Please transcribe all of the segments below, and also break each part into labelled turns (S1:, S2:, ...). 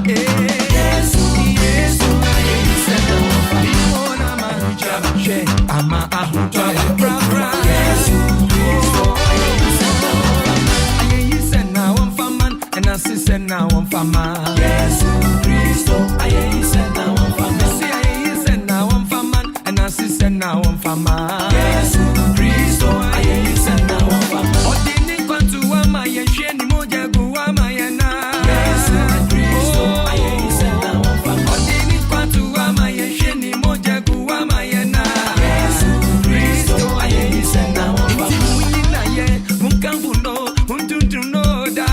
S1: Yesu, Yesu, aye, send now one fama. Imona manjaba, she, ama ahutwa, bra bra. Yesu, Kristo, aye, send now one fama. Aye, send now one fama, and I send now one fama. Yesu, Kristo, aye, send now one fama. See, aye, send now one fama, and I send now one fama. Yesu, Kristo, aye, send now one fama. Odini kwantu ama yeshe ni moja guama yana. Yesu, Kristo, aye, send now one fama. Odini kwantu ama yeshe ni moja guama yana. Yesu, Kristo, aye, send now one fama. Iti mwini na ye, munkambu no, untuntu no da.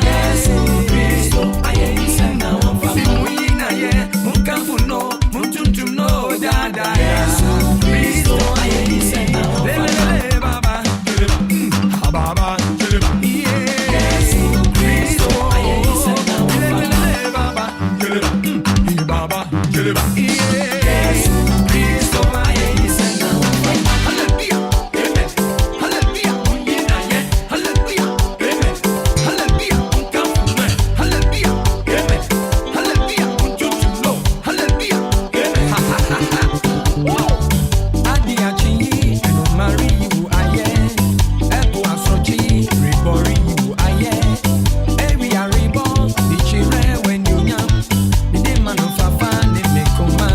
S1: Yesu, Kristo, aye, send now one fama. Iti mwini na ye, munkambu no, untuntu no da da. Yesu, Kristo, aye, send now one fama. Lele baba, baba, Yesu, Kristo, aye, send now one fama. Lele baba, baba, Yesu, Kristo, aye, send now one fama. Hallelujah, amen. Hallelujah, mwingine ye. Hallelujah, amen. Hallelujah, mkamfume. Hallelujah, amen. Hallelujah, mchuchulo. Hallelujah, amen. Wow. Adi achiyi, eno mari yu aye. Epo asochi, ribori yu aye. Ewi aribo, dichire when you nyam. Mide manu fafa, ne mekoma.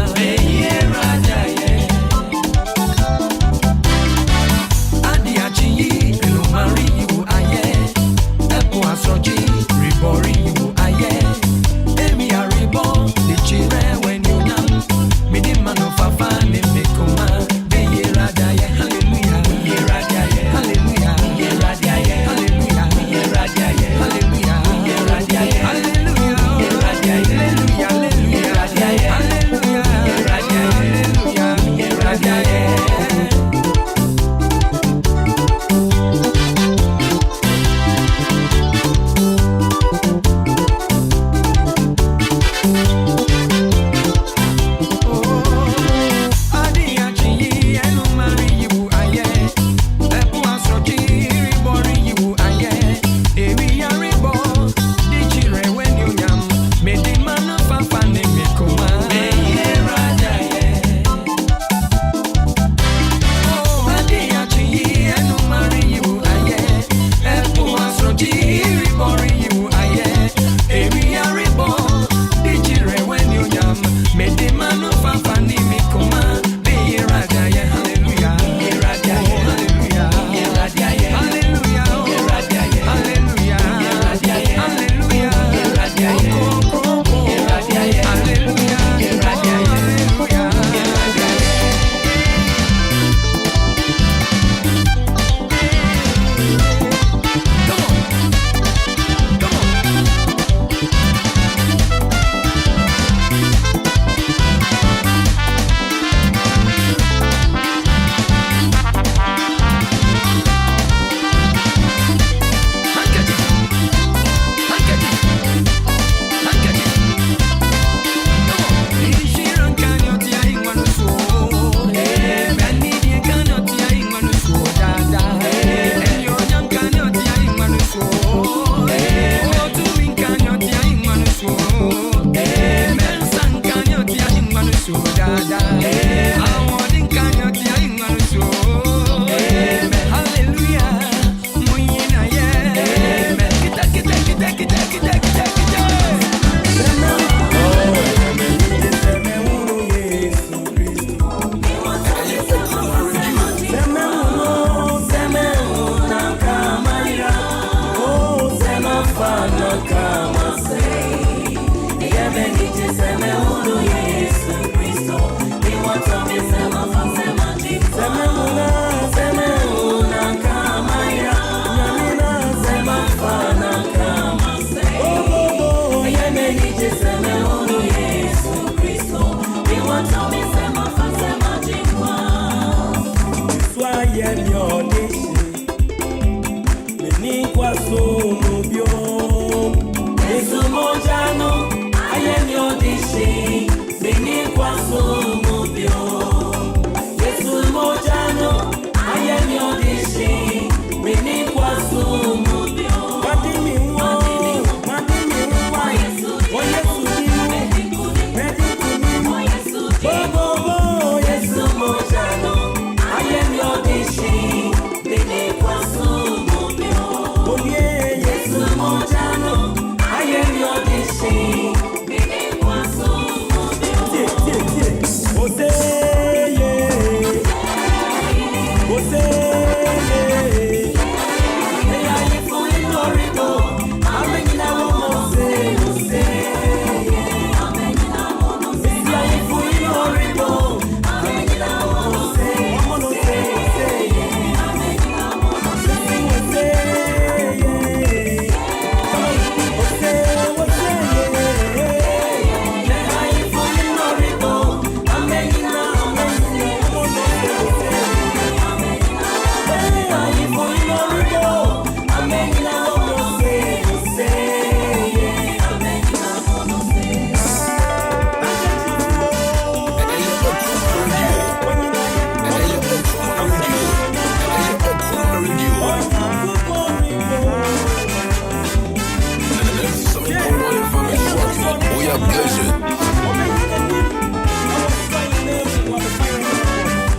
S2: are blazing.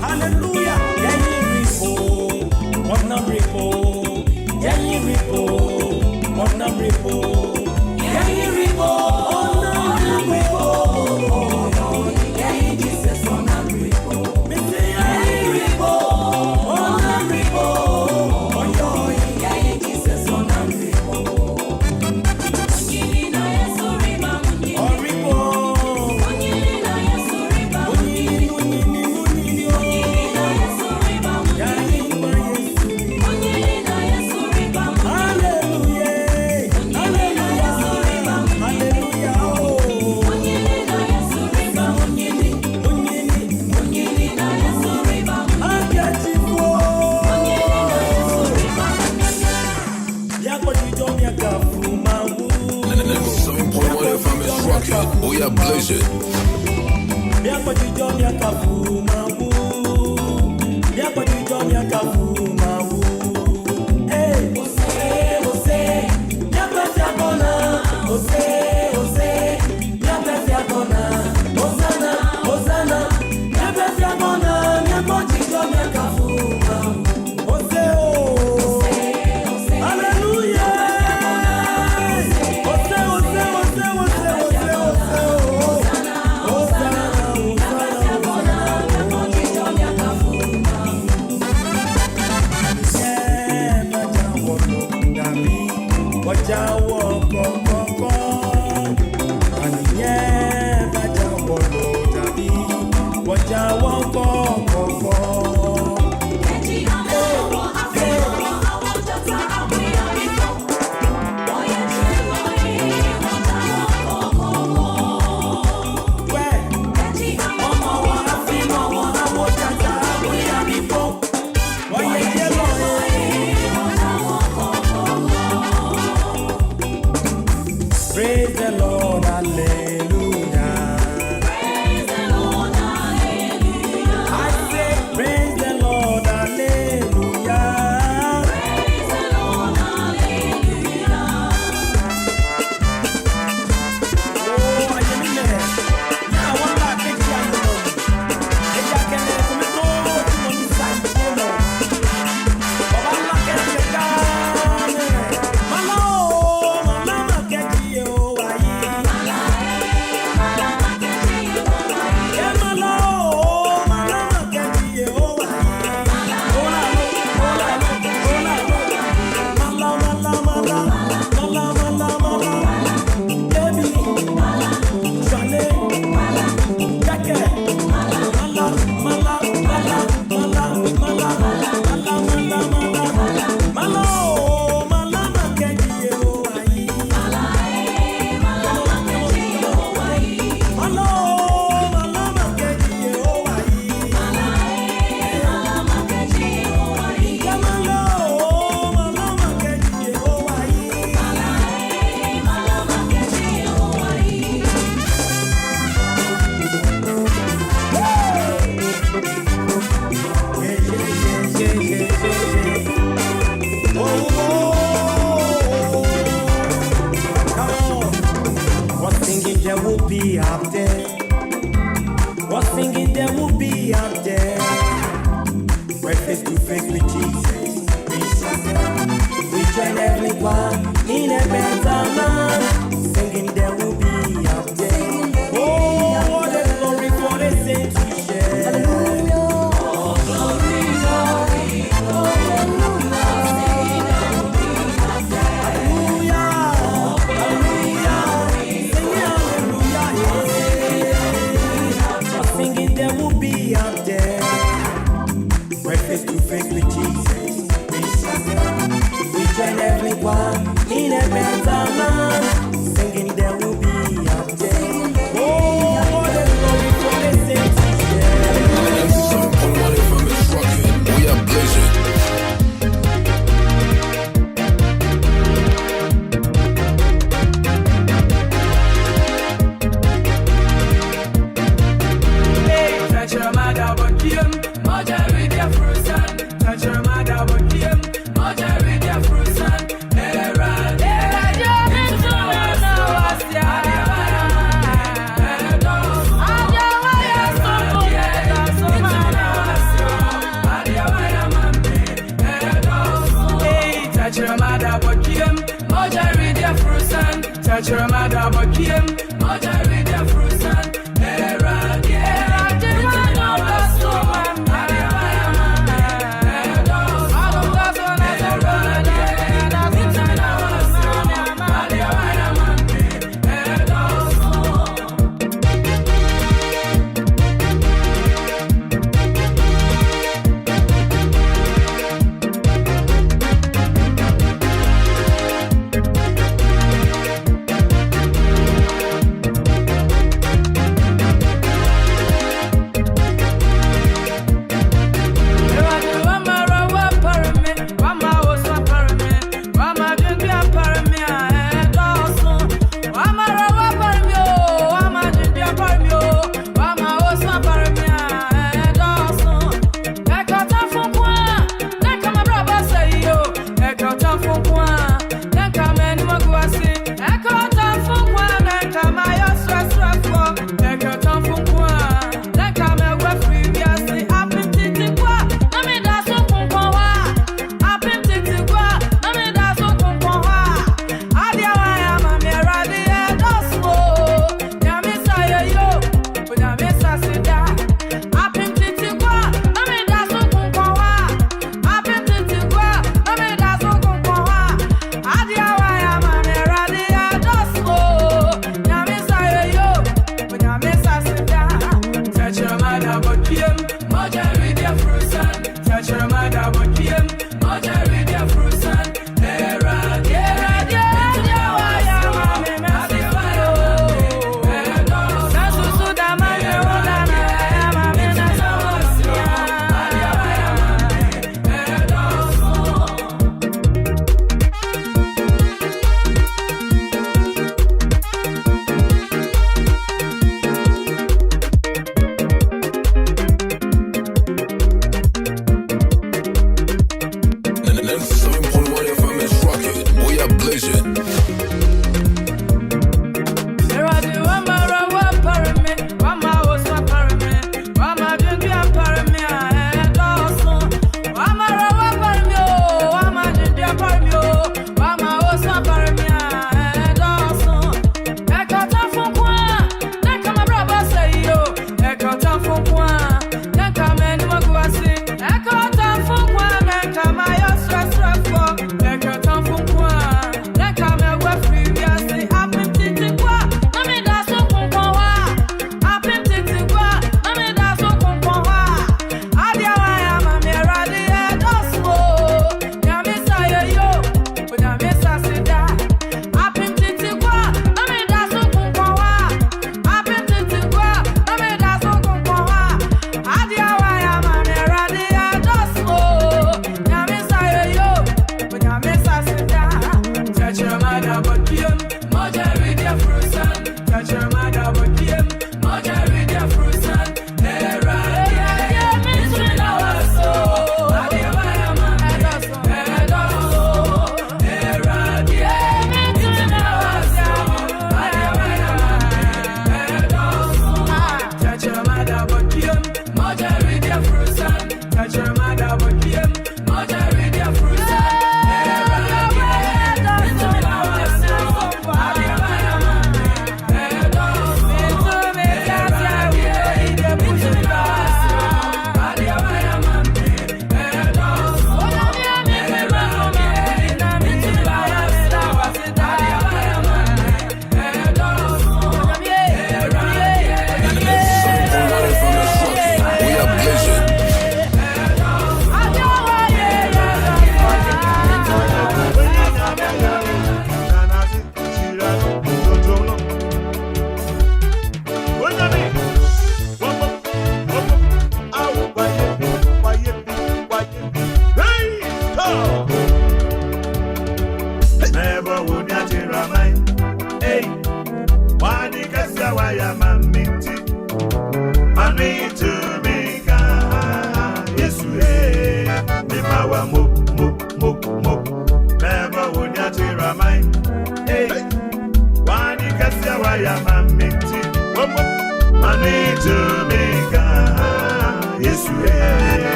S1: Hallelujah.
S2: We are blazing. Praise the Lord, hallelujah. Praise the Lord, hallelujah. I say, praise the Lord, hallelujah. Praise the Lord, hallelujah. Oh, I mean it. Now, one more thing, I know. If I can come to one side, you know. But I'm not getting it down. There will be up there. Was singing there will be up there. We're face to face with Jesus. We join everyone in a better land. Singing there will be up there. Oh, what a glory for the saints to share. Hallelujah. Oh, glory, glory, hallelujah. Hallelujah. Singing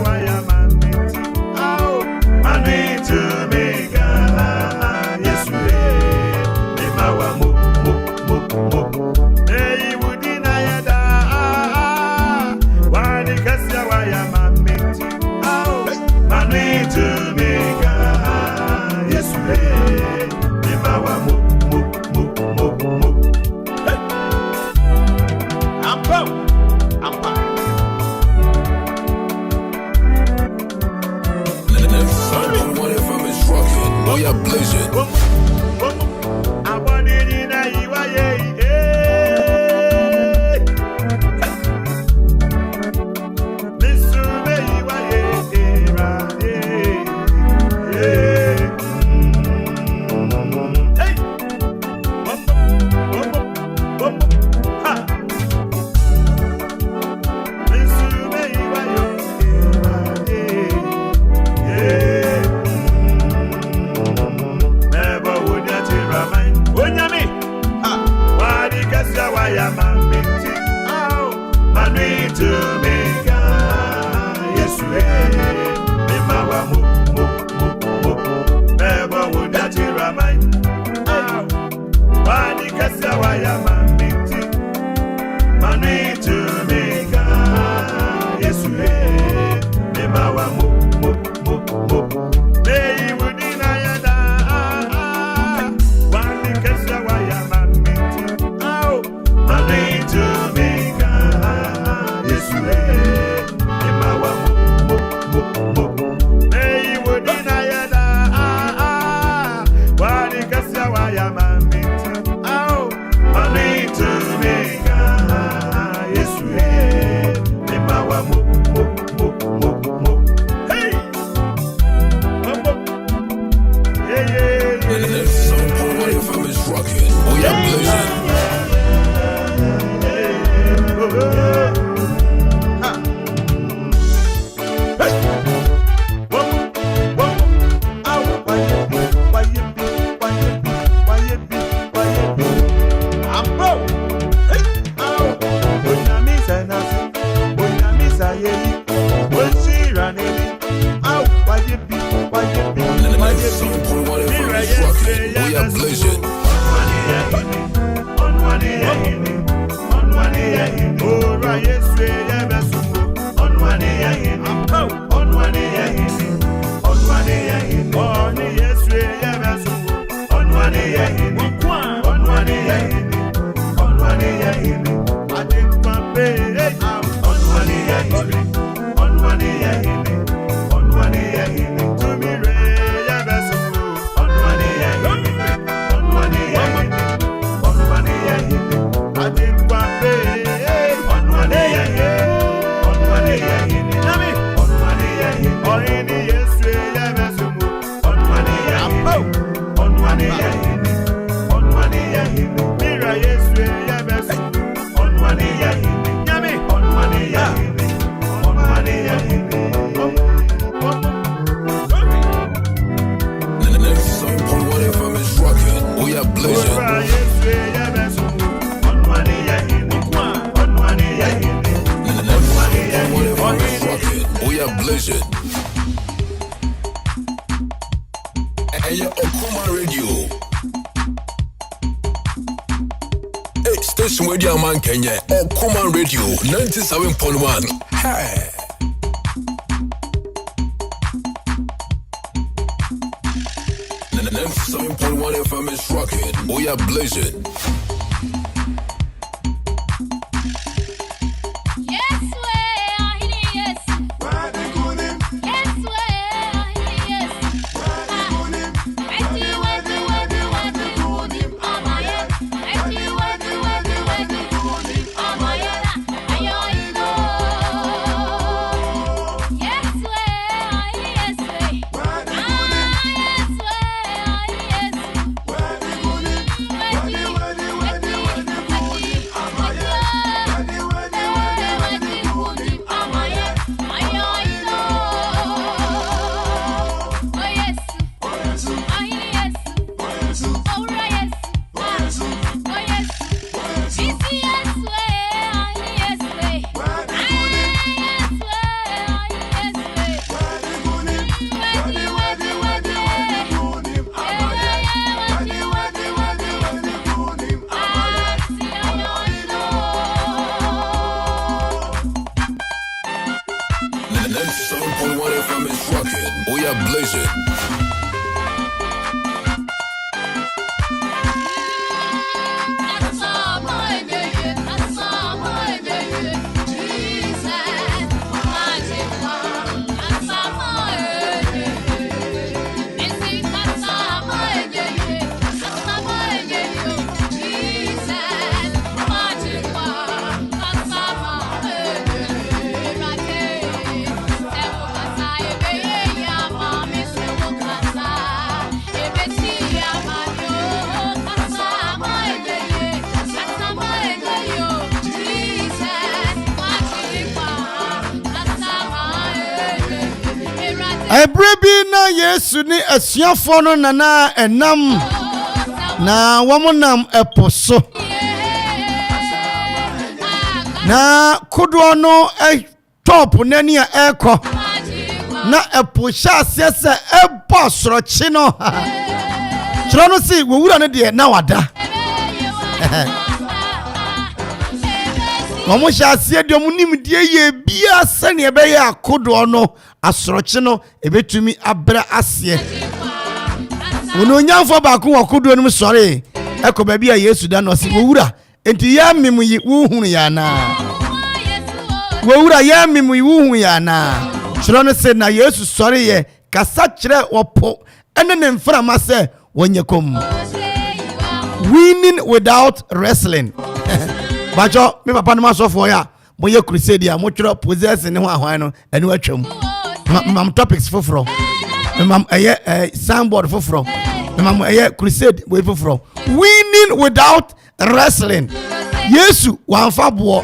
S3: Why We are blazing. Kenya, Okuma Radio 97.1. Hey. 97.1 FM is rocking. We are blazing. We are blazing.
S4: It's Ebrebi na Yesu ni asuafo no nana enam na wamonam eposo na kodo no top nani a eko na eposha asese ebo sorochi no chiro no si wowura ne de na wada Omo sha asie de omo nimdie ye bia sane ebe ya kodo no asorochi no ebetumi abra asie Wono nyamfo ba ko wakodo no sore eko ba bia Yesu da no si wowura enti ya memu yi wuhunu ya na wowura ya memu yi wuhunu ya na chiro no se na Yesu sore ye kasa kire opo ene ne mfra ma se wonye kom winning without wrestling Bajo me papa no maso for ya moye crusade ya mo twere possess ne ho ahwan no ene watwam mam topics foforo mam soundboard foforo mam crusade we foforo winning without wrestling Yesu wanfa bo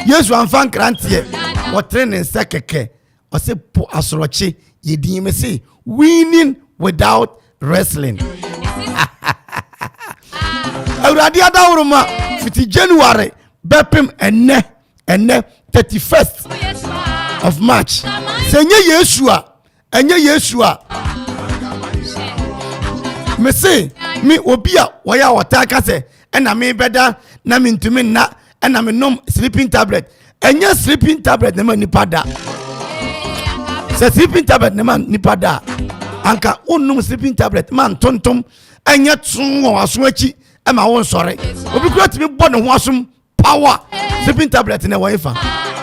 S4: Yesu wanfa nkrantie wo training sekeke o se po asorochi yedin me say winning without wrestling Awurade adawroma fiti January bepem enne 31st of March senye Yeshua me say me obia waya wataka se ena me beda na me ntumi na ena me nom sleeping tablet enye sleeping tablet na mani pada se sleeping tablet na man ni pada anka onum sleeping tablet man tontom enye tun wo aso achi ema won sore obi kura timi bo ne ho asom power sleeping tablet na wo ifa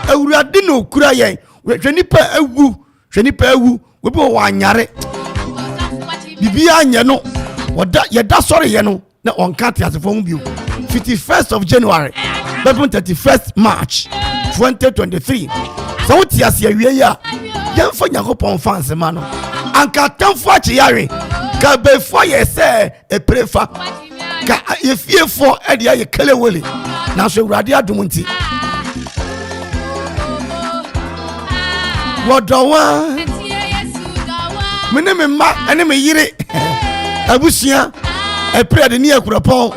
S4: awurade no kura yen hwenipa awu obi wo anyare bibia anye no woda yeda sore ye no na onka te asefo mu bio 51st of January 31st March 2023 so what ya se awie ya yemfa Yakobon fans ma no anka tamfo achi yare ka befo ye se e prefa ka yefiefo e de ye kelewole na so Awurade adom nti wodowa mene me ma ene me yire abusia e pre de ne akuropon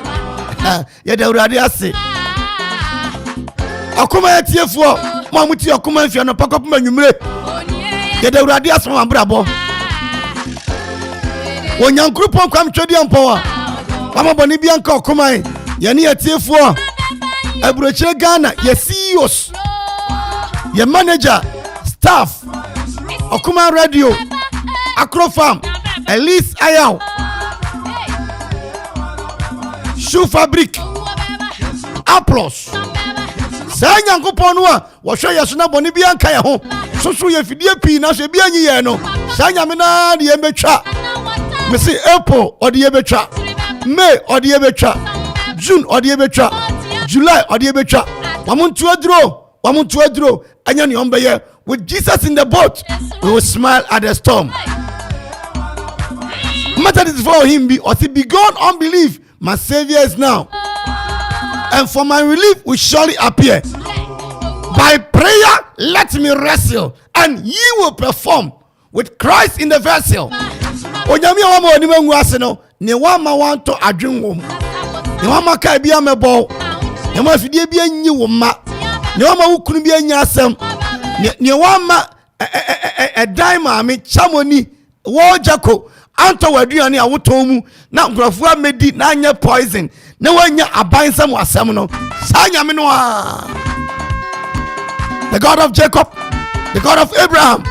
S4: ye da Awurade ase akoma etiefo mo amuti akoma afia no pakop manwumre ye da Awurade ase mo abrabo onyankropon kwam twedi ampoa mama boni bia nka akoma ye ne etiefo aburochire Ghana ye CEOs ye manager staff akoma radio Acrofam Elise Ayaw Shoe Fabric Applause Sanya nkoponu a wo hwe yeso na boni bia nka ye ho soso ye fidie pi na so bia nyi ye no sanya me na de ye betwa me say April ode ye betwa May ode ye betwa June ode ye betwa July ode ye betwa wamuntu aduro anya ne ombe ye with Jesus in the boat we will smile at the storm matter is for him be or be gone unbelief my savior is now and for my relief will surely appear by prayer let me wrestle and ye will perform with Christ in the vessel onyame wa ma oni mangu ase no ne wa ma wanto adwenwom ne wa ma ka bia mebo ne ma fidie bia nyi wo ma ne wa ma wukunu bia nya asem ne wa ma dan ma me chamoni wo jako anto waduane awotomu na nkrofo amedi na anya poison na wanya abansam asem no sanya me no a the God of Jacob, the God of Abraham,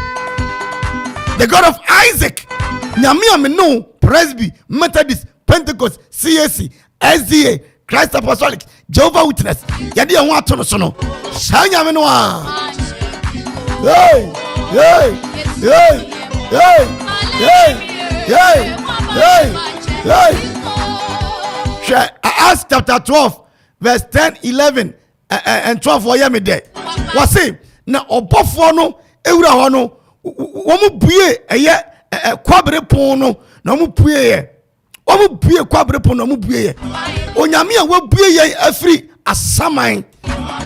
S4: the God of Isaac nyame ame no Presby Methodist Pentecost CAC SDA Christ Apostolic Jehovah Witness yade ho ato no so no sanya me no a hey hey hey hey hey Acts chapter 12 verse 10, 11 and 12 for yemi there. What say? Na obofo no ewura ho no wo mu bue eye kwabere pon no na mu bue ye. Wo mu bue kwabere pon no mu bue ye. Onyame a wo bue ye afri asaman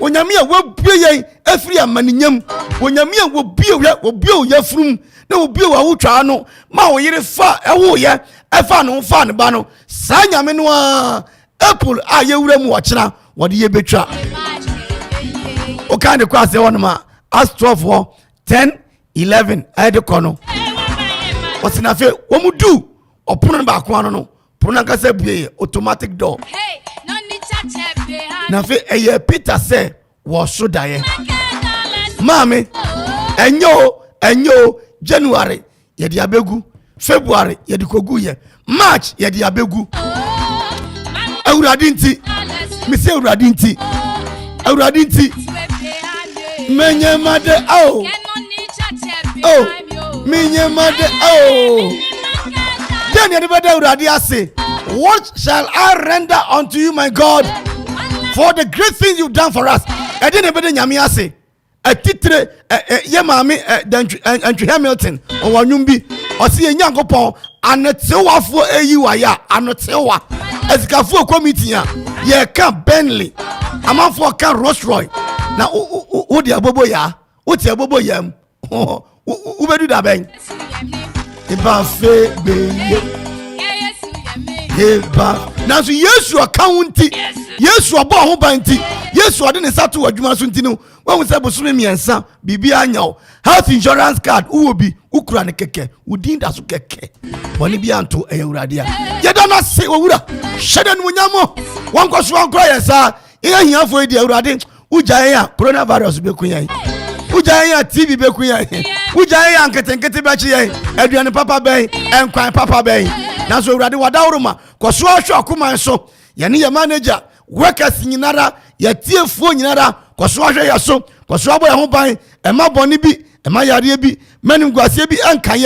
S4: onyame a wabue yɛn afiri amaninyam onyame a wobue yɛfurum na wobue wawotwaa no ma wo yere fa ɛwoyɛ ɛfa no fa ne ba no saa nyame no a apple a yɛwura mu wɔkyena wɔde yɛbɛtwa woka de kɔ asɛ hɔ nom a Acts 12 10-11 ɛde kɔ no wɔse na afei wɔmu du ɔpono no baako ano no pono no ankasa bue automatic door na afei ɛyɛ Peter sɛ wɔso daeɛ maame ɛnyɛ o January yɛde abɛgu February yɛde kogu yɛ March yɛde abɛgu awurade nti mese awurade nti menyemade menyemade then yɛde bɛda awurade ase. What shall I render unto you, my God, for the great things you've done for us? I didn't even nyame ase. A titre ye mami Andrew Hamilton or Wanyumbi or see a Yankopon and a tewa for a uaya and a tewa as Gafu committee ye can Bentley a man for can Ross-Roy. Now who the abobo ya? What's your bobo yam? Who do that bang? Ibafe be now so yes you are counting yes you are born banti yes you are the satu adwuma so ntino when we say bosome miensa bibi anya health insurance card who be ukura ne keke udin da so keke boni bi anto eyawurade a yeda na se owura hyeda no nyamo wankoso wankora yesa ye hiafo edi awurade ujaye a coronavirus be kunyan ujaye a TB be kunyan ujaye a nketenkete be chiye aduane papa ben enkwan papa ben na so awurade wadawroma koso ahwe akoma so yene ye manager workers nyinara ya tiefuo nyinara koso ahwe ya so koso abo ya ho ban ema boni bi ema yare bi manim guase bi anka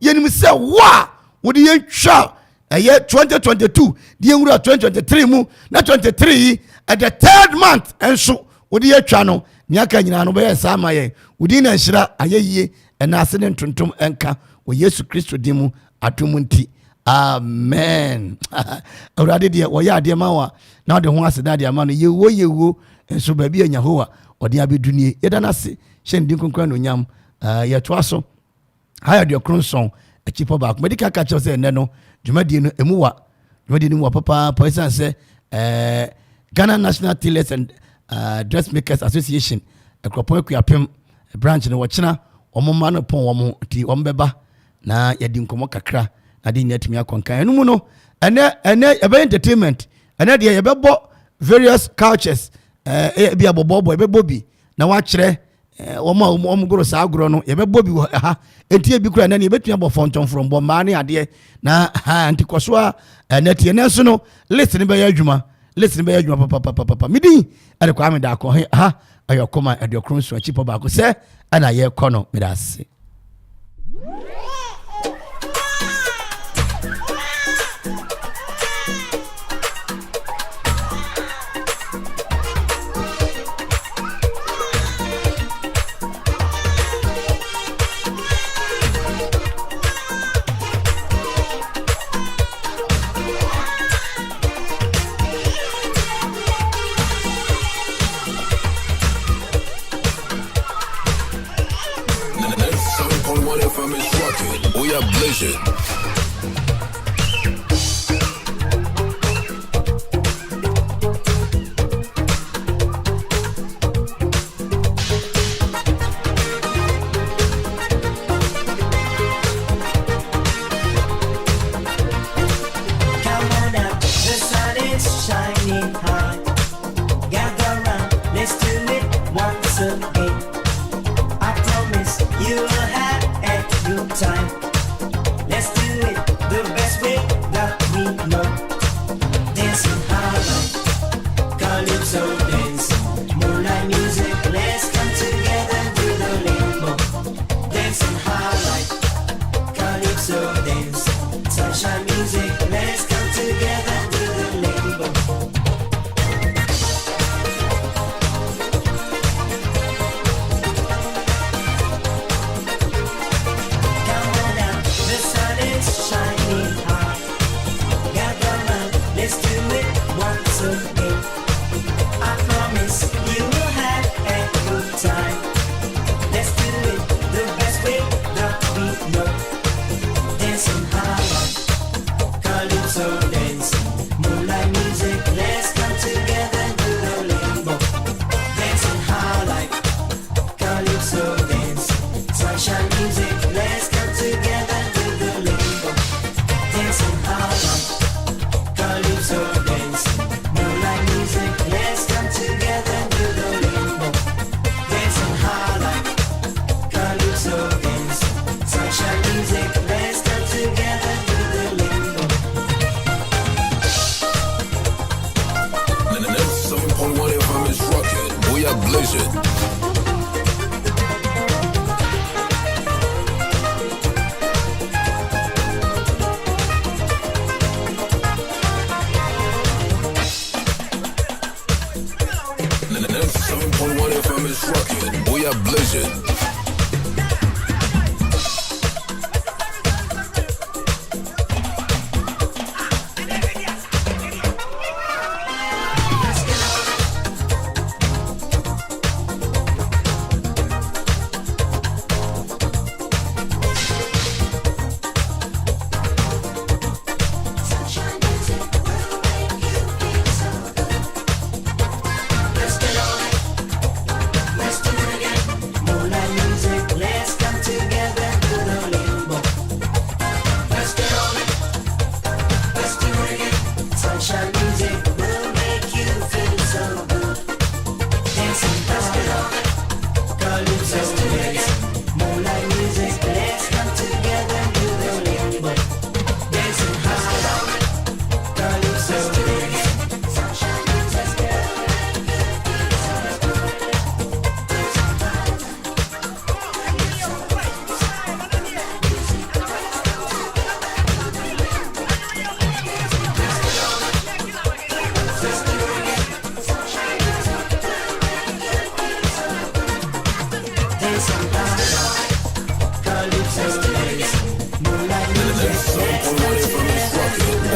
S4: yenim se wa wodi ye twa eye 2022 die nwura 2023 mu na 23 at the third month enso wodi ye twa no nyaka nyina no be sama ye wodi na nhira ayeye ena ase ne ntontom enka o Yesu Kristo dimu atomunti. Amen. Awurade de wo ya de ma wa na de ho aseda de ama no yewo enso ba bi anya ho a ode abedunie yeda na se hye ndin konkran no nyam ye to aso haya de kronson ekipo ba ko medical catch say ene no dwumadie no emuwa dwumadie no wa papa person say Ghana National Tailors and Dressmakers Association ekropon akuapem branch no wo kyena omoma no pon wo mo ti wo mbeba na yedi nkomo kakra adi nyatimi akonkan enu mu no ene ebe entertainment ene de yebebo various cultures bi abobobo yebebo bi na wa kire wo goro sa agoro no yebebo bi ha entie bi kura na yebetumi abo fonton from bo ma ne ade na antikoso a netie ne so no listen be ya adwuma papa midi ade kwa me da ko ha ayokoma adokron so achipo ba ko se ana ye kono me da se.
S3: We are blazing.
S2: Let's do
S3: blazing.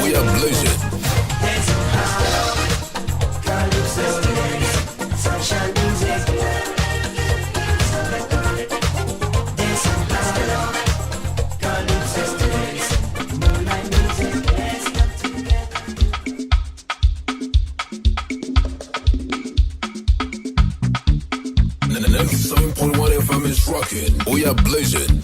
S3: We are blazing. And the 97.1 FM is rocking. We are blazing.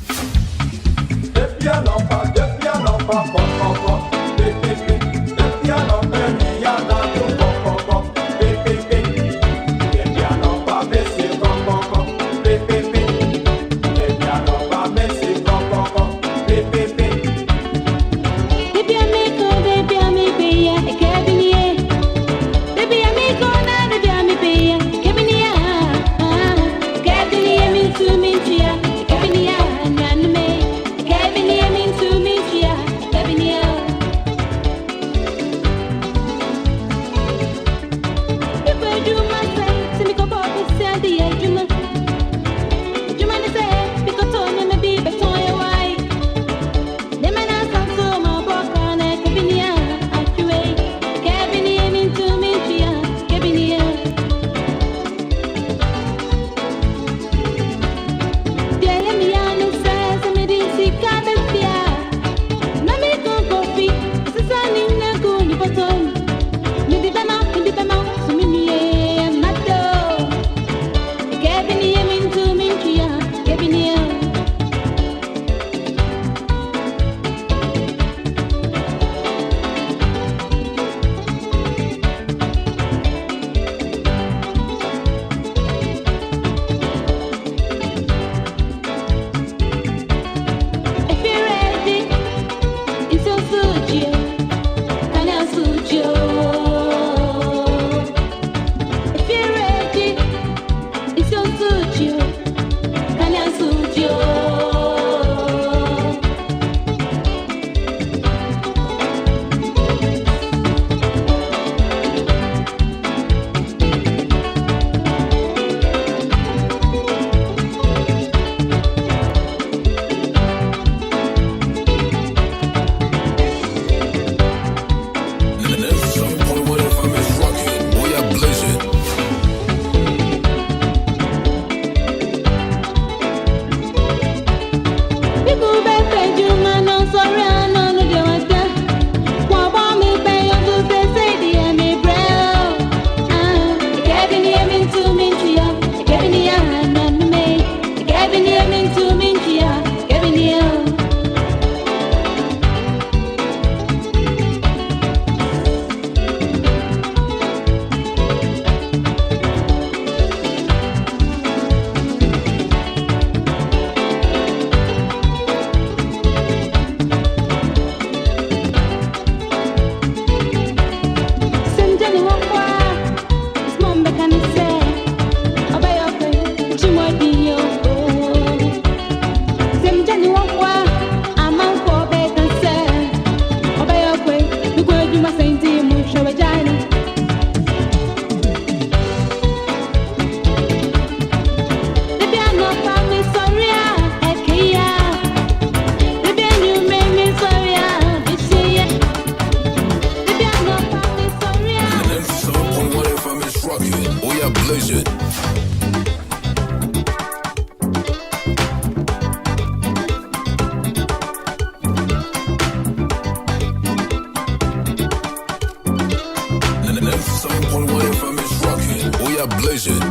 S3: blazing.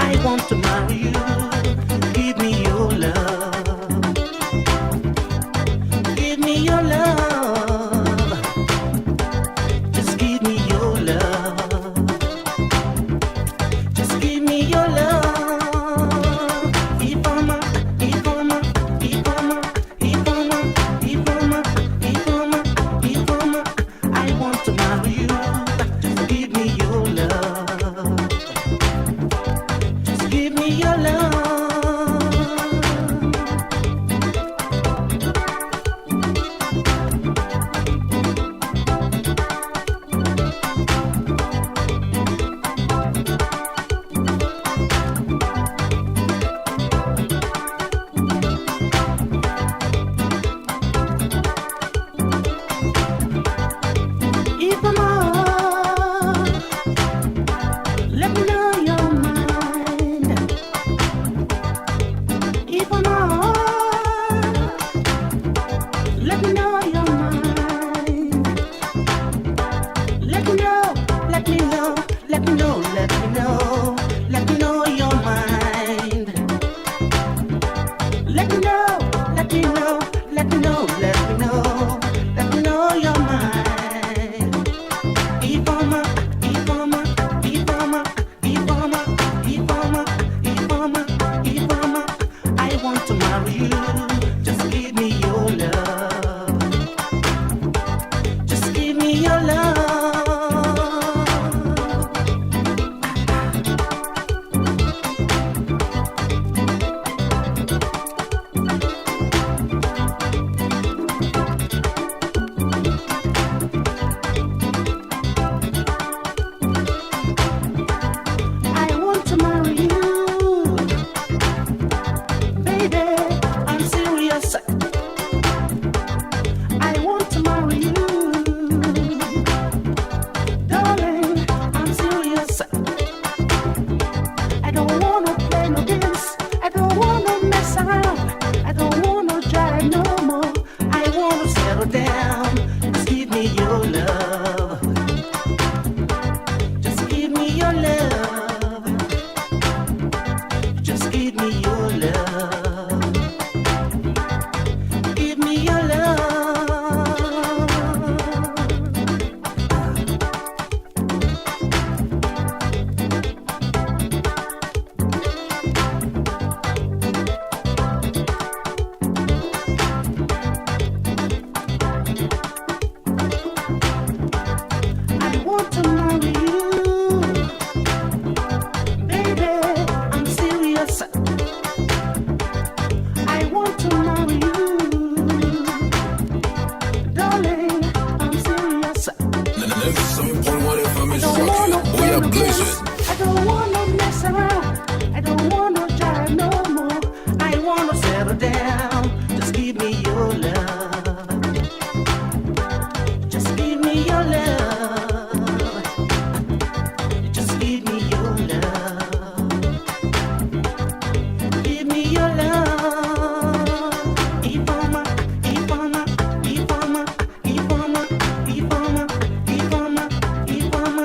S5: I want to marry you. Give me your love. Give me your love. Just give me your love. Just give me your love. Ifama, Ifama, Ifama, Ifama, Ifama, Ifama, Ifama. I want to marry you. Just give me your love. Just give me your love. Ifama, let me know your mind. Ifama, let me know your mind. Let me know, let me know, let me know, let me know, let me know your mind. Let me know, let me know, let me know, let me know, let me know your mind. Ifama, Ifama, Ifama, Ifama, Ifama, Ifama, Ifama. I want to marry you. Just give me your love. Just give me your love. I want to marry you, baby. I'm serious. I want to marry you, darling. I'm serious. I don't wanna play no games. I don't wanna mess around. I don't wanna try no more. I wanna settle down. Just give me your love. Just give me your love. Just give me your love. Give me your love. I want to marry you, baby. I'm serious. I want to marry you, darling. I'm serious.
S3: 97.1 FM
S5: I
S3: is
S5: don't wanna
S3: rocking. We
S5: play
S3: are
S5: no games.
S3: blazing.
S5: I don't wanna mess around. I don't wanna try no more. I wanna settle down. Just give me your love. Just give me your love. Just give me your love. Give me your love. Ifama, Ifama, Ifama, Ifama, Ifama, Ifama, Ifama.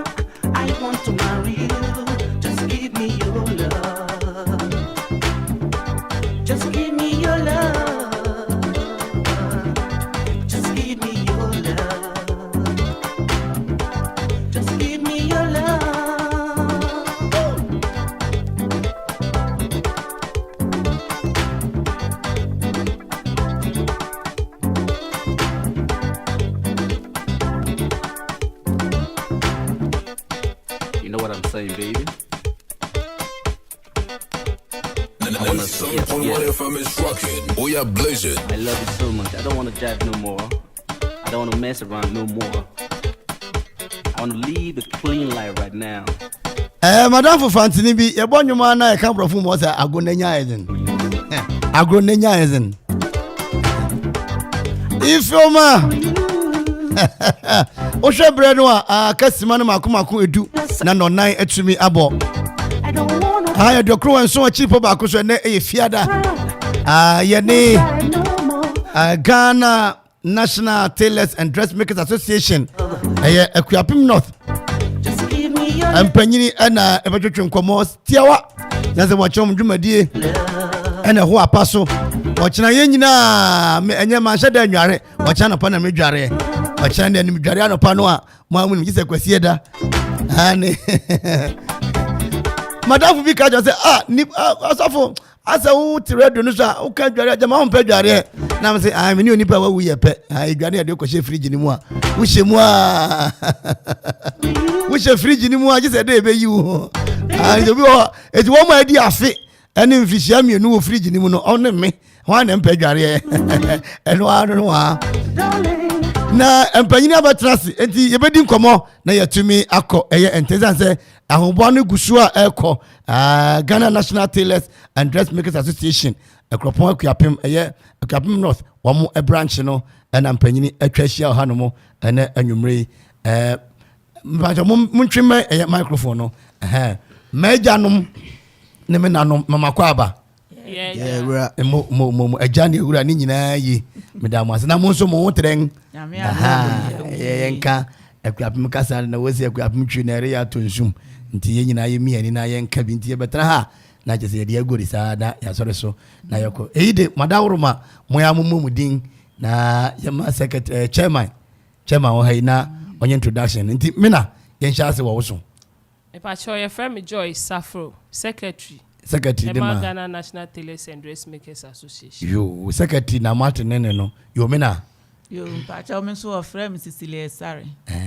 S5: I want to marry you. Just give me your love. Just give me your love. Just give me your love. Just give me your love.
S6: You know what I'm saying, baby?
S3: 97.1 FM is rocking. We are blazing.
S6: I love you so much. I don't want to drive no more. I don't want to mess around no more. I want to live a clean life right now.
S4: Madam for Fantini be a bon human. I come from what I go Nenya. I go Nenya. If your man, Oshe bre no a kasima no makomako edu na no nan atumi abo.
S5: I don't wanna
S4: Ah, your crew and so cheap ba ko so na e fiada. Ye ne
S5: cry no more.
S4: Ghana National Tailors and Dressmakers Association. Akuapim North.
S5: Just give me your
S4: Ampanyini ana ebetwetwe nkomo tiawa. Yanse mo chom dwumadie. Ana ho apaso. Ochina ye nyina enye ma hye da nware. Ochina no pa na medware. Ochina na nim dware anopa no a mo amu nim gise kwasie da. Ane. Madam bi ka jo say ni asafo asa wo tiredo no so wo ka dware jama ho pa dware na me say me ni onipa wa wu ye pe dware ya de ko she fridge ni mu a wo she mu a wo she fridge ni mu a gise de be yi wo jo bi wo eti wo ma di afe ene mfishia mienu wo fridge ni mu no on me ho na mpa dware eno anu wa na empanyini abatrasi enti yebedi nkomo na yatumi akọ eye entezanse ahobo no gusu a ekọ Ghana National Tailors and Dressmakers Association ekropon akuapem eye akuapem North wo branch no na empanyini atwahia ha no mo ene anwumre mbajo muntweme eye microphone no majanom ne me nanom mamakọ aba mo ajani ewura ni nyina yi medamu ase na mo nso mo treng yenka akuapem kasa na wosi akuapem twi na area tonsum nti ye nyina ye miani na yenka bi nti ye betra ha na je se ye agori sa da ya sore so na yoko eide madawruma mo ya mu din na ye ma secretary chairman wo haina onye introduction nti mina yen sha ase wo so
S7: e pa cho ye friend Joy Safro secretary
S4: Dema
S7: Ghana National Tailors and Dressmakers Association.
S4: Yo, secretary na Martin nene no. Yo mina.
S8: Yo, pacha omen so friend Cecilia Sare.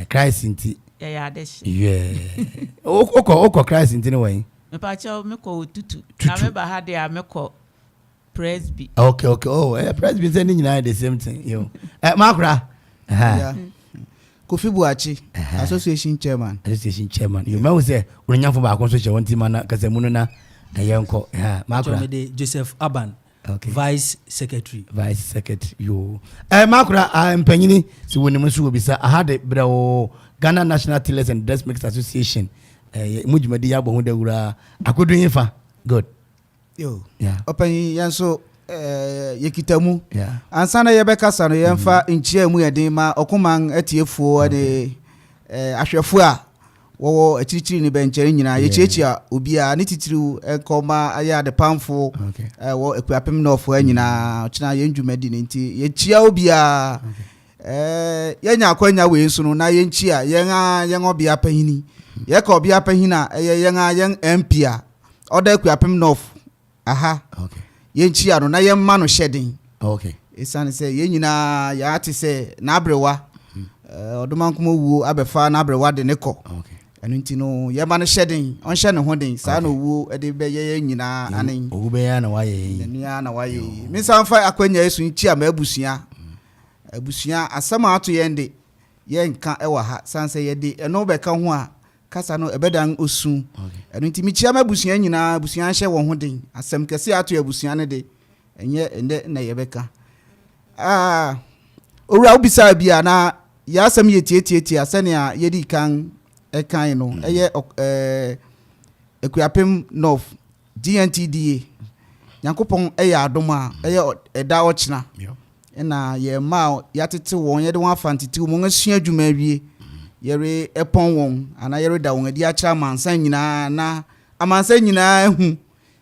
S4: Christ inti.
S8: Ya desh.
S4: Yeah. Oko Christ inti ne wen.
S8: Me pacha me ko tutu. Na me ba ha dia me ko Presby.
S4: Okay. Oh, Presby say ni nyina the same thing. Yo. Makura.
S9: Yeah. Kofi Buachi, Association Chairman.
S4: Yo, me say unyamfo ba konso che wonti mana kasemunu na ayenko Makura
S10: Joseph Aban,
S4: okay.
S10: Vice Secretary
S4: yo Makura empanyini si woni musu obisa ahade brawo Ghana National Tailors and Dressmakers Association mujumadi yabo hu dawura akodun yifa good
S9: yo
S4: yeah
S9: open yanso yekitamu
S4: yeah
S9: ansana yebekasa no yemfa nchia mu yeden ma okuman atiefuo de ahwefo a wo achichiri ni benchere nyina yechechi a obi a ne titiriu enkoma aya de pamfo wo akuapem no ofo nyina china yendwumadi ne nti yechia obi a yenya akwanya we nso no na yenchia yen obi apahini ye ka obi apahina yen MP a oda akuapem no ofo aha yenchia no na yemma no hyeden esane se yenyina ya ate se na abrewa odomankomo wuo abefa na abrewa de neko anu nti no yeba no hyeden on hye ne hoden saa no wuo de be ye nyina anen
S4: ogu be ya na waye
S9: nua na waye mi sanfa akwanya yesu nchi a ma abusua asama ato yende yenka ewa ha sanse yede eno be ka ho a kasa no ebedan osu anu nti mi chia ma abusua nyina abusua hye wo hoden asem kese ato abusua ne de enye ende na yebeka owura obisa bia na ya asem yetietie asane a yedi kan ekan no eye akuapem North DNTDA yankopon eye adom a eye eda ochina na ye ma yatete won ye de won afantiti won asua adwuma wie yere epon won ana yere da won adi a kira mansan nyina na amansan nyina hu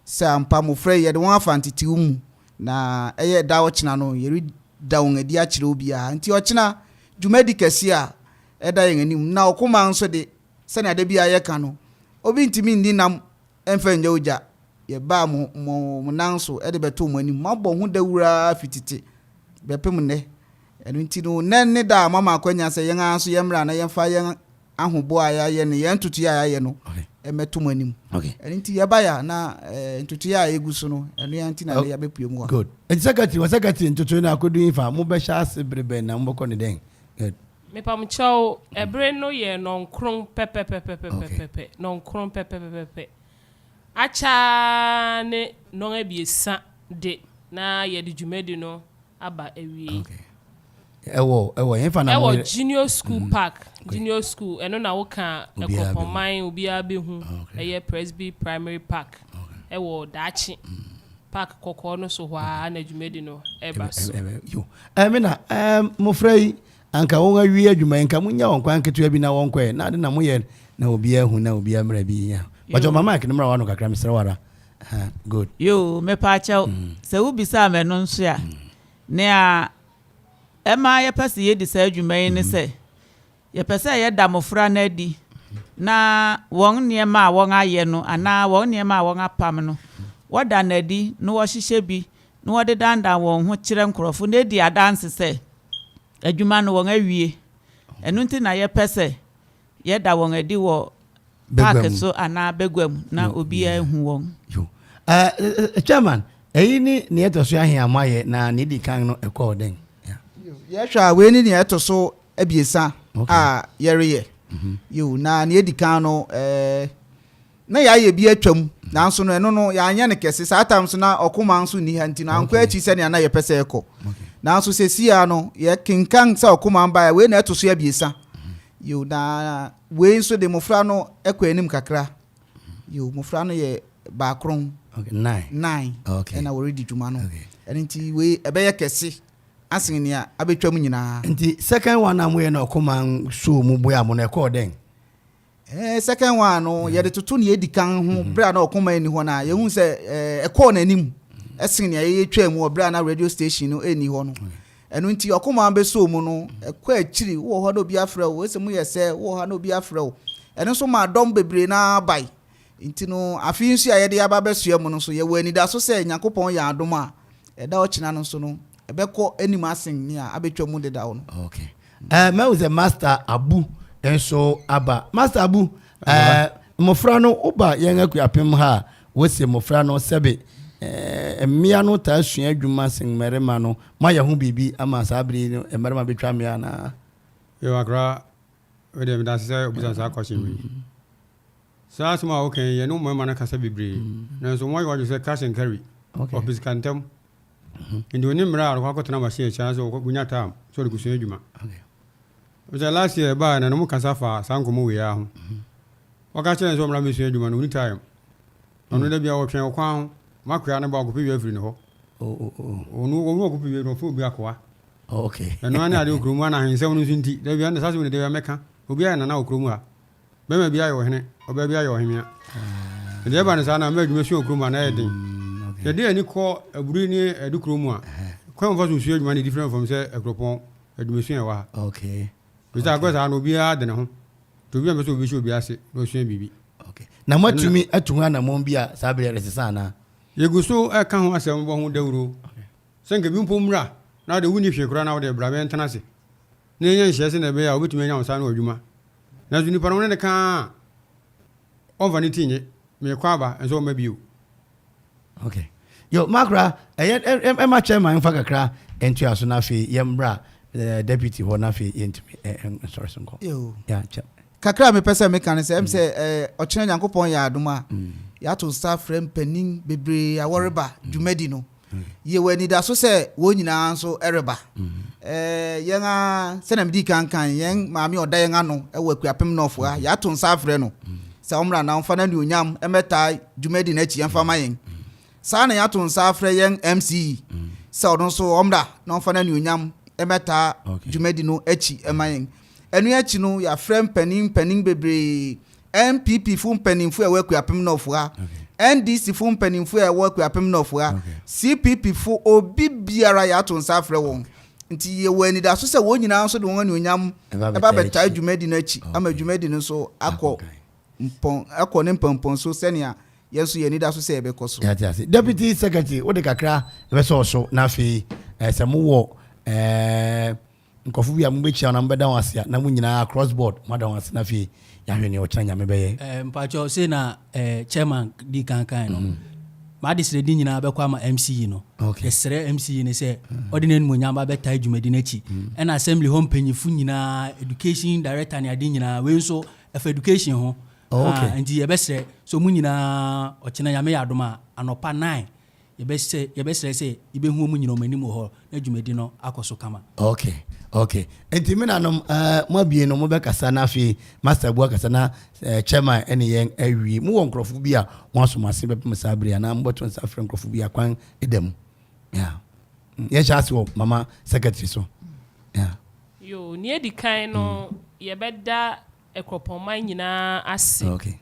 S9: sampa mofre ye de won afantiti mu na eye da ochina no yere da won adi a kira obi a nti ochina dwumadi kase a eda yen anim na okoma nso de sene ade bia ye ka no obi ntimi ndi nam emfa nya oja ye ba mo nanso ede beto mo anim mabɔ hu dawura fititi bepem ne enu nti no nenne da mama akwanya se yen anso yemra na yemfa yen ahobo aya ye ne yen tutu ya ye no emeto mo anim enu nti ye ba ya na ntutu ya eguso no enu ya nti na ya bepue mu
S4: good secretary ntutu na akodu infa mo be sha sebrebe na mboko ne den good
S7: me pam chow ebre no ye non kron pepe non kron pepe acha ne non ebiesa de na ye de dwumedi no aba ewie
S4: ewo yen fa na
S7: ewo junior school park junior school eno na wo kan ekopoman obi abehu eye Presby primary park ewo dachi park kokko no so hwa na adwumedi no eba so
S4: yo me na mofrai anka won awie adwuma nka munya won kwan ketua bi na won kwe na de na moye na obi ahu na obi amra bi ya bajo mama ke mra wano kakra misra wara good
S8: yo me pa cha se wo bisa me no nso a ne a ema ye pese ye di sa adwuma yi ne se ye pese ye da mofra na di na won niema won aye no ana won niema won apam no wada na di no wo hihye bi no wo de danda won ho kire nkrofo na di adanse se adwuma no won awie enu nti na ye pese ye da won adi wo park so ana begwam na obi ahu won
S4: yo chairman eyini ne etoso ahe amaye na ne di kan no ekọ den
S9: ye hwa we ni ne etoso abiesa yere yo na ne di kan no na ya ye bi atwam na nso no eno no ya anya ne kese sa atam so na okoma nso ni ha nti na anko achi se ne na ye pese ekọ na nso sesia no ye kinkan sa okoma mba we na etoso abiesa yo na we nso de mofra no ekọ enim kakra yo mofra no ye baakron
S4: okay
S9: 9
S4: okay
S9: na we ready juma no enti we ebe ye kese asen ne a abetwam nyina
S4: enti second one am we na okoma show mu boya mo na ekọ den
S9: second one no ye de toto ne edikan ho bra na okoma ni ho na ye hu se ekọ na nim asen ne ye twam bra na radio station no eni ho no enu nti okoma be so mu no ekọ akiri wo ho na obi afra wo se mu ye se wo ho na obi afra wo enu so ma dom bebre na bai nti no afi nsu ya de aba besua mu no so ye wani da so se Nyankopon ya adom a eda ochina no so no ebekọ enim asen ni a abetwa mu de da wo no
S4: okay me was a master Abu enso aba master Abu mofra no oba yen akuapem ha wo se mofra no sebe mmia no ta sua adwuma sen merema no maye ho bibi ama sabri no merema betwa mia na
S11: yo akra we de da se obusa sa kwashimi sa suma okay ye no mo ma na kasa bibre na so mo yo se cash and carry
S4: okay
S11: office kantem ndi oni mra aro kwa kotena machine cha so gunya tam so de kusua adwuma
S4: okay
S11: oja last year ba na no mo kasa fa sanko mo we ya ho waka che so mra me sua adwuma no ni time ono da bia wo twen kwa ho makwa na ba ko piwe afiri ne ho onu ko piwe no fo bi akwa
S4: okay
S11: eno ani ade okromu na hensem no nti da bia na sase ne da meka obi ayi na okromu a bema bia yo hene oba bia yo hemia de ba ne sa na ma adwuma sua okromu na edin ye de ani ko aburi ni edukromu a kwa mfa so sua adwuma ni different from say ekropon adwuma sua wa
S4: okay
S11: bisa go sa no bia de ne ho to bia me so obi sua obi ase no sua bibi
S4: okay na matumi atuha na mo bia sabere resesa na
S11: yeguso eka ho asem bo ho dawuro senke bi mpomra na de wuni hwekura na wo de bra be ntana se na enye nhye se na be ya obetumi nya wonsa na adwuma na zuni pa no ne ka over ni tinye me kwa ba enso ma biu
S4: okay yo makra ma chairman fa kakra entu aso na fe yembra deputy ho na fe yentumi sorry sonko
S9: yo
S4: yeah
S9: kakra me pese me kan se em se ochene Nyankopon ya adom a ya to staff frame penin bebre aworeba dwumadi no ye wani da so se wo nyina so ereba yen a se na medi kan yen maami oda yen ano e wakuapem no fo ya to staff frame no se omra na mfa na nyonyam emeta dwumadi na chi yen fa mayen sa na ya to staff frame yen MC se odon so omra na mfa na nyonyam emeta dwumadi no echi emayen enu echi no ya frame penin bebre MPP fu mpanimfu e wakuapem no fo NDC fu mpanimfu e wakuapem no fo CPP fu obi biara ya to nsa frɛ won nti ye wani da so sɛ won nyina so de won anyonyam e ba beta adwumadi no achi ama adwumadi no so akɔ ne mpampon so sɛnea yeso ye ni da so sɛ ebe kɔ so
S4: deputy secretary wo de kakra e be so na afi sɛ mo wo nkofu bia mo be chia na mbeda wasia na mo nyina cross board madam wasia na afi ya hwene o chanya mebeye
S10: mpacho se na chairman di kankan no ma de sire di nyina be kwa ma MC no
S4: okay
S10: sire MC ne se ordinary mo nyamba be tai dwumadi na chi and assembly home panyifu nyina education director ne adi nyina we nso of education ho
S4: okay
S10: nti ye be sire so mo nyina o chena nyame ya adoma anopa 9 ye be sire se ibe hu mo nyina o mani mo ho na dwumadi no akoso kama
S4: okay Okay. Enti me nanom mo bie no mo be kasa na afi master bu kasa na chairman ene yen awi mo won krofo bi a won so mase be pem sabri na mo to nsa frem krofo bi a kwan edam. Yeah. Yes, ask mama secretary so. Yeah.
S7: Yo, near the kind no ye beda ekropoman nyina ase.
S4: Okay.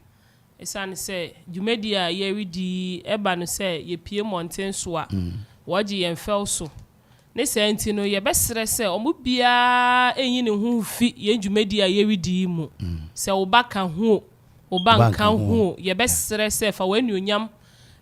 S7: Esan say Jumedia ye redi eba no say ye pie mountain so a woji yen fel so. Ne say enti no ye besere say omo bia enyi ne ho fi ye Jumedia ye redi mu. Say oba kan ho, oba kan ho ye besere say fa wani onyam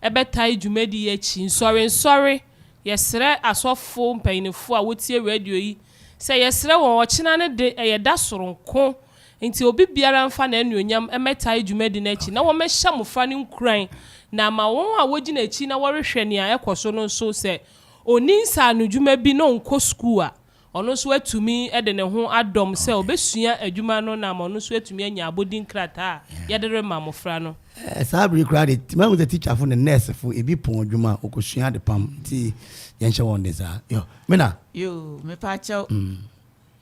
S7: ebetai Jumedia chi sorry. Yesere asofo mpanyinfo a wotie radio yi se yesere won ochina ne de eyeda soronko nti obi biara mfa na anuonyam emetai dwumadi na chi na wo mehya mofra ne nkuran na ma won a wogi na chi na worehwe ne a ekoso no so se oni nsa no dwuma bi no nko school a ono so atumi de ne ho adom se obesua adwuma no na ma ono so atumi anya abodin krata yedere ma mofra no
S4: sabri credit man with the teacher for the nurse for ebi pon adwuma okosua de pam ti yen hye won this yo mena
S8: yo me pa chao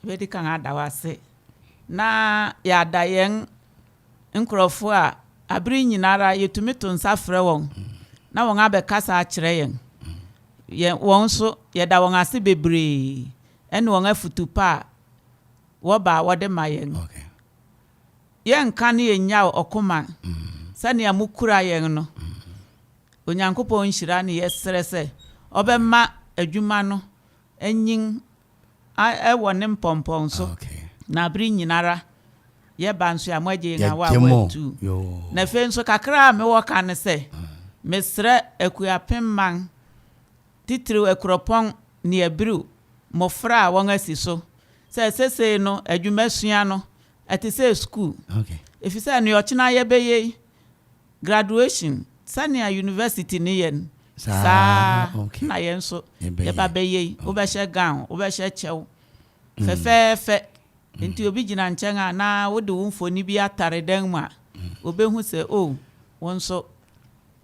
S8: we di kan adawase na ya da yen nkrofo a abri nyinara yetumi to nsa frɛ won na won abekasa akire yen won so ye da won ase bebre ene won afutu pa wo ba wo de mayen
S4: okay
S8: yen kan ye nya okoma sani amukura yen no onyankopɔn nhyira ne yesrese obema adwuma no enyin ewo ne mpompon so na abri nyinara ye banso amagye nga wa watu na fe nso kakra me wo kan se mesre akuapem man titiri ekropon ne abiru mofra won asiso se no adwuma sua no atise school
S4: okay
S8: efisa no yochina ye beye graduation sania university ni yen sa
S4: okay
S8: na yen so ye ba beye wo be hye gown wo be hye chew fe nti obi gina nchenga na wo de wonfoni bi atare dan mu a obehu se o won so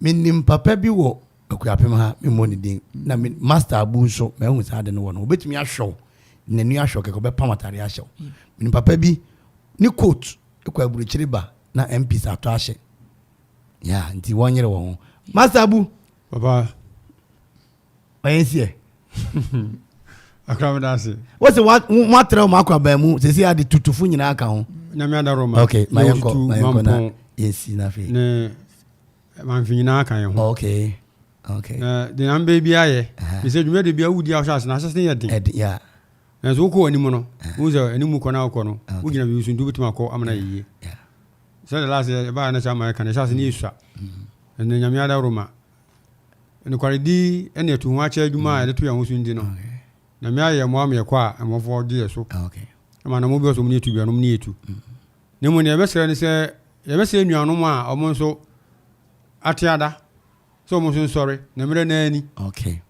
S4: minim papa bi wo akuapem ha memoni din na master abu so mehu sa de no wo no obetumi ahwew ne nu ahwew ke ko be pamatare ahwew minim papa bi ni coat ekwa aburuchiri ba na MP sa to ahye ya nti wonyere wo master abu
S11: papa
S4: bayensie
S11: akram dance
S4: what's what trail makwa ba mu se se ade tutufu nyina aka ho
S11: na me adaro ma
S4: okay mayenko na yes na fe
S11: ne man fi nyina aka ho
S4: okay
S11: the number bi aye we say dwuma de bia wudi a hwase na asese ye den
S4: yeah
S11: na so ko animu no wo say animu ko na ko no wo gina bi sundu bitima ko amana yiye
S4: yeah
S11: so the last ba na chama kan hwase ni yesua ene nyame adaro ma ene kware di ene etu ho acha adwuma a de to ya ho sundi no na me aye mo am ye kwa amofo de so
S4: okay
S11: ama na mo bi so mo ni etu bia no mo ni etu ne mo ne ye besere ni se ye besere nuanom a omo nso atiada so mo so sorry na mere na ani
S4: okay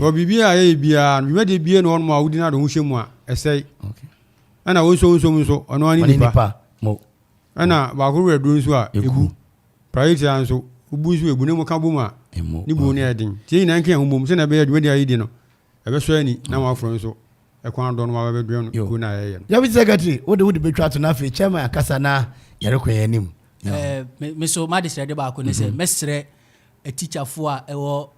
S11: o bibia ye bia no de bia no mo awudi na do ho hyemu a esei
S4: okay
S11: ana wo so ono ani nipa
S4: mo
S11: ana ba ko redu nso a egu priority anso ubu nso egu ne mo ka bom a ni bu ne edin tie na nkan humom se na be adwuma dia yidi no ebe so ani na mo afro nso ekwan do no ma be dwe no ku na ye no
S4: ya bi secretary wo de betwa to na fe chairman akasa na yere ko yanim
S10: me so ma de srede ba ko ne se mesre a teacher fo a ewo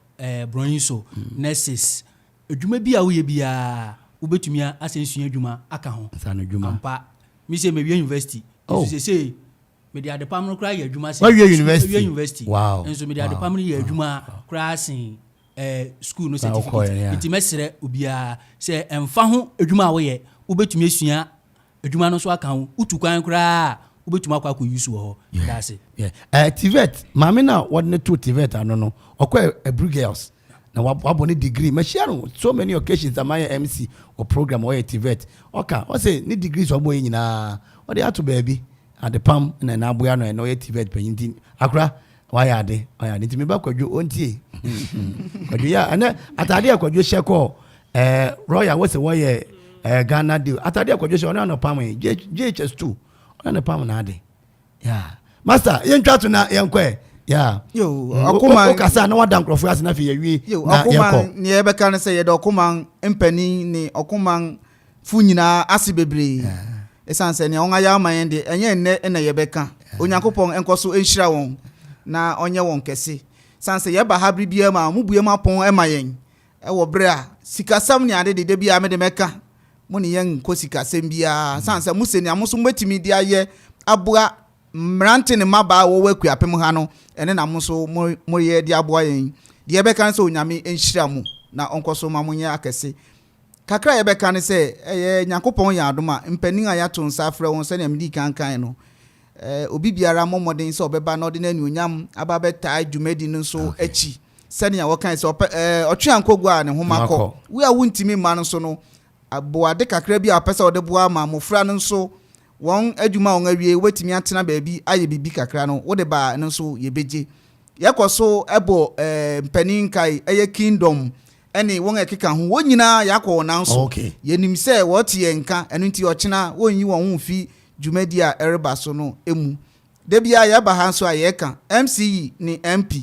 S10: bronyin so nurses adwuma bi a wo ye bia wo betumi asensua adwuma aka ho
S4: sa no adwuma
S10: ampa mi se me wie university se me de adepam no kra ye adwuma se
S4: we university
S10: wow enso me de adepam no ye adwuma kra sin school no certificate iti mesre obia se emfa ho adwuma wo ye wo betumi asua adwuma no so aka ho utu kwan kra ubetuma kwa ko use wo that's it
S4: TVET mama na what ne to TVET ano no okwa Ebru girls na wabone degree machia no so many occasions am I MC or program or TVET okay o say ni degrees obo nyina o dey ato baby at the pam na na aboya no no TVET panyintin akra why ade nti me ba kwadwo ontie kwadwo ya ana atade akwadwo sheko royal we say why Ghana deal atade akwadwo she ona no pam JHS2 na pam na ade yeah master yen twa na yen kwe yeah
S9: yo akoma
S4: okasa na wadan krofo ase na fe yewie
S9: yo akoma ne ye beka ne se ye de okoma empani ni okoma fu nyina ase bebre esanse ne onga ya man de enye nne na yebeka onyankopon enkoso enhyira won na onye won kese sanse yeba habri bia ma mu bue ma pon emayen wo bre a sikasam ne ade de bia me de meka mo ne yen ko sikasem bia sanse museni amuso mbetimi dia ye aboa mrante ne maba wo waku apem ha no ene na muso mo ye dia aboa yen de yebeka nso onyame enhyira mu na onkoso ma munye akese kakra yebeka ne se nyankopon ya adoma mpanin a yato nsa afre won se ne mdi kankan no obi biara momoden se obeba na odina nuonyam ababeta adwumadi no so achi sani ya wokan se otweankogu a ne homakọ we a wuntimi ma no so no aboade kakra bi a pesa ode boa ma mofra no so won adwuma won awie wetimi atena baabi aye bibi kakra no wode ba no so yebeje yakoso ebo mpanin kai eye kingdom ene won ekeka ho wonyina yakọ na so yenim se wote yenka eno nti ochena wonyi won hu fi dwumadi a ereba so no emu de bia ya ba ha so ayeka MCE ni MP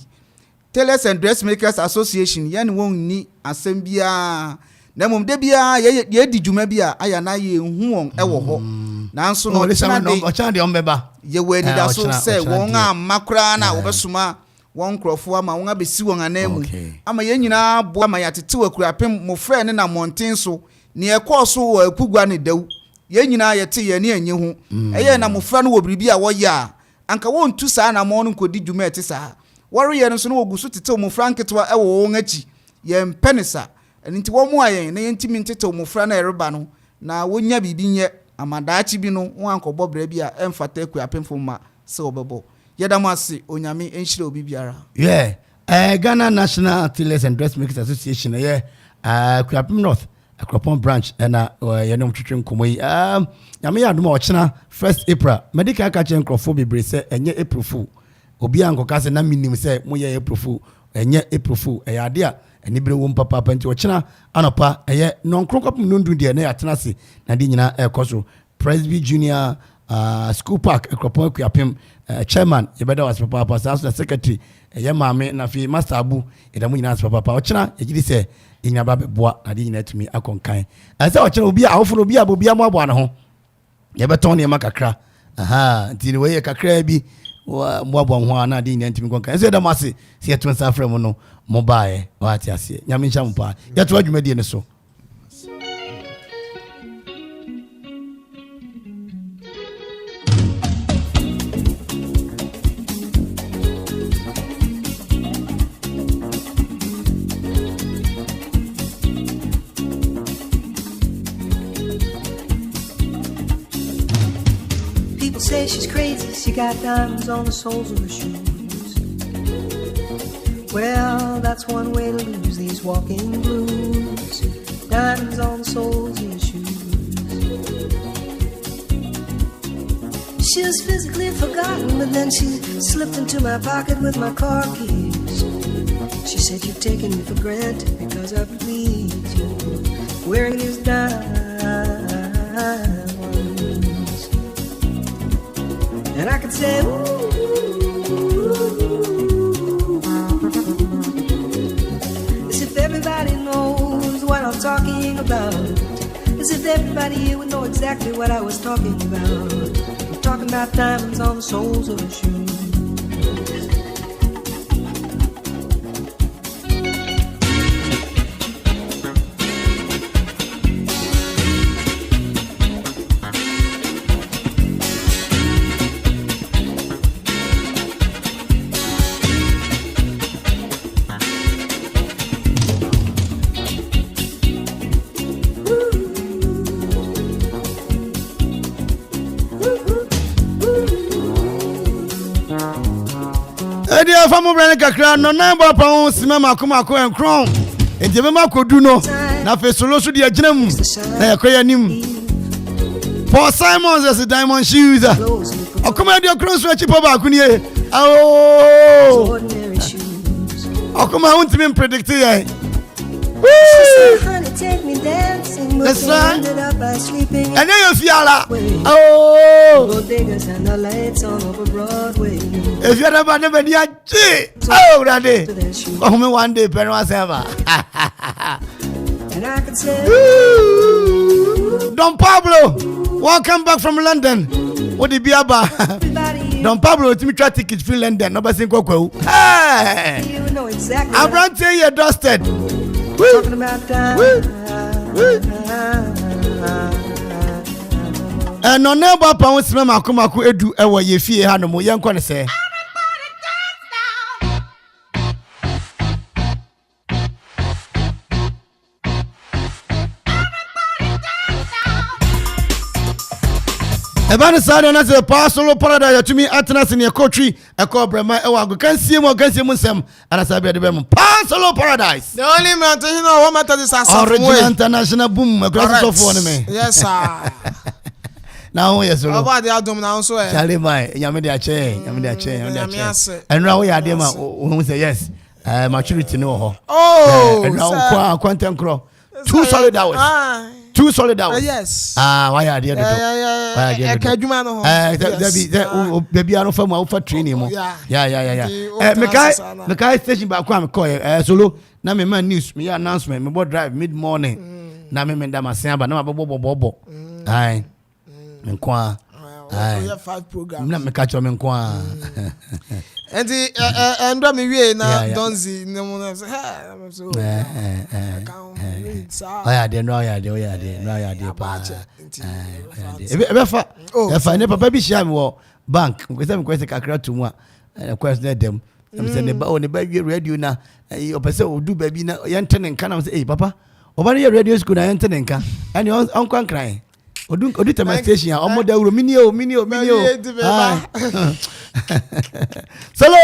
S9: Tailors and Dressmakers Association yani won ni asem bia na mom de bia ye di dwuma bia aya na ye hu won ewo ho nanso no
S4: ochana de ombeba
S9: ye we ni da so se won a makra na obesuma won krofo ama won abesi won anamu ama ye nyina bo ama yatete wakurapem mo frɛ ne na monten so ne ekoso wo akugwa ne daw ye nyina yete ye ne anyi hu eye na mo frɛ no wo biribi a wo ya anka won tu saa na mo no kodi dwuma ete saa wore ye no so no wogusu tete mo franketwa ewo won achi ye mpenisa enti wo mu ayen na yentimi ntete mo fra na ereba no na wonya bibi nye amadaachi bi no won ankobɔ bra bi a emfata akuapemfo ma se obebo yedamase onyame enhyire obi biara
S4: Ghana National Tailors and Dressmakers Association Akuapem North Akropon branch na yenom twetwe nkomo yi nyame ya doma ochena 1st April medical catch nkrofo bebre se enye April Fool obi ankoka se na minim se moye April Fool enye April Fool ade a enibre wo papa penti ochena anopa non-kronkopum nondu de na yatena se na de nyina ekoso Presby Junior School Park Akropon Akuapem chairman yebeda was papa the secretary maame na fi master abu edamu nyina as papa ochena yegidi se inyaba beboa na de nyina tumi akonkan ase ochena obi a awofo obi abobi amoabo na ho yebeton ne makakra ntini we kakra bi moabo ho na de nyina tumi konkan ase edamase se yeto nsa frem no mobile wati ase nyame ncha mpa yeto adwumadi ne so
S12: Say she's crazy, she got diamonds on the soles of her shoes. Well, that's one way to lose these walking blues. Diamonds on the soles of your shoes. She was physically forgotten, but then she slipped into my pocket with my car keys. She said, you've taken me for granted because I please you. Wearing these diamonds. And I could say, ooh, as if everybody knows what I'm talking about. As if everybody here would know exactly what I was talking about. I'm talking about diamonds on the soles of the shoes.
S4: Edia famu brand kakra no na ba pa ho sima makomako enkron enti be makodu no na fe solo so de agina mu na yakoya nim Paul Simons as diamond shoes okoma de okron so achi pa ba ku ni okoma untimi predict ye
S12: Take me dancing, but she ended up by sleeping.
S4: And then you feel
S12: bodegas and the lights on over Broadway.
S4: If you're never near Daddy. Oh, me one day, Penwa Seva.
S12: And I could say, ooh.
S4: Don Pablo, welcome back from London. What did be about? Don Pablo, to me try ticket free London. Nobody think go. Hey,
S12: You know exactly.
S4: I'm right here. You're dusted.
S12: Talking about time.
S4: And no neighbor pound smell makumaku edu ewo ye fie ha no mo ye nkɔ ne sɛ. Ebani Saturday na se Pasolo Paradise to me atena ne coaching e call brema e wa go kan sie mo nsem ana sabe de be mo Pasolo Paradise.
S13: The only man to you know what matter is as
S4: Original international boom across the phone me.
S13: Yes sir.
S4: Now yes sir.
S13: About the adom now so
S4: Charlie mai nyame de ache enra wo ya de ma wo say yes maturity no ho.
S13: Oh
S4: enra kwa content crawl 2 solid hours. 2 solid hours.
S13: Yes.
S4: Why are there?
S13: Yeah. Kadjuma no ho.
S4: Baby anu fa mu fa training mo. Yeah. Mekai station ba kwa me call solo na me man news me announcement me bo drive mid morning. Na me da masen aba na bobo. Ai. Me kwa.
S13: We have 5 programs.
S4: Na me catch me kwa.
S13: And the me we na donzi no mo say so
S4: oya de pa efa ne papa bi share me wo bank kwese me kwese kakra to mu a kwese dem say ne ba o ne ba wi radio na opese odu ba bi na yentene nka na say papa oba ne radio school na yentene nka ani on kwan kran odu tema station omo da wuro mini o Solo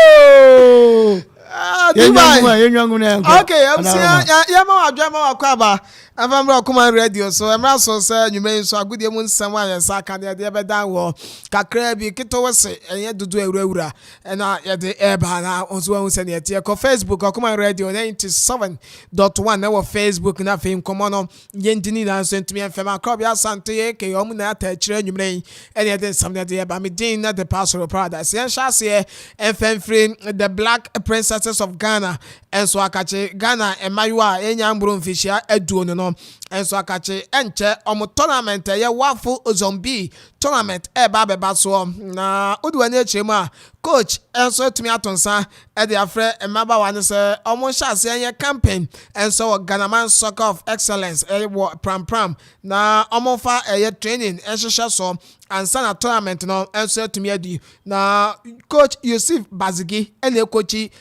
S13: okay, I'm saying yama adwama wakwaba avamra kuma radio so emra so say nyume so agudie mu nsam ayen sa ka de be dan wo kakra bi kito wose enye dudu ewura na ye de eba na onso hu se ne tie ko Facebook kuma radio 97.1 na wo Facebook na fe nkomo no ye ndini na so ntumi enfem akra bi asante ye ke yo mu na ata kire nyume ene de nsam de eba mi din na the Pasolo Paradise ye sha se enfem free the Black Princesses of Ghana enso akache Ghana emayiwa enya mbro mfishia eduo no enso akache enche omo tournament ye wafu zombie tournament beba so na oduane echemu a coach enso tumi atonsa e de afre emaba wane se omo hyase enye campaign enso Ghana Man Soccer of Excellence wo pram na omo fa training enhyehyɛ so ansa na tournament no enso tumi adi na coach Yusuf Bazigi ene coachi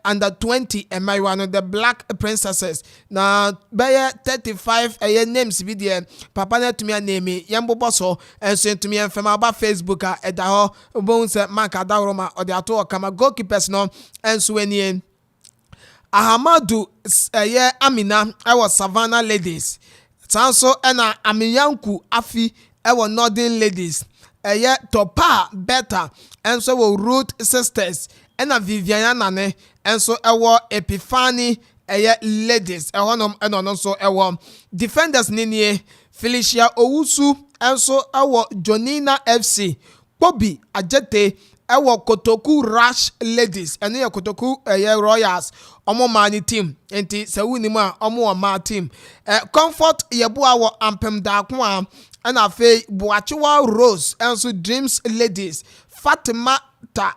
S13: under 20 emayiwa no the Black Princesses na beye 35 names bi de papa na tumi aname yembobo so enso tumi enfema aba Facebook a eda ho bon se maka dawroma ode ato kama goalkeepers no enso enie Ahamadu Amina was Savannah Ladies sanso ena Amiyanku Afi was Northern Ladies Topa Beta enso wo Root Sisters ena Viviana Nane enso ewo Epiphany Ladies no so ewo Defenders ninie Felicia Owusu enso ewo Jonina FC Bobby Ajete ewo Kotoku Rush Ladies ene ye Kotoku Royals omo mani team enti sewuni mu a omo ma team Comfort yebu awo ampem da ko a ena fe Boachiwa Rose enso Dreams Ladies Fatimata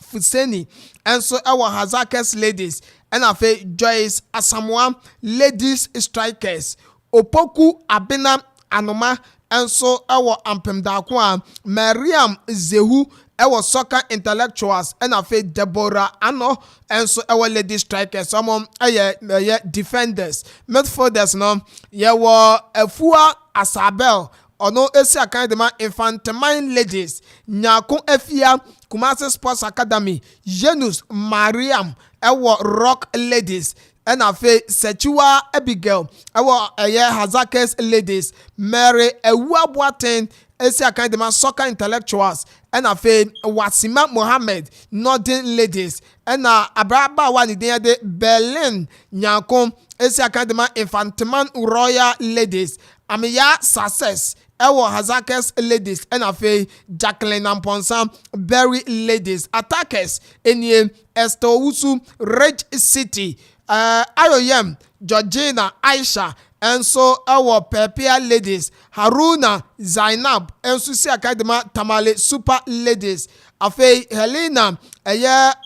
S13: Fuseni enso ewo Hazakes Ladies ena fe Joyce Asamoah Ladies Strikers Opoku Abena Anoma enso ewo ampem da ko a Mariam Zehu ewo Soccer Intellectuals ena fe Deborah Ano enso ewo Ladies Strikers some defenders midfielders no yewo Efua Asabel ono esi akadema Infantine Ladies Nyako Efia Kumasi Sports Academy Jenus Mariam ewo Rock Ladies ena fe Sechiwa Abigail ewo Hazakes Ladies Mary Ewuabuaten esi akadema Soccer Intellectuals ena fe Wasima Mohammed Northern Ladies ena abraba wani de Berlin Nyako esi akadema Infantiman Royal Ladies Amiya Success ewo Hazakes Ladies ena fe Jacqueline Amponsa Berry Ladies Attackers enie Esther Owusu Rage City Ayoyem Georgina Aisha enso our Pepia ladies Haruna Zainab enso si akadema Tamale super ladies afei Helena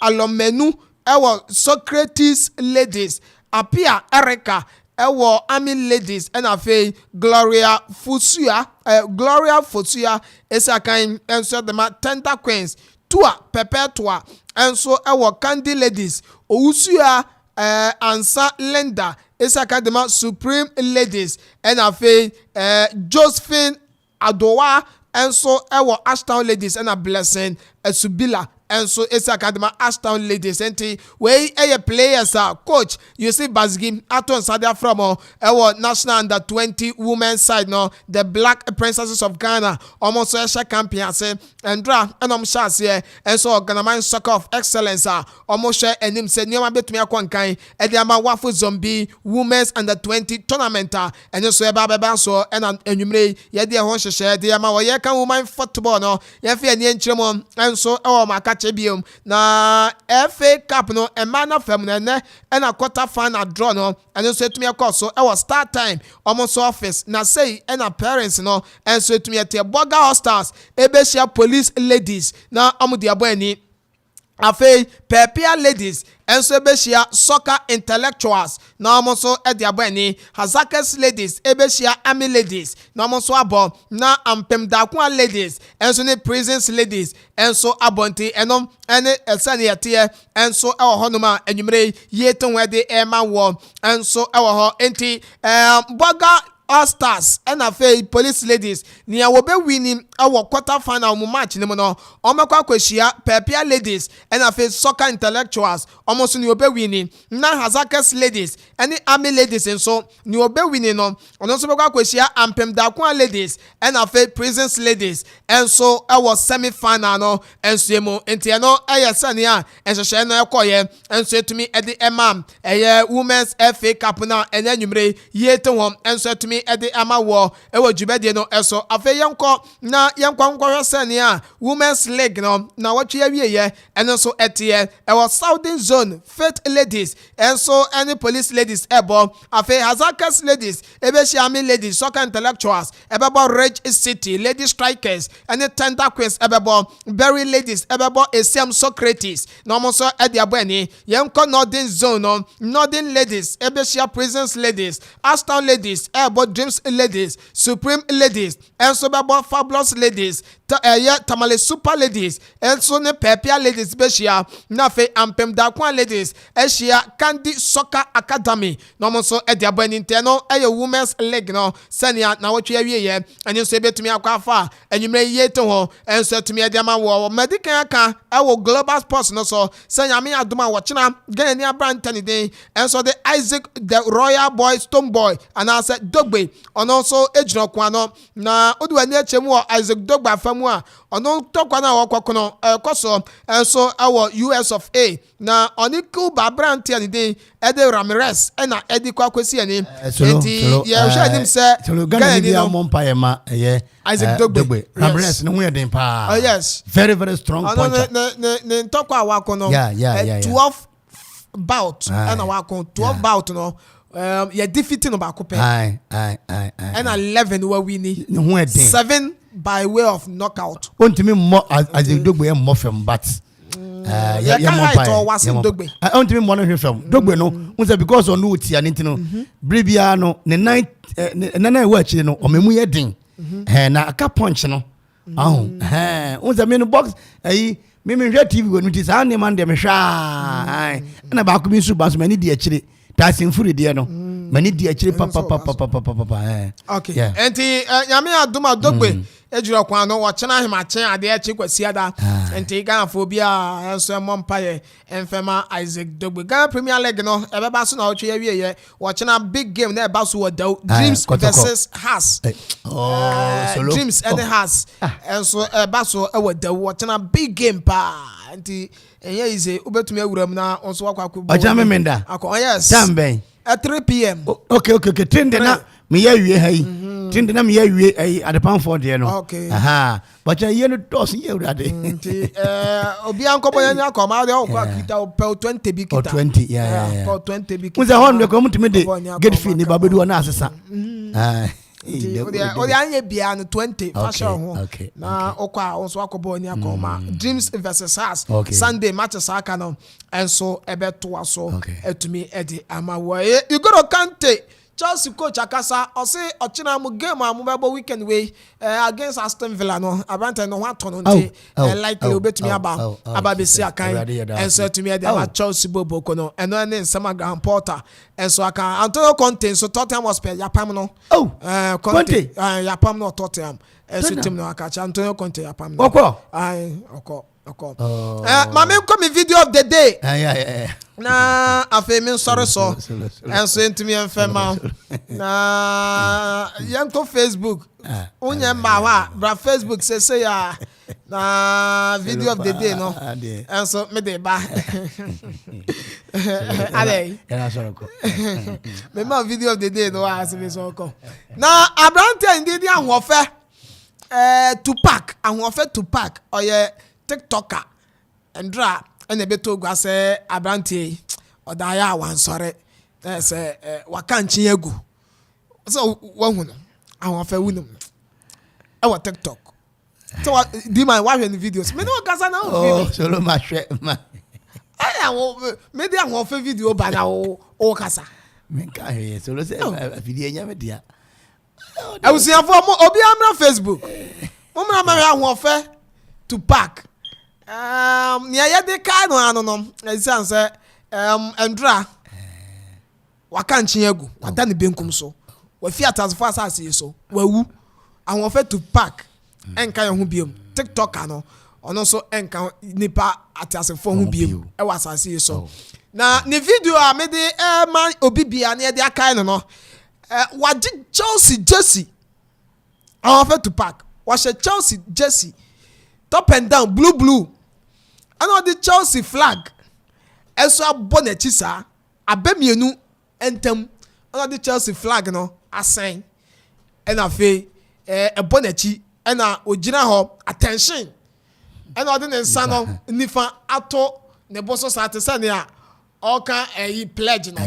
S13: Alomenu our Socrates ladies Apia Erica our Army ladies and afei Gloria Fusua esakan enso the Tender Queens Tua Perpetua enso our Candy ladies Owusua Ansa Lenda Esakadema Supreme Ladies and afei Josephine Adowa enso Ashtown Ladies and a Blessing Subila enso Esakadema Ashtown Ladies enti we players coach you see Bazgi Aton Sadia from National Under 20 women's side no the Black Princesses of Ghana almost champion say Andra and shas here enso Ghana Soccer of Excellence almost share enim say nyoma betumi akwankan e dey ama Wafu Zombie Women's Under 20 tournament and so eba so and enwumre ye dey ho hyehyɛ dey ama wo ye kan women football no ye fe ani enkyeremo enso maka chebium na FA Cup no emana fam na ne na quarter final draw no and so etumi akɔ so was start time almost office na say na parents no and so etumi ete Boga Hostels ebesia police ladies na amudi abani afei Pepia ladies enso ebesia soccer intellectuals na amoso ediabani Hazakas ladies ebesia army ladies na amoso abo na ampem dakwa ladies enso ne prisons ladies enso abonti enom ene esane yete enso ewo honoma enwumre yeton wede ema wo enso ewo ho enti Boga All Stars and afei police ladies ni awobe winning our quarter final mu match ni mo no omekwa kwehia Pepia ladies and afei soccer intellectuals almost ni obe winning na Hazakas ladies and army ladies enso ni obe winning no ono so bekwa kwehia ampem dakwa ladies and afei prisons ladies enso was semi final no enso emo enti no sane a enhyehyɛ no ekoye enso etumi edi emam women's FA Cup na enanwumre yete won enso etumi ede ama wo ewo djubede no eso afa yenko na yenkwankwa sane a women's league no na watwe awieye eno so etie ewo Southern Zone Faith ladies enso any police ladies ebo afa Hazakas ladies ebeshiami ladies soccer intellectuals ebebo Rich City lady strikers any Tender Queens ebebo Berry ladies ebebo Esiam Socrates no mo so ede abani yenko Northern Zone no Northern ladies ebeshia prisons ladies Ashtown ladies ebo Dreams ladies Supreme ladies enso bebo Fabulous ladies Tamale super ladies enso ne Pepia ladies beshia na fe ampem dakwa ladies eshia Candy Soccer Academy no mo so ede abani nteno women's league no sania na watwe awieye enyo so betumi akwafa enwumre yeto ho enso etumi ede ama wo medical aka Global Sports no so sanya me adoma wo chena Ghana ni abrantani den enso the Isaac the Royal Boy Stone Boy and I said Dogbe on also ejino kwa no na oduani echemu Isaac Dogbe afamu a ono tokwa na wakwa no koso enso US of A na oniku babranti ani den Ede Ramirez ena edi kwa kwesi ani enti ye hwe nim se
S4: Ghana ni amompa ye ma
S13: Isaac Dogbe
S4: Ramirez no hu den pa
S13: oh yes
S4: very very strong puncher
S13: ne ntokwa awako no 12 bout ena wako 12 bout no ye defeating ba ko pe ena 11 we wini 7 by way of knockout
S4: ontimi mo Isaac Dogbe mo fem but ontimi mo no hwe fem Dogbe no unse because on uti anti no bribia no ne nine wa chi no omemu ye din na aka punch no unse me no box me hwe TV go nuti sa ne man de me hwa na ba ko bi su ba so mani di akire tasin furi de no mani di akire papa
S13: okay enti nyame aduma Dogbe ejura kwa no wo chena hemachen ade achi kwasi ada enti Ghana phobia enso mompaye enfema Isaac Dogbe Ghana Premier League no ebeba so na wo twe awieye wo chena big game na eba so wo Dreams versus Hearts
S4: solo
S13: Dreams and Hearts enso eba so wo wo chena big game pa enti enye ize obetumi awuram na onso wakwa ko
S4: Ojame Menda
S13: akọ yes
S4: Tamben
S13: at 3 p.m.
S4: okay tende na me ya wie ha yi Tinti na me we at the pound for there no.
S13: Okay.
S4: Aha. But you no toss ye urade.
S13: Obi ankobo nya koma de okwa kita pel 20 bi kita.
S4: 20 yeah.
S13: Pel 20 bi kita.
S4: Unse hon de come to me de get fee ni babedu na asesa.
S13: Odi anye bia no 20 fashion ho. Na okwa onso akobo nya koma. Dreams versus us. Sunday matches aka no. Enso ebeto aso etumi edi amawo. You go to Kante. Chelsea coach Akasa or say Ochina mu game amubebo weekend way against Aston Villa no abante no one ton until likely obetumi aba besi akan and so to me dey Chelsea bobo kono and no nsema Graham Potter and so aka Antonio Conte so Tottenham was per yapam no Conte yapam no Tottenham and so team no aka Antonio Conte yapam no oko mame come video of the day na afemi sorry so and so into me and fema na yanko Facebook unye mbawa bra Facebook say ya na video of the day no and so me dey ba ale me ma video of the day no as me so ko na abrante ndidi ahofe Tupac ahofe Tupac oye TikToker Andra and beto gwa se abrante odaya wansore say wakanchi egu so wahunu awon fa wunu e wa TikTok so di my watch the videos me no gasa na video
S4: solo ma hwe ma
S13: aya wo me di awon fa video ba na o kasa
S4: me ka he solo se video nya me dia
S13: I was here for obi amra Facebook mo mra ma awon fa Tupac nia yede kai no anu no esan se Andra wakanchi egu wada ne benkum so wa fi atasfo asase so wawu awon fe Tupac enka ye ho biem TikToker no ono so enka nipa atasfo ho biem e wa asase so na ne video a me de man obibia na yede akai no waji Chelsea jersey awon fe Tupac wa she Chelsea jersey top and down blue and on the Chelsea flag eso abona chisa abemienu entem on the Chelsea flag no asen and afi ebona chi na ogina ho attention and on the nsa no nifa ato ne boso sa te sane a oka pledge no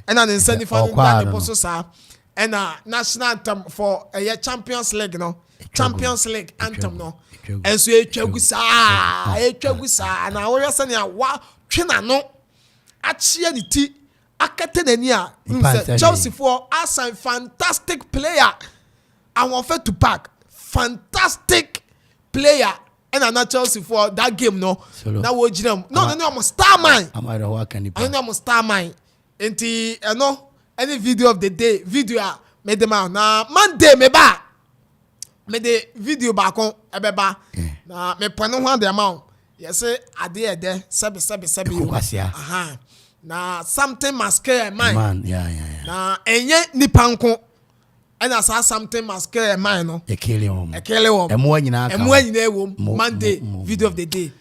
S13: and on the nsa nifa ne boso sa and national anthem for Champions League no Champions League anthem no and so etwagusa na wo yesa ne wa twena no achie ni ti akete nani a Chelsea for as a fantastic player and one fit to pack fantastic player and na Chelsea for that game no na wo ginam no am star man
S4: am I work and
S13: am star man enti no any video of the day video made them out na Monday me ba me the video back on ebeba na me pano ho the amount yes ade ede sebi aha na something must care man na enye nipa nko and as something must care man no
S4: ekele wo
S13: emo nyina ewom Monday video of the day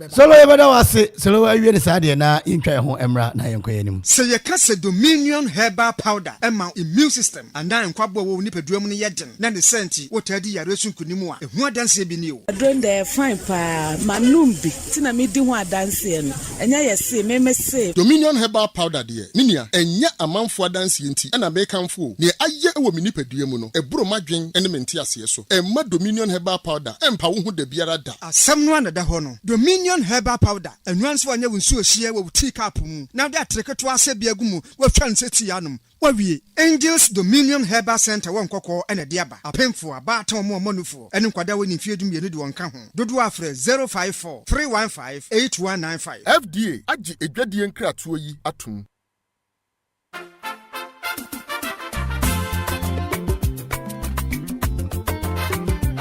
S4: solo yebada wase solo awie ne saade na intwa ho emra na yenkoye nim
S14: se ye ka se Dominion herbal powder ema immune system anda nkwabo wo nipaduam ne yeden na ne senti wotadi yare sunkunimu a ehu adanse bi ni o
S15: adron de fine pa manum bi tina me di ho adanse no enya yese me se
S16: Dominion herbal powder de ninia enya amanfo adanse enti na be kanfo ne aye ewo mi nipaduam no eburo madwen ene menti ase so emma Dominion herbal powder empa wo hu da biara da
S14: asem no anada ho no Dominion herbal powder enwanso anya wonsu ohie wo tea cup mu na de atreketo ase bia gumu wo twa nseti anum wawie Angels Dominion Herbal Center won kokko ene de aba apemfo aba ta mo manufo ene kwada woni fiedum yenu de won ka ho dodo afre 054 315 8195
S16: FDA agi edwadie nkratoɔ yi atum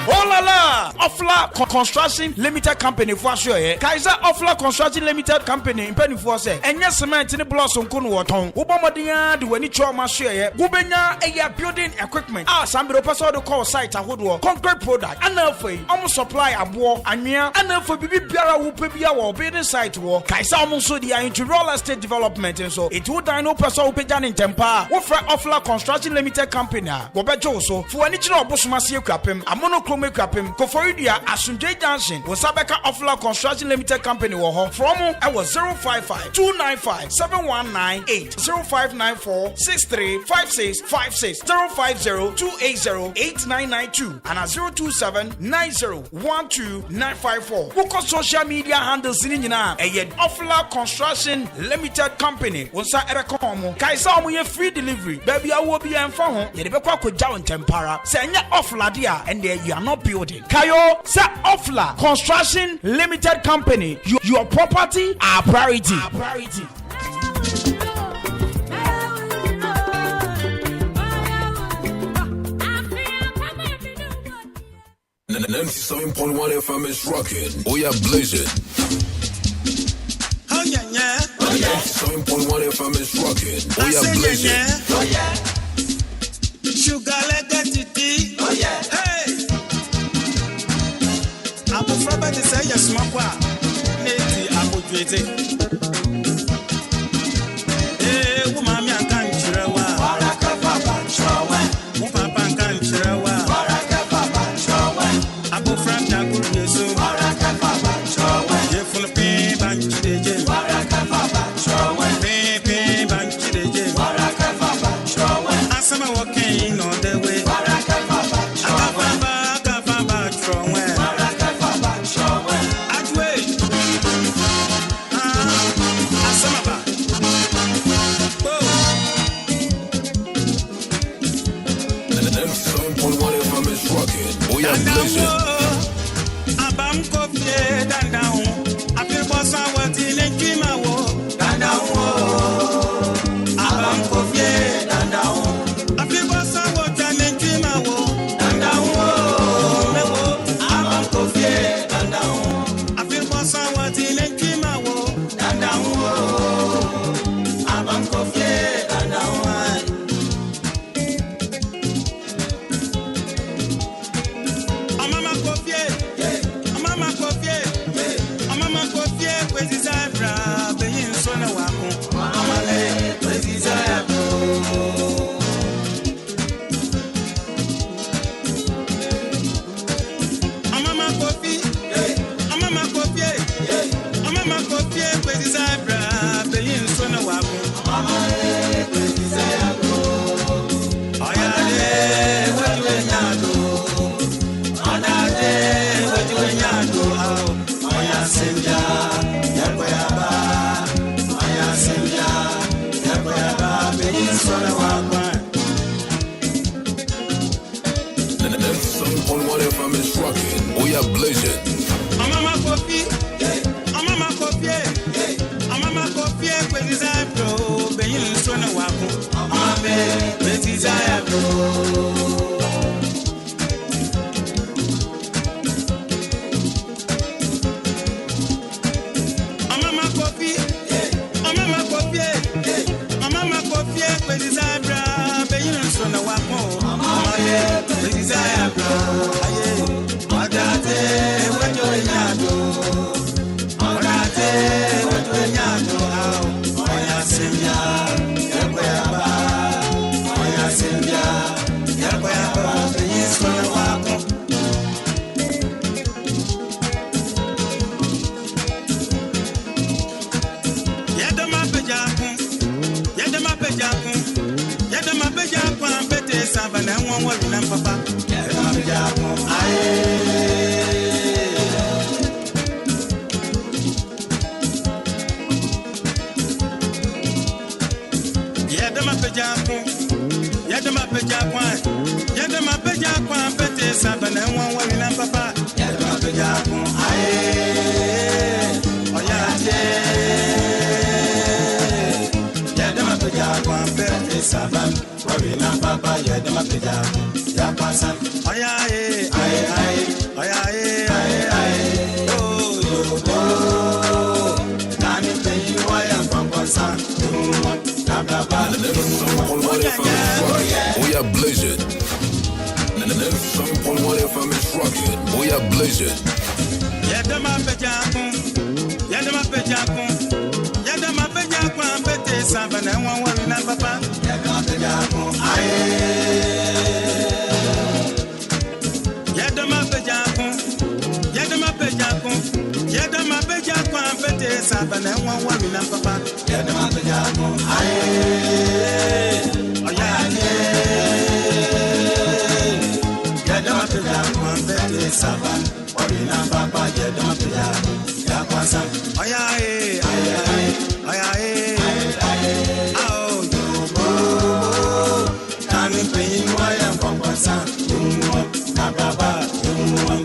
S17: Hola Voila! Ofla Construction Limited Company for sure. Kaiser Ofla Construction Limited Company in Penny for say. And yes, cement in the blossom kun waton. Ubomadia do any trauma share. Gubena a building equipment. Some person to call site a hoodwo. Concrete product. And almost supply a war and near. And for Bibi Biara who Pibia or building site war. Kaiser almost so they are into real estate development and so it would dino person who pejan in Tempa. Offer Ofla Construction Limited Company. Bobejo so for any job Busmasi Krapim, a monochrome Krapim, Koforidia, Asunjay Junction, was Sabeka Ofla Construction Limited Company war from I was 055 295 7198 0594 635656 050 280 8992 and a 027 90 12954. Book on social media handles in Yina, a yet Ofla Construction Limited Company. Once I ever come, Kaisa, we have free delivery. Baby, I will be in phone. The Rebecca could down Tempara. Say, Ofla, dear, and there you are not building. Kayo, say, Ofla Construction Limited Company. Your property, our priority. Our priority.
S3: 97.1 FM is rocking. Oh yeah, blazing.
S18: Oh yeah, yeah. Oh yeah.
S3: 97.1 FM is rocking. Oh yeah, blazing.
S18: Yeah. Oh yeah. Sugar like that. Oh yeah. Hey. Abu Fraba de say yes, smoke. Neti Abu Twete. Hey, woman, I can't chirawa. Baraka Papa Chawa. Papa can't chirawa. Abu Frab na Guryesu Baraka Papa Chawa. Jeful Pay Bank Deje Baraka Papa Chawa. Pay Bank Deje Baraka Papa Chawa. Asama walking on the way Baraka Papa Chawa. Baraka Papa Chawa. Baraka Papa Chawa. Ajwe Asama ba
S3: Oh yeah, blazing.
S18: Abam Kofi Dandao. I feel boss I want in a dream. Dandao. Abam Kofi Dandao. I feel boss I want in a dream. Dandao. Abam Kofi Dandao. I feel boss I want in a dream. Dandao. Abam Kofi Dandao.
S3: Oh yeah, blazing.
S18: Mama Kofi, Mama Kofi, Mama Kofi, when is I pro, being so no wapo, Mama, when is I pro. Mama Kofi, Mama Kofi, Mama Kofi, when is I pro, being so no wapo, Mama, when is I pro.
S3: are blazing. 97.1 FM is rocking. We are blazing.
S18: Yadama pejakun, yadama pejakun, yadama pejakun, bete sabana wawari na papa. Yadama pejakun, aye. Yadama pejakun, yadama pejakun, yadama pejakun, bete sabana wawari na papa. Yadama pejakun, aye. Oya aye. Yadama pejakun, bete sabana. Orina papa yedama pya yakwasa ayae ao yubo kami pin waya kwakwasa yumo na baba yumo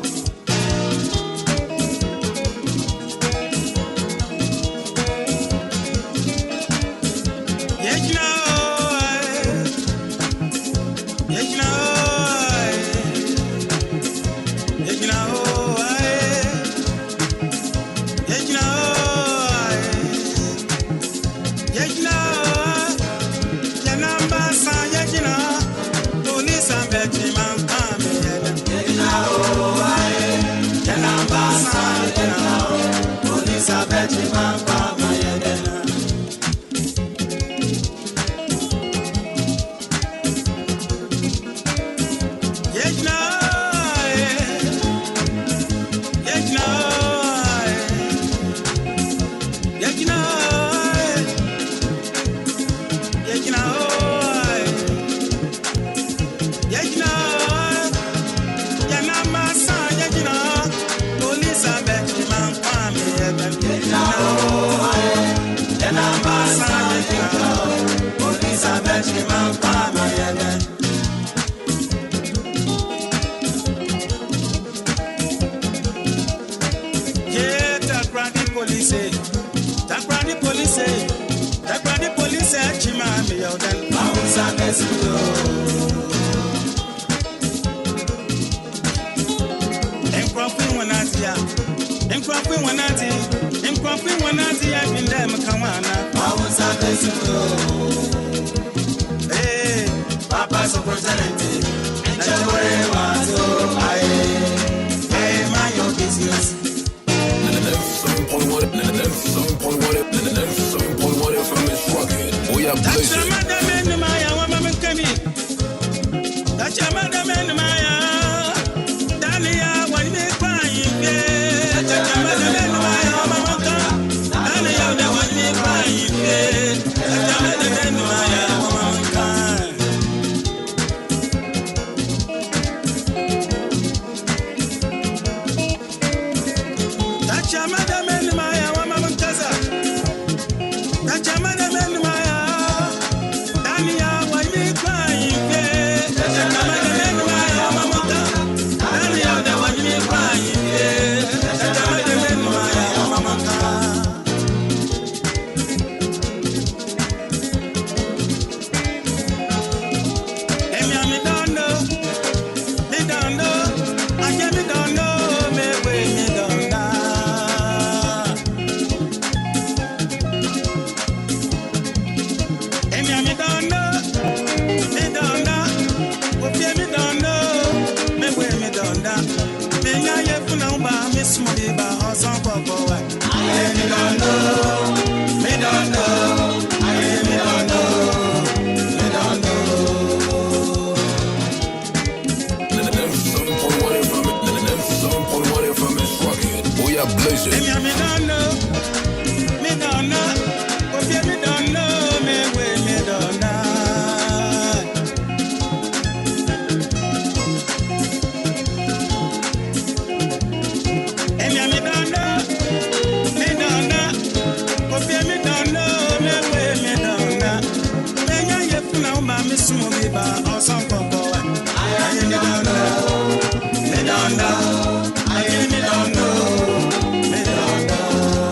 S18: Me don't know.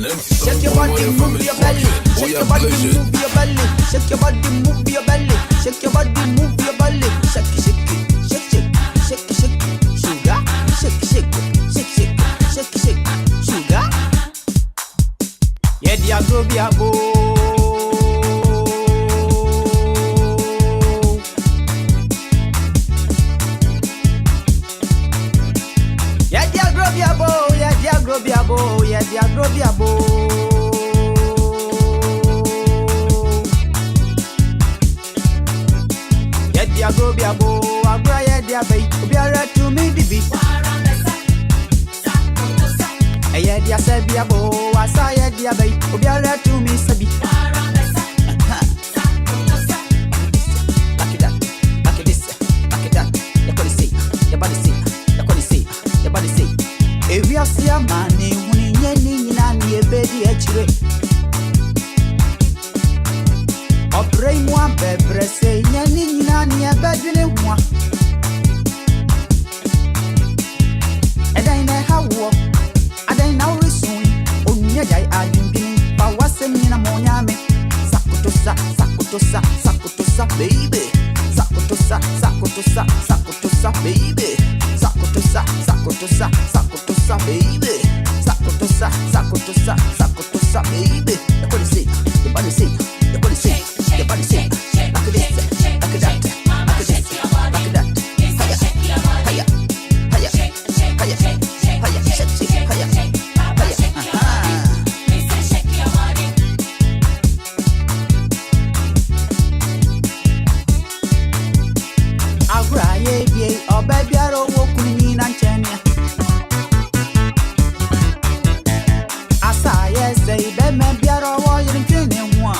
S1: Shake your body, move your belly. Shake your body, move your belly. Shake your body, move your belly. Shake your body, move your belly. Shake it, shake it, shake it, shake it, shake it. Sugar, shake it, shake it, shake it, shake it, shake it. Sugar. Yeah, dia go be a bo. Yeah, dia go be a bo. Yeah, dia go be a bo. Yeah, dia go be a bo. I go be a bo, I go ya dia bay, be a rat to me the beat. I ya dia say be a bo, I saw ya dia bay, be a rat to me sabi. Like that, like this, like that. You could say, your body say, you could say, your body say. If you see a man, when you need a baby, Obrey moi bebre se nyani nyina ni abadwene ho Edan na hawo adan na resun onya jai adwene pa wasem nyina monyame sakoto sa baby sakoto sa baby sakoto sa baby sakoto sa baby what say the body say the body say your body shake, like this, like that, like this, like that. Hiya, hiya, hiya, hiya, shake, hiya, hiya. Agra ye, oh baby, I don't walk with me and Chenya. Asa yes, say, baby, I don't want you to drink one.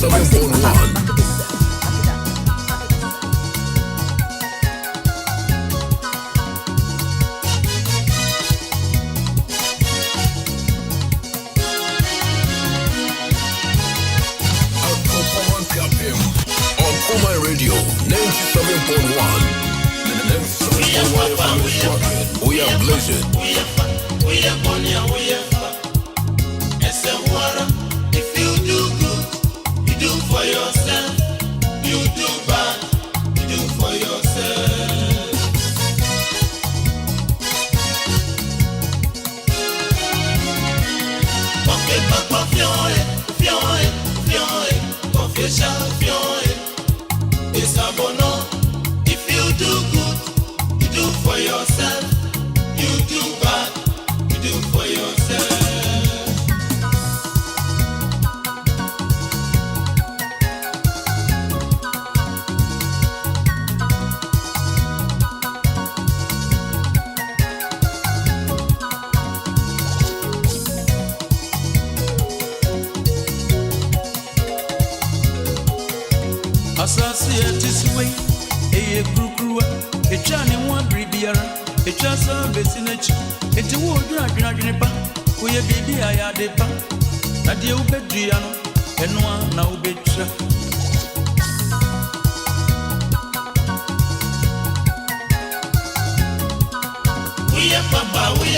S3: 97.1. On my radio, 97.1. We are blessed.
S18: We are money, we are water. If you do good, you do for yourself. You do bad, you do for yourself. Papa, it's a bono. If you do good, you do for yourself. You do bad, you do for yourself. Asasi etiswe eye krukruwa echane mwa bribiara echasa besinechi eti wo dwadwadwene pa oye bibi ayade pa na de ubedua no enoa na ubetwa we are papa we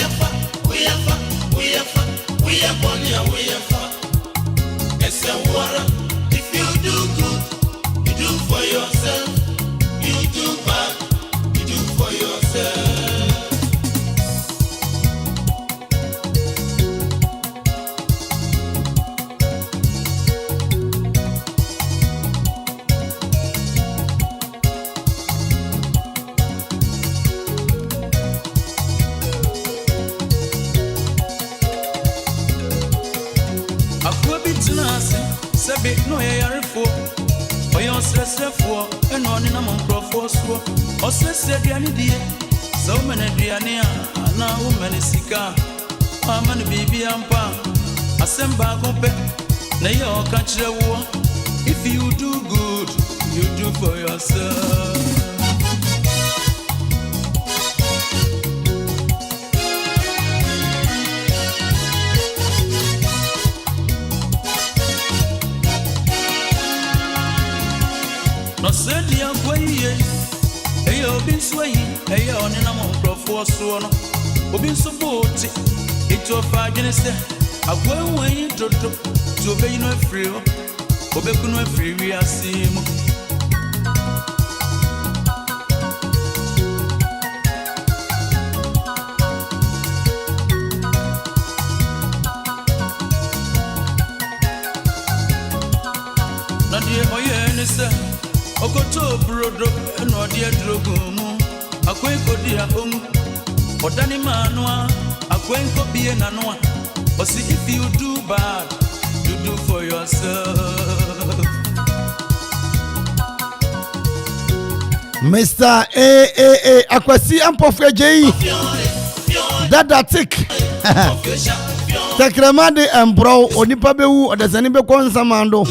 S18: are bonia we are fa ese wara if you do good you do for yourself, you do bad, you do for yourself. Aquabitinasi, Sabi no yarifo. Oyo stressful, and on in among proforce. Or stress the idea. So many diania, now many sika. How many baby and pa? Assemble compe. Now you catch the war. If you do good, you do for yourself. No said the way, ayo bin sway, ayo on in a month of force. Obin so boat, it to a fageness. I go away to obey no free, obey no free. We are seeing Nadia Boyenessa. Okoto brodo eno dia drogumu akwenko dia odani manwa akwenko bie nanwa osi if you do bad you do for yourself.
S4: Mr. Akwasi Ampofre J. Dadatik. Tekramade embro onipa bewu odesani be konsamando.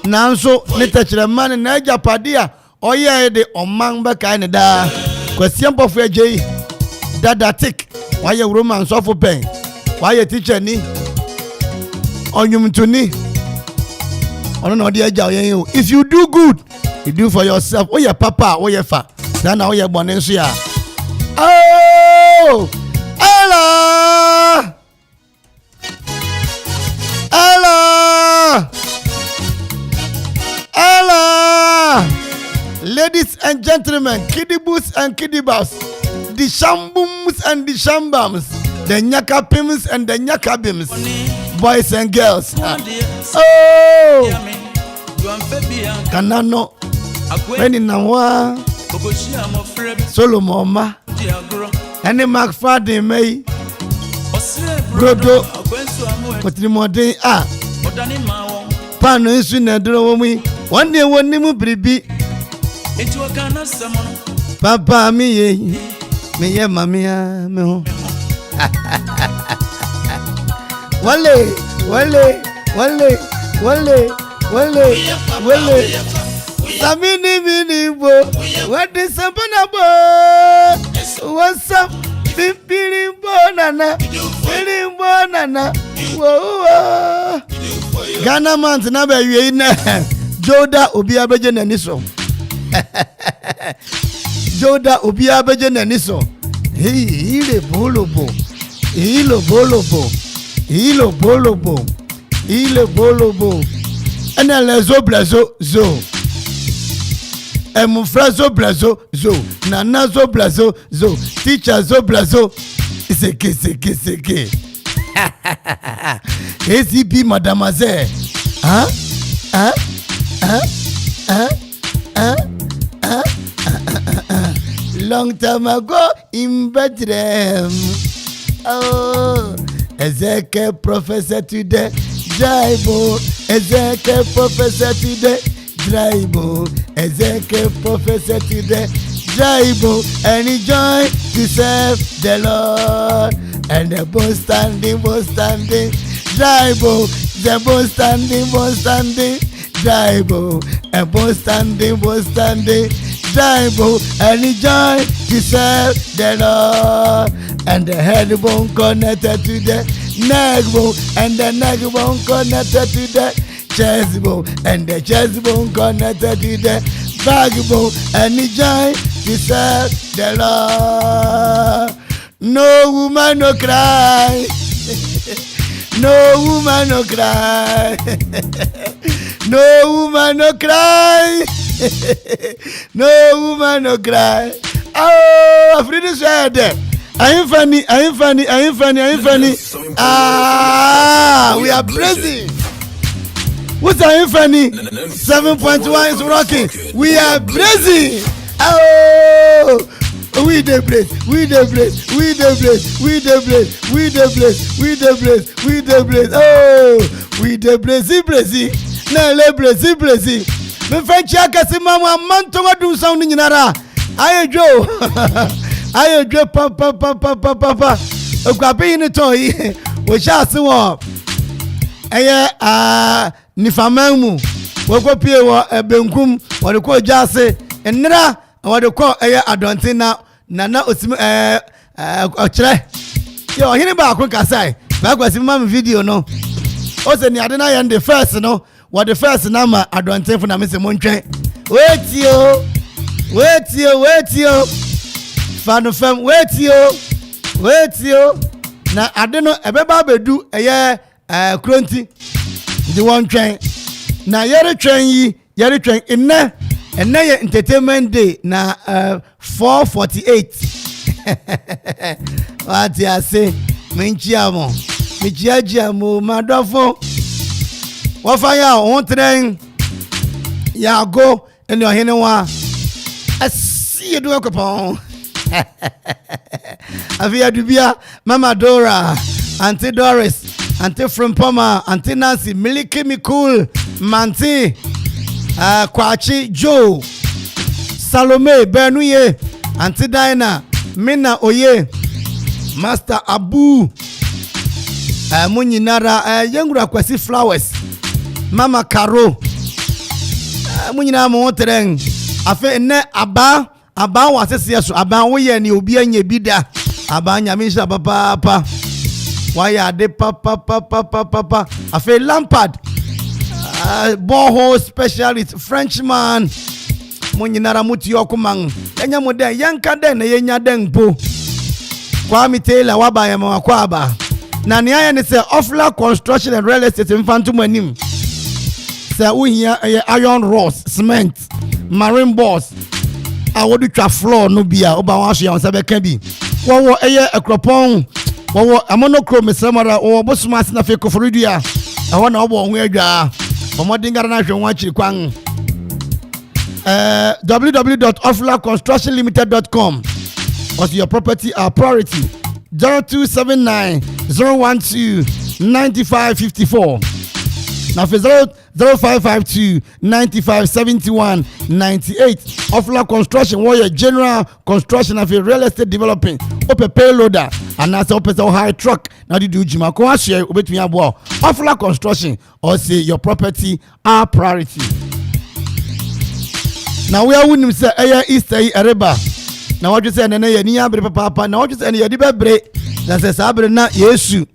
S4: Nanso ne tekramane na ajapadia oye de omang be kai ne da. Kwasi Ampofre J. Dadatik. Waye Roman sofo pen. Waye teacher ni. Onyumtuni. Ono no dia ja oyen yo. If you do good, you do for yourself. Oh yeah, papa, oh yeah, fa. Then oh yeah, bonensu ya. Oh, Ella, Ella, Ella. Ladies and gentlemen, kiddieboos and kiddiebas, the shambums and the shambams, the nyakapims and the nyakabims, boys and girls. Oh, Kanano. When in Nawa Solomon, any McFadden May Brodo, Cotimode, Pano is in a drawing. One day, one name will be into a can of someone. Papa, me, mamma, no. Wale. Samini minibo, what is Sampanabo? What's up? Pimpiri bonana, pimpiri bonana. Whoa, Ghana man's never you in Joda Ubia Bejan and Niso. Joda Ubia Bejan and Niso. He bolobo, hilo bolobo, and a lezo blazo zo. Mufrazo blazo zo, nanazo blazo zo, teacher zo blazo. Seke. ACP mademoiselle. Long time ago in Bethlehem. Oh, Ezekiel professor today. Jaibo, Ezekiel professor today. Jaibo, Ezekiel professor today. Jaibo, and he joined to serve the Lord. And the both standing. Jaibo, the both standing. Jaibo, and both standing. Jaibo, and he joined to serve the Lord. And the head bone connected to the neck bone, and the neck bone connected to the chest bone, and the chest bone connected to the backbone, and he joined to serve the Lord. No woman no cry. No woman no cry. No woman no cry. No woman no cry. Oh, I'm free to say that. I ain't funny. We are blessing. What's I ain't funny? 7.1 is rocking. We are blessing. Oh, we the bless. Oh, we the blessing. Na le blessing. Me French akasi mama manto wadu sound ni nara. Ayo jo papa. Okwape ni ton yi. Wo sha se wo. Eye ni famamu. Wo ko pie wo benkum, wo de ko jase. Enra wo de ko eye adontin na osimi ochre. Yo hini ba ko kasai. Ba kwasi mama video no. O se ni ade na ya the first no. What the first number I don't take for na Mr. Montreal. Wait yo. Fan fam wait yo. Na I don't know ebeba bedu eye kronti the one train. Na yere train inna ye entertainment day na 448. What ya say? Minchiamo madofo. Wafanya on train ya go in your hinwa. I see you do a coupon. Avia Dubia, Mama Dora, Auntie Doris, Auntie Frimpoma, Auntie Nancy, Miliki Mikul, Manti, Kwachi Joe, Salome, Bernuye, Auntie Diana, Mina Oye, Master Abu, Muninara, Youngura Kwasi Flowers. Mama Caro munyina mo tereng afa ne aba wasese so aba wo ye ni obi anya bida aba nya mi sha papa why de papa afa Lampard borehole specialist Frenchman munyina ra muti yokuman enya mo den yanka den na yenya den po kwa mi Taylor waba ya ma kwa aba na ne aya ne se Ofla Construction and Real Estate infantum anim. We here iron rods, cement, marine boards. I would do floor no beer. Oba wash ya onsabe kebi. Wo a cropon. Wo a monochrome samara or bosmas na fake for dia. I want to obo we ja. Omodinga na hwe wanchi kwan. www.oflaconstructionlimited.com. What's your property our priority? 0279 012 9554. Now for 0552 9571 98. Ofla Construction, where your general construction of a real estate developing. Open payloader. and as a person high truck now you do jima ko share obetumi abo Ofla Construction or say your property are priority. Now we are winning say Easter ereba. Now what you say na ye ni abre papa now what you say na ye di bebre na say sabre na Yesu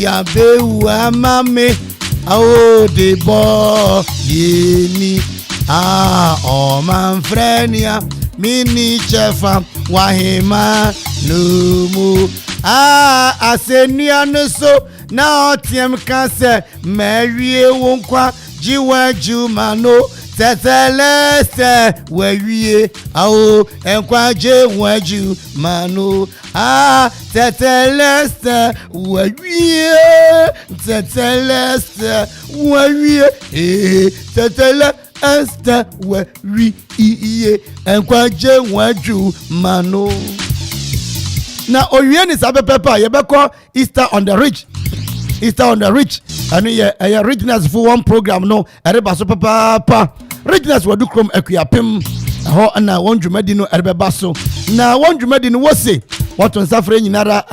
S4: abewu amame awo de bo yeni o man frenia mini chefa wahima numu asenia no so na otiem kan se mawie wonkwa jiwa juma no teteleste wewie awo enkwaje waju mano teteleste wewie teteleste wewie teteleste wewie enkwaje waju mano. Na owie ni sabe pepa yebeko Easter on the Ridge. Easter on the Ridge. And yeah, Richness for one program no. Ereba so papa. Richness wadu krom ekuapem. Ho na one dwumadi no ereba so. Na one dwumadi no wose. What on safre nyinara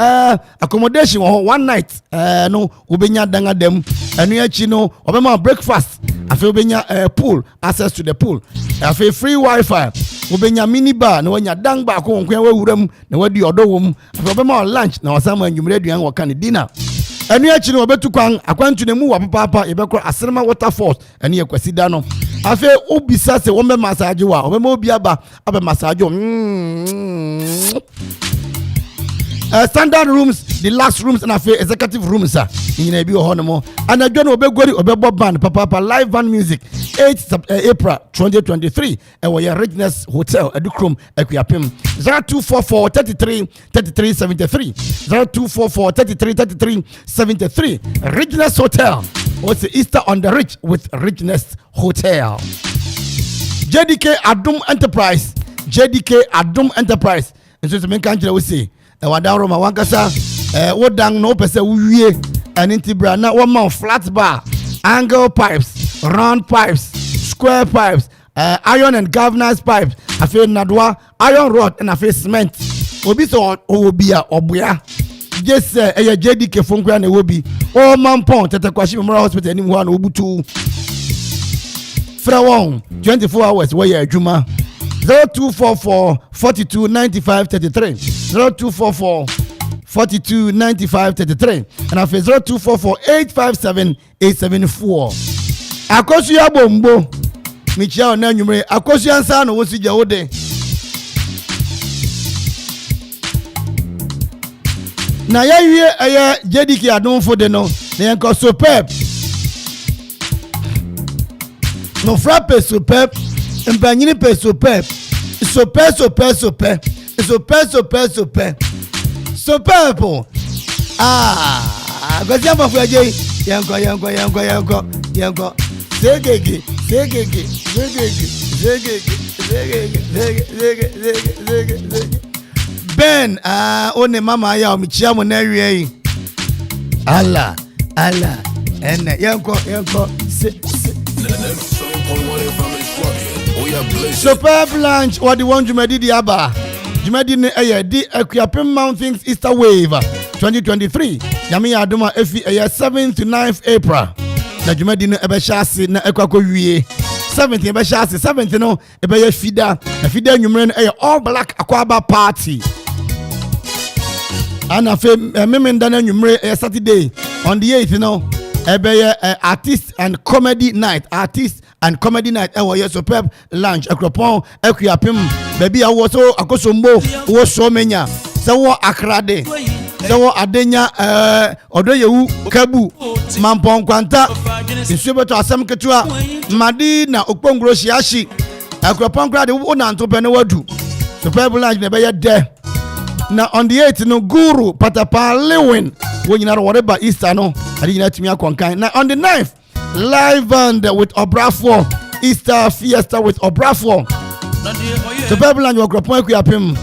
S4: accommodation one night. No ubenya danga dem. Enu echi no obema breakfast. Afi ubenya pool, access to the pool. Afi free Wi-Fi. Ubenya mini bar na wanya dang ba ko nkwan wawuram na wadi odo wom. Afi obema lunch na wasama nwumre aduan wo kan dinner. Enu echi no obetu kwan akwantu ne mu wa papa ebekọ Aserema Waterfalls enu yekwasi da no. Afi obisa se wo me massage wa obema obi aba abe massage standard rooms, the last rooms, and executive rooms, sir. In a honomo. And I don't know Obebo band, Papa live band music, 8th April 2023, and we are Richness Hotel, Edukrum, Equiapim, 0244 33 33 73, 0244 33 33 73, Richness Hotel. What's the Easter on the Ridge with Richness Hotel? JDK Adum Enterprise, JDK Adum Enterprise. And so to make country, we say. Wadaro ma wankasa wodang no pese wuwie anintibra na one man flat bar, angle pipes, round pipes, square pipes, iron and galvanized pipes, afi nadwa iron rod and afi cement. Obi so obia obuya just JDK fonkwa na obi o man pon tetekwashi Memorial Hospital any one obutu fra won 24 hours where you adwuma 0244 42 95 33 0244 42 95 33 and after 0244 857 874 akosu ya bombo michia ona nwumre akosu ansa no wosi ja wode na ya wie eye JDK adonfo de no na yanko superb no frappe superb mbanyini pe superb superb gosia mafuaje yanko segege Ben one mama ya omichia mo na wie Allah ene yanko Superb lunch what the one Jumedi di aba Jumedi ne di Equiapim Mountains Easter Wave 2023 Yami Aduma efi 7th to 9th April na Jumedi ne ebe shasi na ekwako wie 7th ebe shasi 7th no ebe ye fida nwumre ne all black akwaba party ana fe memenda na nwumre Saturday on the 8th no ebe artist and comedy night ewo ye superb lunch akropon Equiapim baby awo so akosombo wo so menya se wo akrade se wo adenya odo yewu kabu mampon kwanta nsubeto asem ketua madi na okpongro shiashi akropon krade wo na ntope ne wadu superb lunch ne be ye de na on the 8th no guru patapa lewin wo nyina ro whatever Easter no adi nyina timi akonkan na on the 9th live band with Obrafo Easter Fiesta with Obrafo. So people and your group Equiapim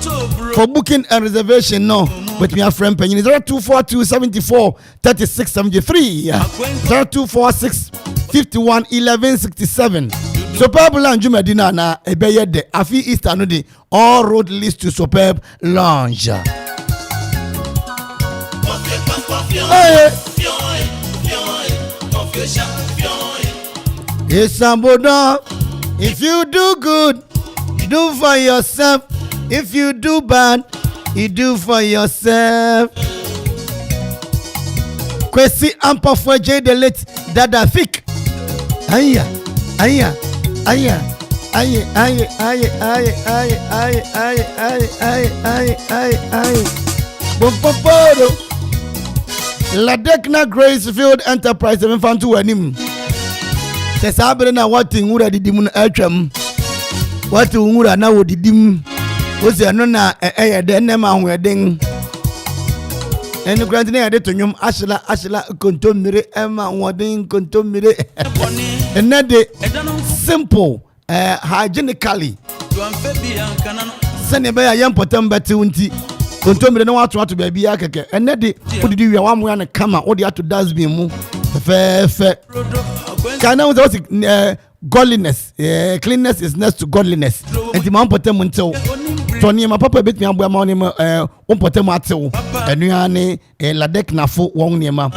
S4: for booking and reservation no with my friend Penny 0242 74 36 73 0246 51 11 67 Superb Lounge Medina na ebeye de afi Easter no de all road leads to Superb Lounge. Hey. Yes, Samboda. If you do good, do for yourself. If you do bad, you do for yourself. Kwesi ampa for J the late Dada Thick. Aya. Bompoporo. Ladekna Gracefield Enterprise even found to anim. Tesabre na wati ngura didimu na atwam. Wati ngura na wo didim. Wosi ano na de na ma hoeden. Enu grant na de tonyom ashila kontomire ema hoeden kontomire. Enade simple hygienically. Sene be ya yempotem beti unti. Kontomire na watu baby akeke. Enade odidi wi awamu ya na kama odi ato dustbin mu. Fe. Can I was godliness? Cleanness is next to godliness. And the man potem until Tony, my papa bit me and boy money potem atil. And you are ladek na fo wong nema.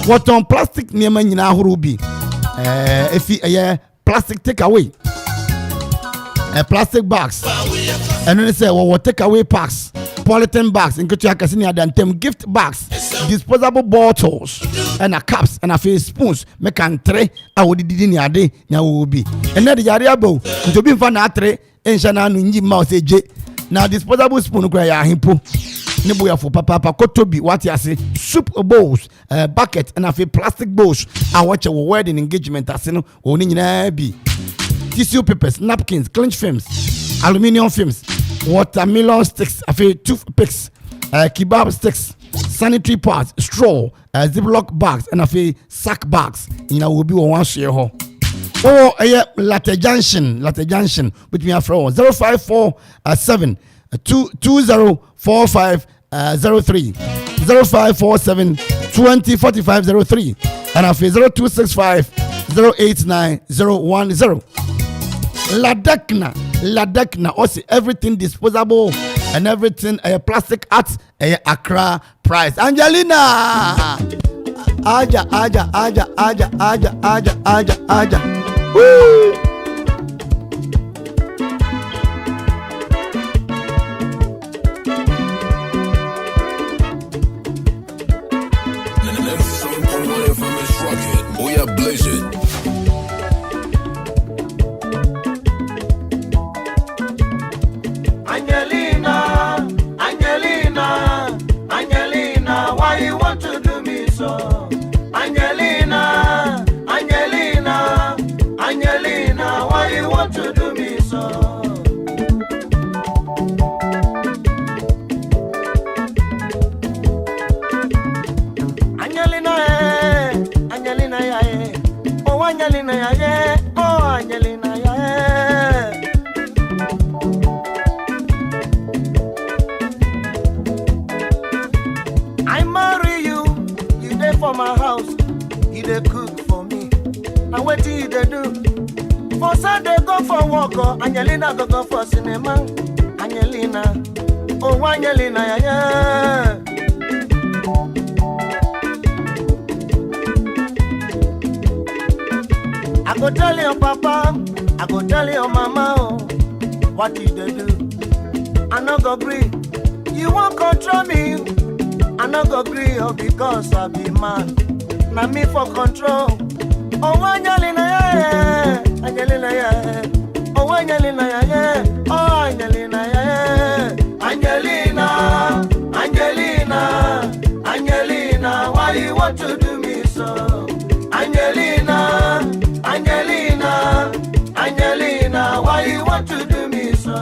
S4: What on plastic nema nyina hurubi? If you plastic take away. Plastic bags. And then they say, well, what take away packs? Polythene bags, in which you can see them gift bags, disposable bottles, and a cups, and a face spoons. Make an tray. I would did in your day. Now will be. And then the Yariabo to be fun at tray. And Shana Ninji Mouse AJ. Now disposable spoon cry himpo. Nibuya for papa kotobi. What you say? Soup bowls, bucket, and a few plastic bowls. I watch a wedding engagement. I say no. Only be tissue papers, napkins, clinch films, aluminium films. Watermelon sticks, a few toothpicks, kebab sticks, sanitary pads, straw, ziploc bags, and a few sack bags. Will be one share. Oh, Latte Junction, with me after 0547 204503 0547 204503 and a few 0265 089 010. Ladekna, also everything disposable and everything plastic arts Accra price. Angelina, aja. Woo!
S3: We are blazing.
S18: Angelina, why you want to do me so? Angelina, why you want to do me so? Angelina, oh Angelina, oh Angelina, for my house, you dey cook for me. Now what do you do? For Sunday go for walk, Angelina go for cinema. Angelina, oh Angelina, yeah. I go tell your papa, I go tell your mama, oh, what did they do? I no go agree. You won't control me. I no go agree because I be man. Now me for control. Oh Angelina, yeah. Angelina, yeah. Oh Angelina, yeah. Oh Angelina, yeah. Angelina, why you want to do me so? Angelina, why you want to do me so?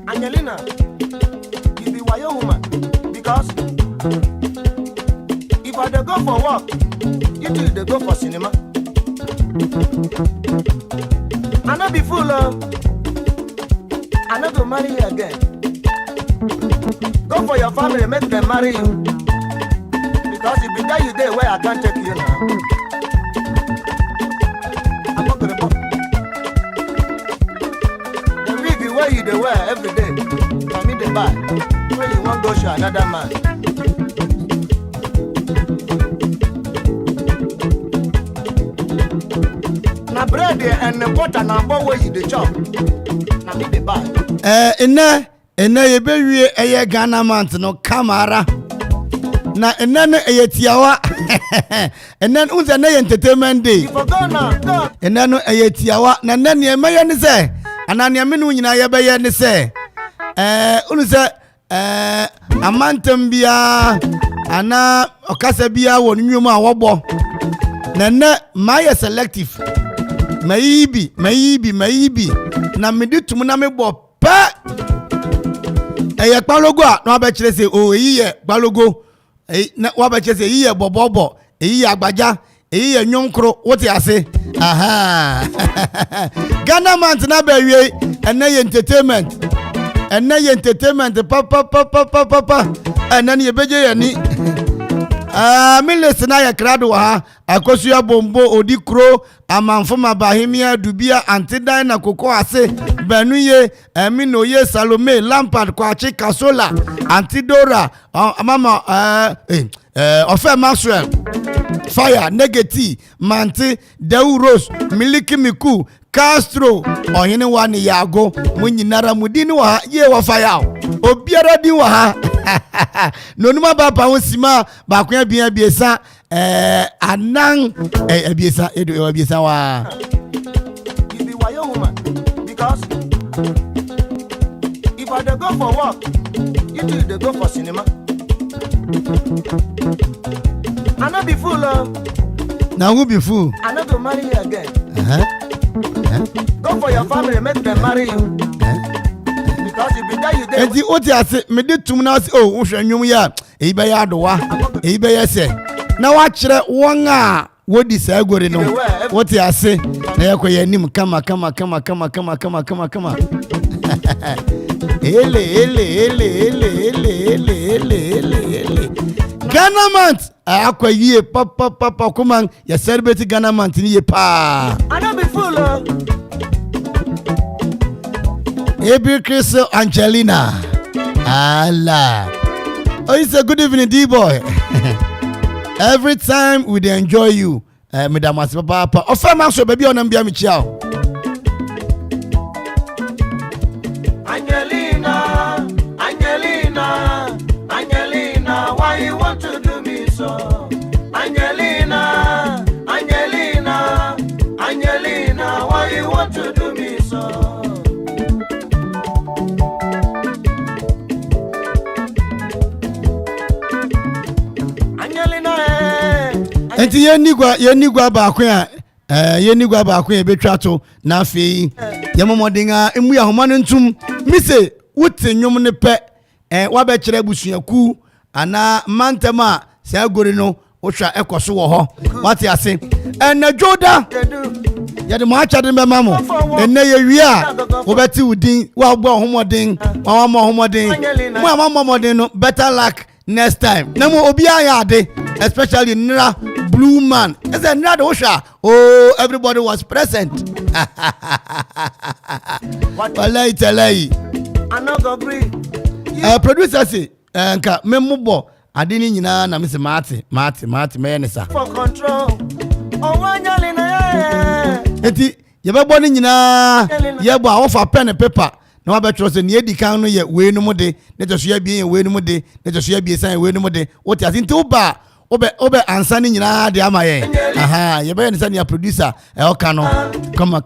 S19: Angelina, you be why woman because if I dey go for work, you two dey go for cinema. I no be fool, I no go marry you again. Go for your family, make them marry you. Because if be there you dey where I can't take you now. I'm not gonna the wig where you dey wear every day. For me dey buy. When you want go show another man. Na bread and the butter na bowl where you dey chop. Na me dey buy.
S4: Ene yebewie eye Ghana month no kamara. Na ene no eye tiawa. Ene unze na entertainment day. Ene no eye tiawa na ne emeye ne se. Anania me no nyina ye beye ne se. Unu se amantam bia ana okasa bia wonu nwom a wobo. Na ne my selective. Mayibi na meditum na me bo pa eye palogo a no abekire se o eyiye palogo na wa bekire se eyiye bobobo eyiye agbaja eyiye nyonkro wote ase aha Ghana month na bewie ene entertainment papa ene ye beje yani mi listen na ya krado ha akosu ya bombo odikro amanfoma bahimia dubia antidan na koko ase benuye eminoye salome lampard kwachi kasola antidora mama ofe maxwell fire negative manti deuros miliki miku Castro ohine wani yago munyinara mudini wa ye wa fire obiara di wa ha nonuma baba wonsima ba kwa bia biesa anan biesa edo biesa wa
S19: you be why woman because if I dey go for work you two dey go for cinema. I no be fool
S4: now who be fool
S19: I no go marry you again. Go for your family, make them marry you. Because if be there you dey.
S4: Enti oti ase me de tum na ase oh hwannwum ya e be ya dowa e be ya se na wa kire won a wodi sa agore no oti ase na yakoye anim kama ele Ghana month akwaye papa kuman ya celebrate Ghana month ni ye pa
S19: I don't be fool
S4: Abel Chris Angelina Allah oh it's a good evening D-boy every time we dey enjoy you madam papa ofema so baby onam bia me chiao
S19: Angelina, why you want to do me so? Angelina, why you want to do me so? Angelina,
S4: enti yenigwa ba akwa yenigwa ba akwa betwa to na afei yemomodin a emu ya homa no ntum mise wote nwom ne pe wa be kire busuaku ana mantama se agori no wohwa ekoso wo ho wate ase na joda yade mo acha de be mamo enne ye wi a wo beti udin wa gbo homodin wa ma homodin mo ama homodin no better luck next time na mo obi aya ade especially Nra Blue Man is a Nra Osha oh everybody was present wallahi talai
S19: I no go agree
S4: producer say nka memubo ade ni nyina na me se mate me yenesa
S19: for control oh Angelina
S4: eti ye bebo ni nyina ye bo awofa pen and paper na wa betro se ne edi kan no ye we no mode ne to so ye bi ye we no mode ne to so ye bi san we no mode what as into ba obe ansa ni nyina de ama ye aha ye be ne say ne producer e oka no kama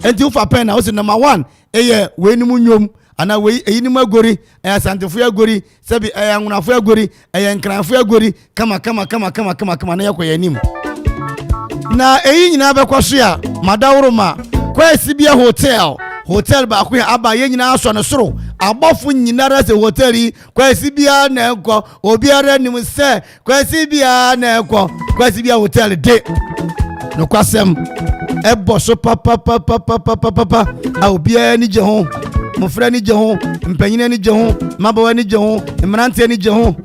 S4: enti ufa pen na o say number 1 eye we ni mu nyom ana we eyi ni magori e santefo agori sebi e anwunafo agori e nkranfo agori kama na yakoye nim na eyi nyina be kwaso ya madawroma kwa sibia hotel ba ko aba ye nyina aso ne soro abofo nyina rase hotel yi kwa sibia na enko obiara nim se kwa sibia na enko kwa sibia hotel de no kwasem ebo so papa a obiara ni je ho mofra ni je ho mpanyina ni je ho mabawa ni je ho mrantie ni je ho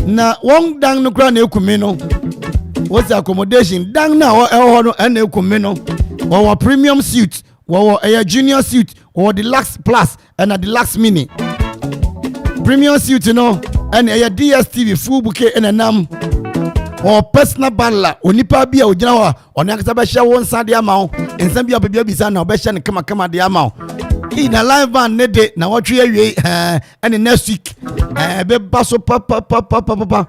S4: na won dan no kra na ekumi no what's accommodation dan na ho no na ekumi no wo premium suite wo junior suite wo deluxe plus and a deluxe mini premium suite no and DSTV full bouquet and nam or personal butler onipa bia ogina ho ona akasa be hye won sa de ama ho ensa bia bia bisa na obe hye ne kama de ama ho in a live band ne de na wotwe awie and next week be baso papa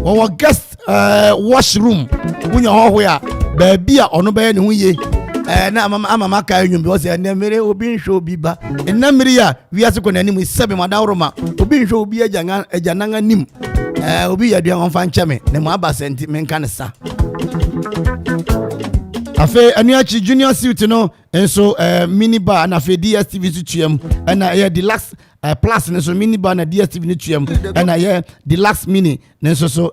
S4: wo guest washroom unya ho ya ba bia ono be ne ho ye na amama ka enwum bi o se na mere obi nhwe obi ba na mere ya wi ase ko na nim sebe madawroma obi nhwe obi ajanan anim obi ya dua onfa ncheme ne mo aba senti menka ne sa afe anuachi junior suite no enso mini bar na fe DSTV tutuam na ya deluxe plus ne so mini bar na DSTV ne tuam na ya deluxe mini ne so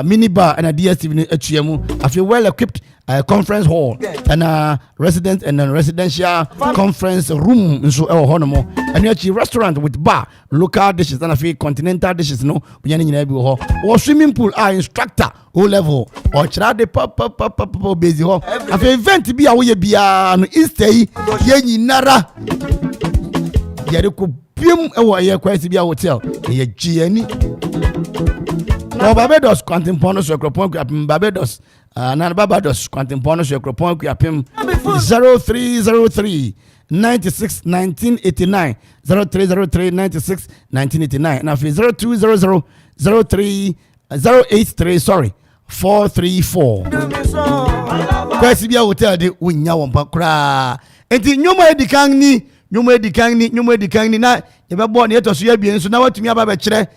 S4: mini bar na DSTV ne tuam afe well equipped conference hall and resident and residential conference room so honomo anuachi restaurant with bar local dishes and afe continental dishes no bunyane nyina bi ho or swimming pool instructor O level or chira de papa bezi ho afi event bi a wo ye bia no Easter yi ye nyinara ye de ko piem e wo ye kwasi bia hotel ye giani no Barbados Quantimpono so ekropon Barbados na Barbados Quantimpono so ekropon kwapem 0303 96 1989 0303 96 1989 na fi 0200 03 083 sorry 434 kwesi bia hotel de wonya won kra enti nyoma edikan ni na ye be bo na etoso ya bien so na watumi aba be kire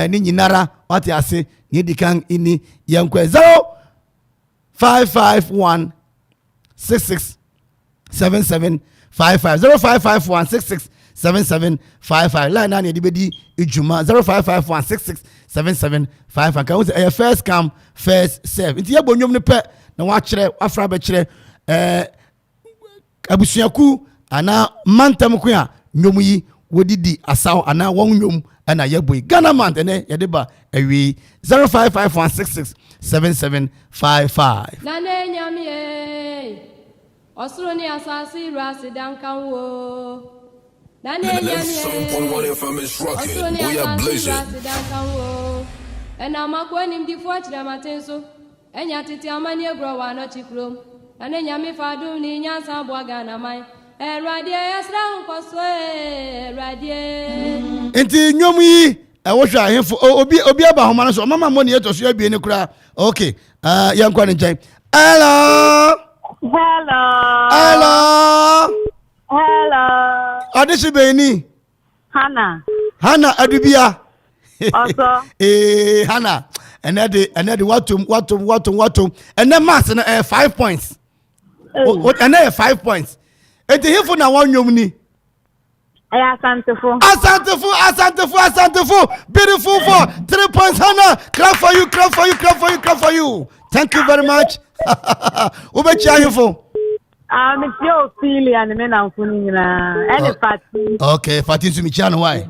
S4: ni nyinara wate ase ni edikan ini yankwa 0551 66 77 55 0551 66 7755 line na ne dibedi ejuma 0551667755 kan say first come first serve nti yebonyom ne pe na wa kire afra be kire abusuaku ana mantam ku a nyom yi wodidi asaw ana won nyom ana yeboy Ghana man ne yedeba awi 0551667755
S20: na ne nyamie osuro ni asasi rasi dankanwo na ne nyamie
S3: FM is rocking. We are blazing.
S20: Ena makwani mdifu achira matenso enya titi amani egro wa no chikrom na ne nyame fadu ni nyansa bwaga na mai erade esra nkoswe erade
S4: enti nyom yi wohwa ahemfo obi aba homa no so mama mo ne etoso abie ne kura okay yankwa ne nchen hello Adishi Beni Hana Adubia also Hana and then what and then mass 5 points what and then 5 points and the here for now one yomni Asantefo beautiful for 3 points Hana clap for you thank you very much ube chia for
S21: it's your Ophelia and men are funny and Fatty.
S4: Okay, Fatty to me, Chan, why?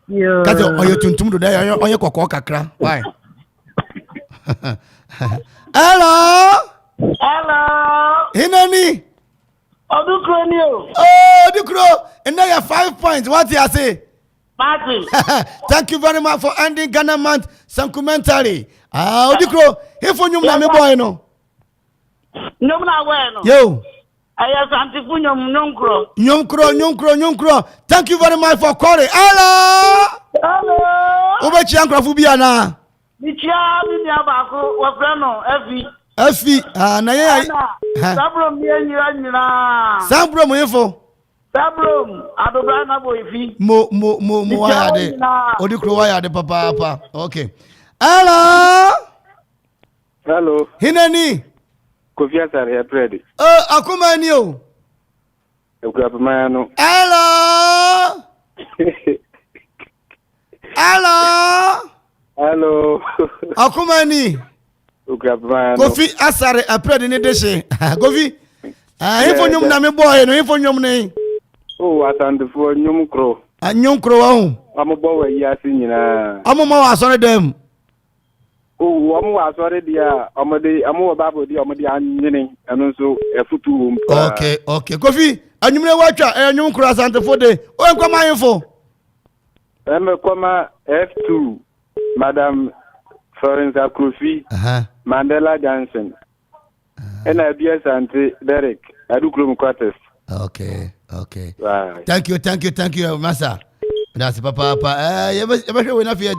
S4: Because you tuntum today, or your cocoa cacra. Why? Hello, Hinani. Oh, Ducro, and now you have 5 points. What do you say? Thank you very much for ending Ghana month. Some commentary. Ducro, here for you, my boy, no. Yo. Nyonkro. Thank you very much for calling. Hello. Obechi ankrafo bia na.
S2: Michia Binyabako, Wafrano,
S4: Effie, Naya,
S2: Sabrum, Yenina,
S4: Sabrum info.
S2: Sabrum, Adobrana Boyfi,
S4: Mo, Wayade, Odicro Wayade, Papa. Okay. Hello.
S22: Hello.
S4: Hinani.
S22: Kofia Sare, ready.
S4: Akumanio.
S22: Hello. Hello.
S4: Akumani. Kofi Asare apred ni deshe. Kofi. Info nyum na me boy no info nyum ne.
S22: Oh, atandefo nyum kro.
S4: Nyum kro wa hu.
S22: Amobo wa yasi nyina.
S4: Amomo wa asore dem.
S22: Oh, amu wa asore dia, amode amu wa babo dia, amode anyene eno nso efutu.
S4: Okay. Kofi, anyumre watwa nyum kro asantefo de. O enkwama info.
S22: Koma F2, Madam Florence Akrofi, Mandela Johnson, and IBS Auntie Derek, Adukrum Quarters.
S4: Okay.
S22: Right.
S4: Thank you, Massa. That's Papa. You enough here.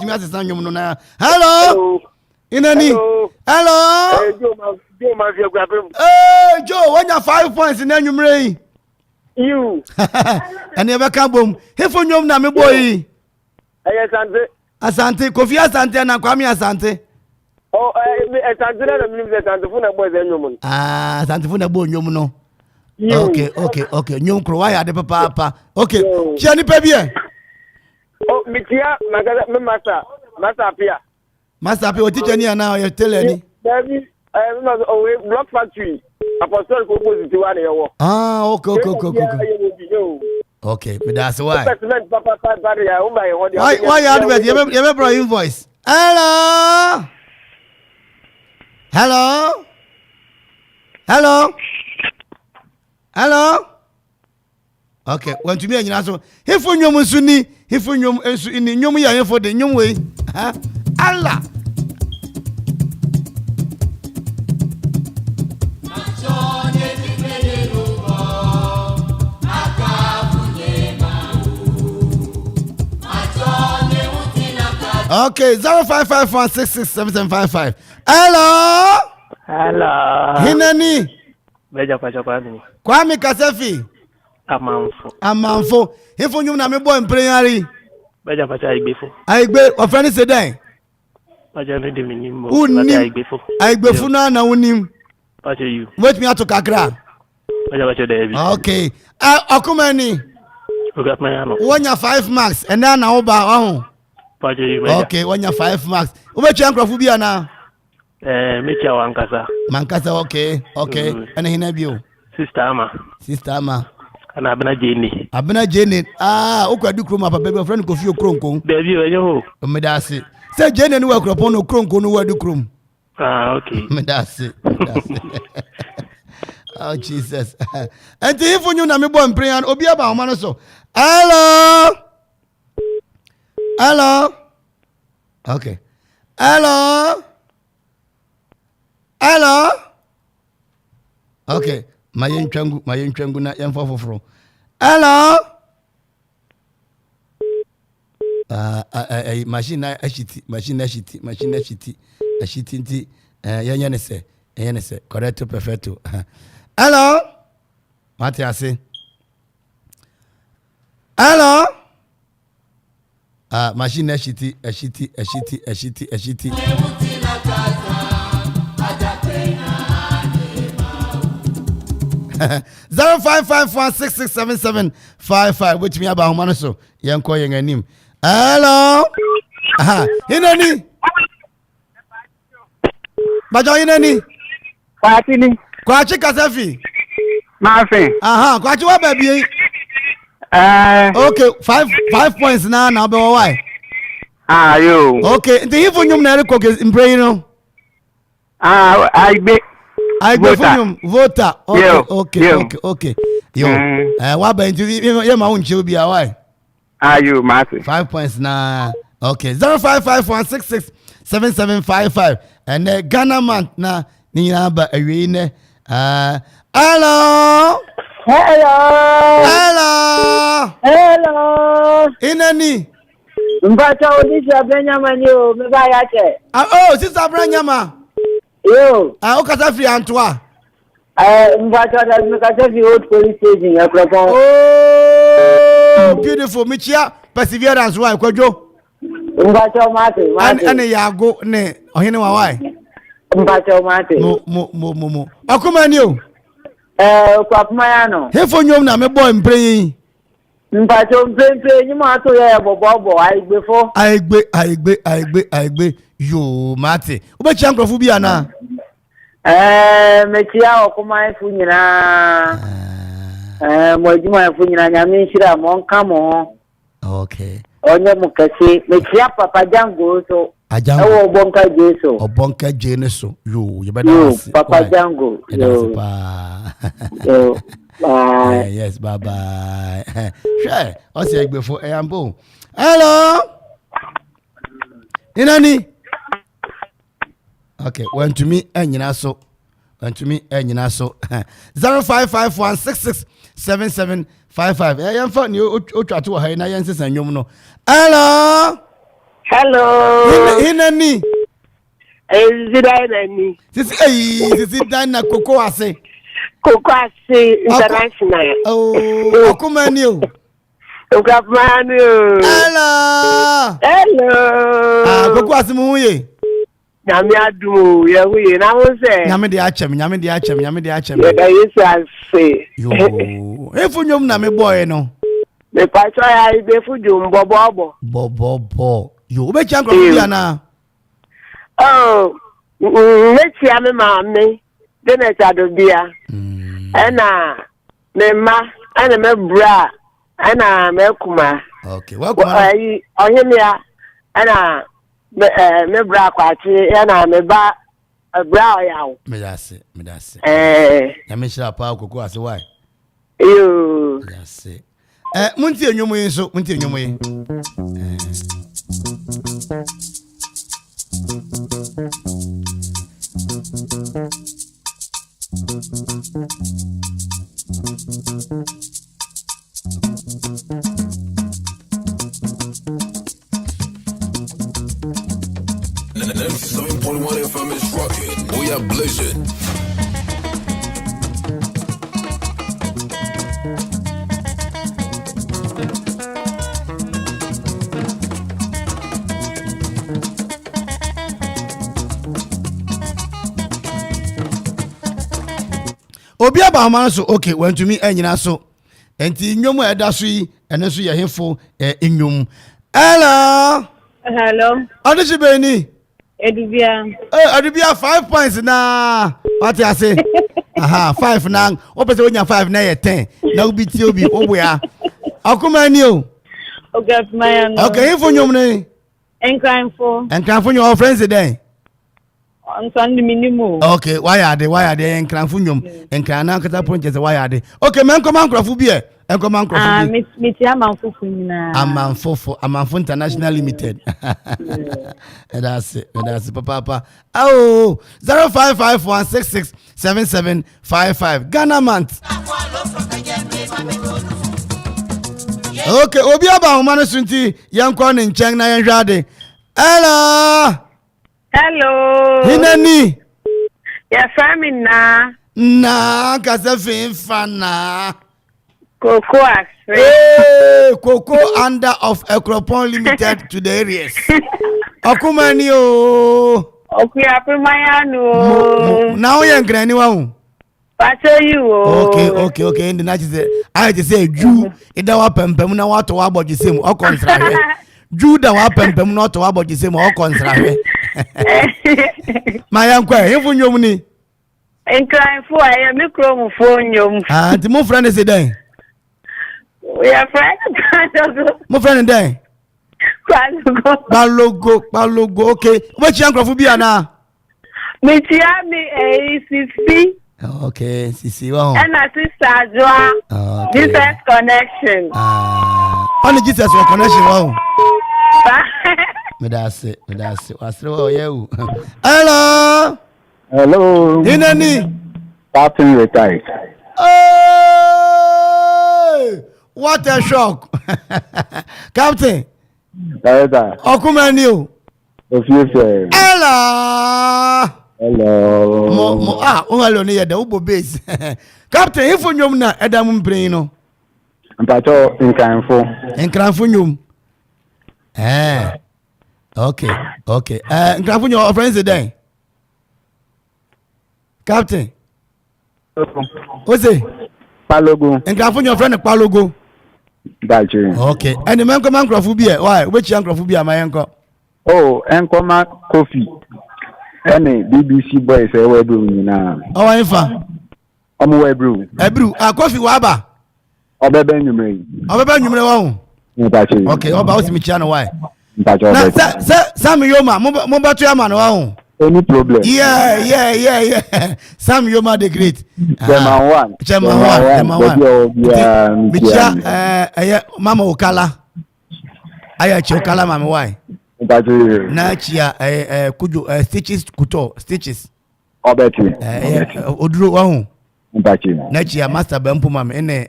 S4: Hello. Inani. Hello. Hey, Joe, when you 5 points in then you may.
S22: You.
S4: And never come boom. He for you, na me boy. Asante, Kofi Asante na Kwame Asante.
S22: Oh, Asante na mimi Asante funa boy za nyumu.
S4: Asante funa boy nyumu no. Okay. Nyum kro wa ya de papa. Okay. Chia ni pe bien.
S22: Oh, mitia magala me masa apia.
S4: Masa apia o teacher ni ana o tell ni.
S22: Baby, Block Factory. Apostle ko positive one yewo.
S4: Okay, me that's why.
S22: Papa
S4: Why you advert? You have brought invoice. Hello. Okay, when to me anyina so. If nyom nsu ni, if nyom nsu ni nyom ya yefo de nyom we. Allah. Okay, 0551667755. Hello. Hinani.
S22: Beja kwa chapani.
S4: Kwame Kasefi. Amanfo. Ifo nyum na me boy mpreyari.
S22: Beja kwa Aigbefu.
S4: Aigbe, ofani sedan.
S22: Beja no de minimo.
S4: Aigbefu. Aigbefu na unim.
S22: Beja you.
S4: Wait me to Kakra.
S22: Beja kwa David.
S4: Okay. Akumani. Wonya 5 marks and then na oba ho. Okay, when you 5 marks. Umechi ankrofo bia na?
S22: Mechi awankasa.
S4: Mankasa, okay. And hina bio.
S22: Sister Ama. And Abena
S4: Jeni. Ukwadu kroma papa baby friend Kofi Okronko.
S22: Baby wenyo.
S4: Medasi. Say Jeni no work upon Okronko no wadu krom.
S22: Okay.
S4: Medasi. Oh Jesus. And if you na me bo prayer obi aba o man so. Hello. Okay. Hello. Okay. Mayen twangu na yemfo foforo. Hello. Machine ashiti nti yanya se correcto perfecto. Hello. Matiase. Hello. Machine ashiti. 0551667755 which me about humano so yanko yenganim. Hello. Hinani. Bajo hinani. Kwachi Kasefi.
S22: Mafi.
S4: Kwachi wa baby. Okay, 5 points now be why.
S22: Yo.
S4: Okay, the even you na record in brain no. Aigbe funyum voter. Okay. Yo. Wa ba into you ma unche obi why?
S22: You massive.
S4: 5 points na. Okay, 0551667755 and Ghana man na ni ba awie ne. Hello.
S22: Hello.
S4: Inani.
S21: Mpacha Odisha Benjamin, you, me buy a chair.
S4: Oh, Sister Branyama.
S21: Yo.
S4: I hope that's free Antoine.
S21: Mpacha, that's because of the old police station.
S4: Oh, beautiful. Michia, perseverance, why, Kojo?
S21: Mpacha Martin.
S4: And ya go, ne, or you know why?
S21: Mpacha Martin.
S4: Mo. Akumanio.
S21: Kwamayano.
S4: Here for you, na me boy praying.
S21: Mpacha play, you might to Bobo, I
S4: gbe. Yo, Mate. Ube chankro fubia na.
S21: Metia okuma funyina. Mojuma funyina nyame shira monka mo.
S4: Okay.
S21: Onye mukasi, metia Papa Jango so.
S4: Ajango.
S21: Ewo Obonka Jeso.
S4: Obonka Jeneso. Yo, you better.
S21: Yo, Papa Jango. Yo. Bye.
S4: Yes, bye. Sure. I'll say before Ambo. Hello. Inani. Okay, went to me and so. 0551667755. I am fun you try to hide na yenses and you know. Hello. Inani.
S21: Zidane.
S4: This is Dana Cocoa say.
S21: Kokwasi International.
S4: Oh, Okumaniu.
S21: Okumaniu.
S4: Hello. Kokwasi muye.
S21: Nyame adu yehuye na wo se.
S4: Nyame de achem.
S21: Ya Yesu ase.
S4: Yo. Efunyom na me boy no.
S21: Me pacho ya ibe fujum bobo.
S4: Bobo. Yo, be chankro bia na.
S21: Oh, mechi ame maame. Dene chadobia. Ena mema, ena me bra, ena me kuma.
S4: Okay, welcome.
S21: Ohimia, ena me bra kwachi, ena me ba bra yawo.
S4: Me dase. Ya me shira pa kokoko ase why?
S21: Yo.
S4: Dase. Munti enyomo yin so, munti enyomo yin.
S3: FM is rocking. We are blazing.
S4: Obi aba so okay went to me enyina so enti nyomu eda so yi ene so ye hefo enyum. Hello. Onishi beni Edubia 5 points na what you say. 5 na o pese onya 5 na ye 10 na obi ti obi obua akumani o. Okay info nyom ne enkranfo your friends dey okay why are they enkranfo nyom enkrana kata project why are they okay men come ankrafo bi enkom ankrafo bi
S21: meti amanfofo nyina
S4: amanfo international limited. That's it papa oh 0551667755 Ghana month. Okay obi aba homano sunti yanko ne nchen na yenhwade. Hello Hinani.
S21: Ya famina
S4: na kasafin fana
S21: Coco
S4: under of Ekropon Limited to the areas. Okumani o.
S21: Okuya primayano.
S4: Now you granny wa.
S21: Pacho you o.
S4: Okay. In the night say I just say Jew ida wa pempem na wa to wa boji same o konsra he. Jew da wa pempem na to wa boji same o konsra he. Mayankwa hefu nyom ni.
S21: Enkranfo aye mikro fo nyom.
S4: Ti mo friend say den.
S21: We are friends.
S4: Mo friend den. Balogo. Okay. Which yankrofo bi ana?
S21: Metia mi Sisi.
S4: Okay, Sisi wa.
S21: And sister Joa. Jesus connection.
S4: On Jesus connection wa. Me that's it. Wasro you. Hello. Inani.
S5: Captain retired.
S4: Oh! What a shock. Captain.
S5: Director.
S4: Okumani o.
S5: Officer.
S4: Hello.
S5: Hello.
S4: Hello ni yeda ubo base. Captain, ifo nyom na eda mu mpren no.
S5: Mpacho
S4: nkranfo nyom. Okay. Nkranfo nyom friends den. Captain. Ose.
S5: Palogo.
S4: Nkranfo nyom friend Palogo.
S5: Baje.
S4: Okay. Eni menko man nkranfo bi e. Why? Obechi nkranfo bi amayenko.
S5: Oh, enkoma Kofi. Any BBC boys say we do nyina.
S4: Infa.
S5: Omo we brew.
S4: Ebru, Kofi wa aba.
S5: Obebe nyumre.
S4: Wa hu.
S5: Mpacho.
S4: Okay, oba osimi chia no why?
S5: Mpacho.
S4: Na Sam Yoma, mo batu ama no wa hu.
S5: Any problem?
S4: Yeah. Sam Yoma the great. Chairman one. Micha Mama Okala. Aya Chokala mama why? Na chia kujo stitches kuto stitches.
S5: Obeti.
S4: Oduro wa hu.
S5: Na
S4: chia master bempo mama ene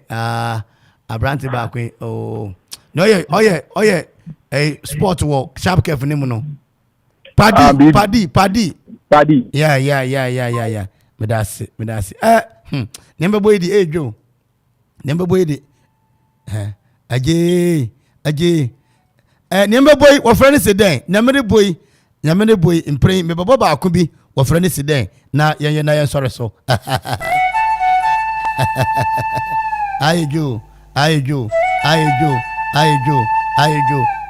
S4: abranti ba kwe no oye sport work sharp kef ni mu no. Paddy. Yeah. Medasi. Nembe boy di ejo. Nembe boy di. Aje. Nembe boy wo friend se den. Nembe boy impre me baba ba akubi wo friend se den. Na yen sorry so. Ayo.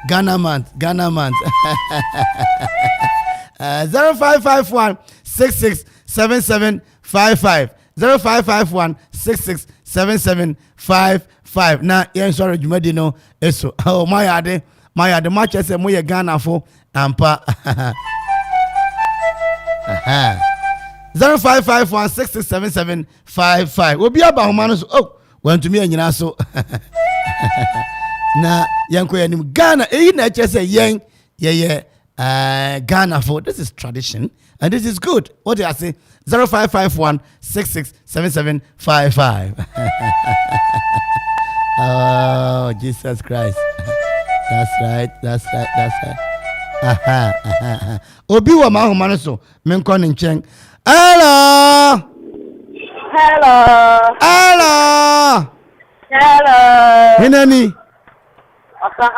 S4: Ghana man. 0551 667755 0551 na yen sorry jumadi no eso my yade match say mo ye Ghana fo ampa 0551 667755 obi aba homa no so want to me anyina so na yanko yanim Ghana na say yen Ghana for this is tradition and this is good. What do I say? 0551 667755. Oh, Jesus Christ. That's right. Obi wa ma homa so men kon nchen. Hello. Hinani?
S21: Osa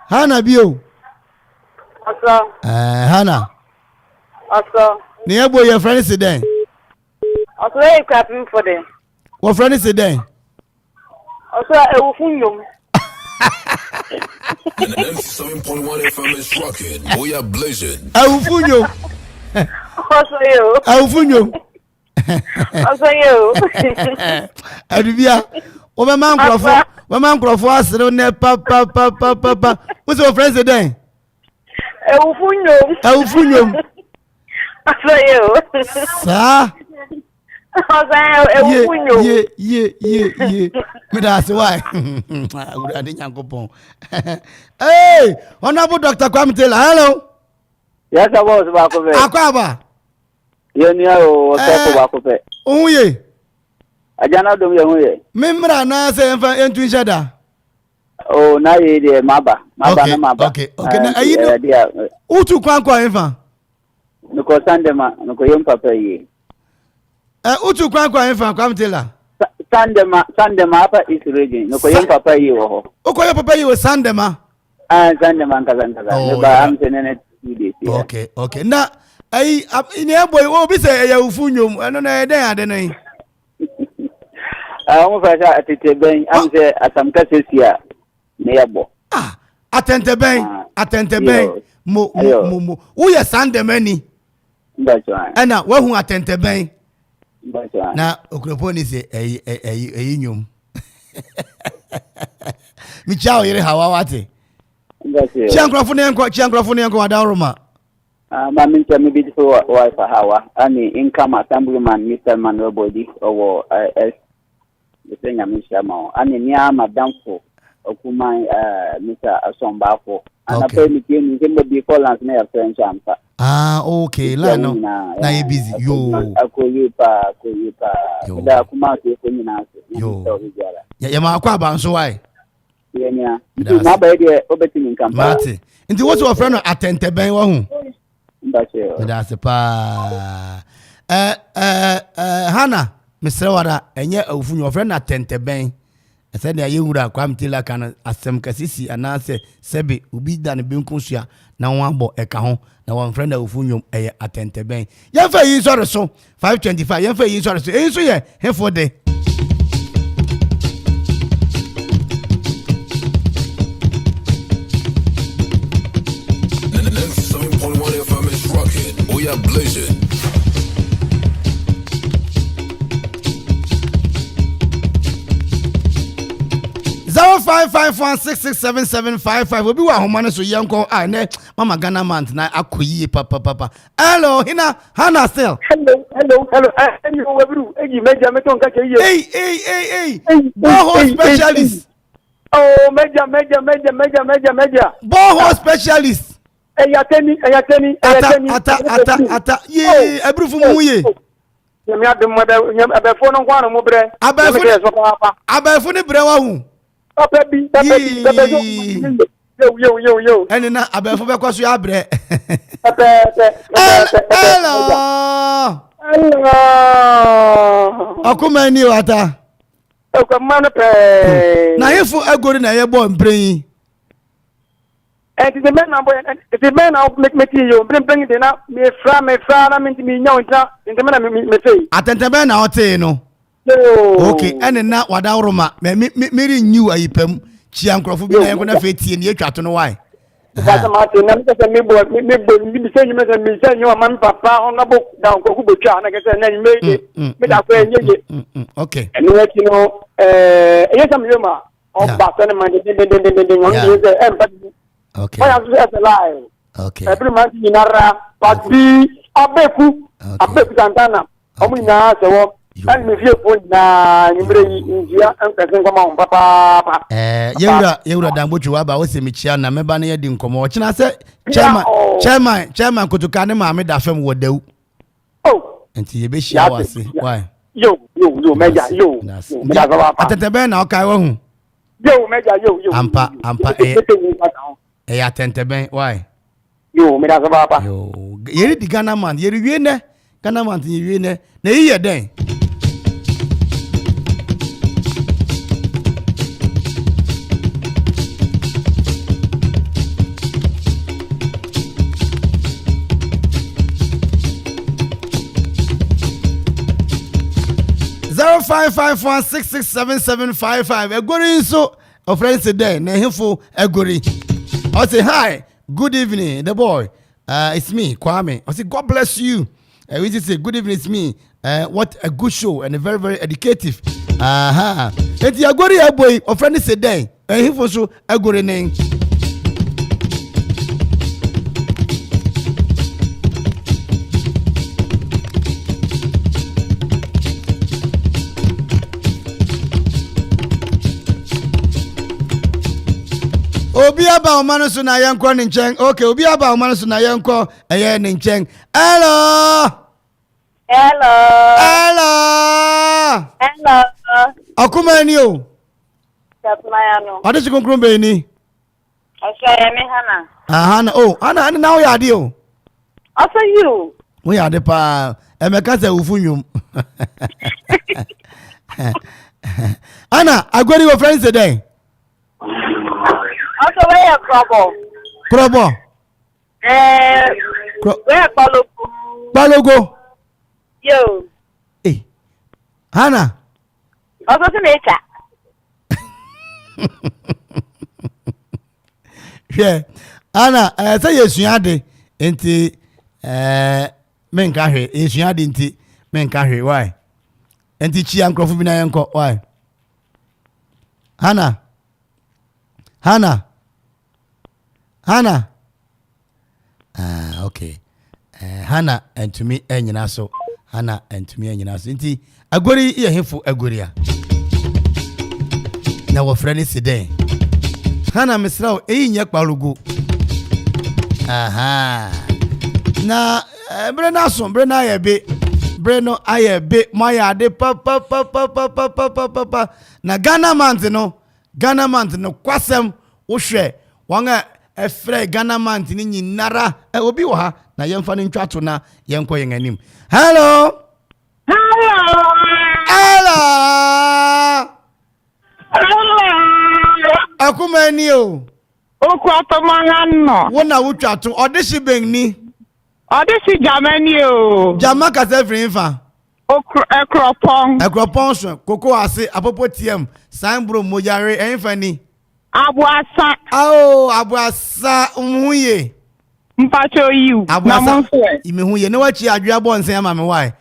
S4: Hana bio.
S21: Oso.
S4: Hana.
S21: Oso.
S4: Ni ebo your friend sit then.
S21: Oso e clapping for them.
S4: What friend sit then?
S21: Oso e wo funyom.
S3: And 7.1 FM is rocking. We are blazing.
S4: Awufunyo.
S21: Oso yo.
S4: Awufunyo.
S21: Oso yo.
S4: Adubia. O me man krofo asere ne pa. What's your friend sit then? Awufunyom.
S21: Oso yo.
S4: Sa.
S21: Yeah.
S4: Me that's why. I didn't yankopon. Hey, Honorable Dr. Kwame Taylor. Hello.
S5: Yes, I was Bakope.
S4: Akwaba.
S5: Yenia o Seko Bakope.
S4: Oye.
S5: Ajana dom ye huye.
S4: Memra na se enfa entu nshada.
S5: Oh, na ye de maba.
S4: Okay. Na ayi no. Utu kwankwa enfa.
S5: Nuko Sandema, nuko yempapa ye.
S4: Utu kwankwa enfa Kwame Taylor.
S5: Sandema hapa is region. Nuko yempapa ye wo.
S4: Uko yo papa ye wo Sandema.
S5: Sandema nkaza. Neba amtenene days.
S4: Okay. Na ayi ni eboy wo bi se ya ufunyom. Eno na eden ade no.
S5: Mo fa sha atete ben am se asamka sesia ne yebo.
S4: Atente ben mo wo ye Sandema ni.
S5: Ndacho.
S4: Ena wo hu atente ben.
S5: Ndacho.
S4: Na okropo ni se eyi nyom. Mi chao yere hawawate.
S5: Ndacho.
S4: Chiankrofo ne enko wadaroma.
S5: Mami mi beautiful wife Hawa ani income assemblyman Mr. Manuel Body owo the nyamisha ma ani nia madamfo okuman Mr. Asombafo ana pe mi tie mi sembo bi Collins na ya French ampa.
S4: Okay, la no. Na you busy. Yo.
S5: Akoyipa. Da kuma se ko nyina se.
S4: Yo. Ya ma akwa ba nso why?
S5: yenya na ba de obetimi nkampa
S4: mate nti what's your friend atenteben wa hu
S5: ndache
S4: that's pa Hana Mr. Wada enye ofunyo your friend atenteben said na yewura kwamtila kana asem kasisi anase sebe ubi dan benkonsua na wabo eka ho na one friend ofunyo atenteben yemfa yi so reso 525 yemfa yi so reso enso ye hefo de
S3: We are blazing.
S4: Zero 551667755. Obi wa homane so yanko ne mama Ghana month na akoyi papa. Hello, Hana still.
S22: Hello. Webru, eji meja meton ka che
S4: Hey. Boho specialist.
S22: Oh, meja.
S4: Boho specialist.
S22: Ayateni.
S4: Ata. Ye, ebrufu mu ye.
S22: Nyame adom abefo no kwano mo bre.
S4: Abefo ni bre wa hu.
S22: Papa bi. Yo.
S4: Eni na abefo be kwaso ya bre. Hello. Akumani wata.
S22: Akumani pe.
S4: Na yefu agori na ye bo mpren.
S22: And the man now make you bring the now me fra na me nya onta the man me say
S4: atentebe na ote no okay ene na wada uruma me renew ayipam chia nkrofo bi na yenko na fetie ne atwato no why
S22: That's my thing. I'm just a me say you me say you man papa on the book down ko ku twa na ke say na me da ko enye
S4: okay
S22: and let you know yes am you ma on back on man
S4: okay.
S22: Why am I alive?
S4: Okay.
S22: Every man in Nara, but be abeku Santana. Omina so and me feel put na nimre India and person come on papa.
S4: Yewura dambochu aba wo se michia na meba na yedi nkomo. China say chairman kutukane ma me da fam wo dawu.
S22: Oh.
S4: Enti ye be shia wase. Why?
S22: Yo, meja, yo.
S4: Atetebe na okai wo hu.
S22: Yo, meja, yo.
S4: Ampa atenteben why
S22: yo me da papa
S4: yo yeri di Ghana man yeri wie ne Ghana man yeri wie ne na yi den Zero 551667755 egori nso of friends today na hifo egori I say hi, good evening, the boy. It's me, Kwame. I say God bless you. We just say good evening, it's me. What a good show and a very very educative. And the agori boy, a friend is a day. And he was so agori name. Obi aba omanu so na yenko ni nchen. Okay, obi aba omanu so na yenko eye ni nchen. Hello. Akumani o.
S21: Tatmayano.
S4: Ade si konkron be ni.
S21: Osha me Hana.
S4: Hana. Oh, Hana na wo yade o.
S21: Also you.
S4: Wo yade pa. Emeka se ufunyum. Ana, agwari wo friends today.
S21: Also, where
S4: Probo.
S21: Where
S4: Balogo.
S21: Yo.
S4: Hey. Hana.
S21: Also to nature.
S4: Yeah. Hana, say yesuade enti menka hwe. Yesuade enti menka hwe. Why? Enti chi ankrofo bi na yenko. Why? Hana. Okay. Hana and to me enyina so. Hana and to me enyina so. Inti agori ye hefo agori a. Na wo frani siden. Hana misra o enye kpalugo. Na bre na ye be. Bre no aye be maya de pa. Na Ghana man no. Ghana month no kwasem wohwe wanga efre Ghana month ni nyinara obi wo ha na yemfa ne ntwato na yenko yen anim. Hello akumani o
S6: okwato mangano
S4: wona wotwato odishi benni
S6: odishi jamani o
S4: jama ka se frinfa ekropon so koko ase apopotiem sanbro mojare enfani
S6: abuasa
S4: abuasa umuye
S6: mpacho yu na monfo
S4: imehuye ne wachi adwua bonsen ama me why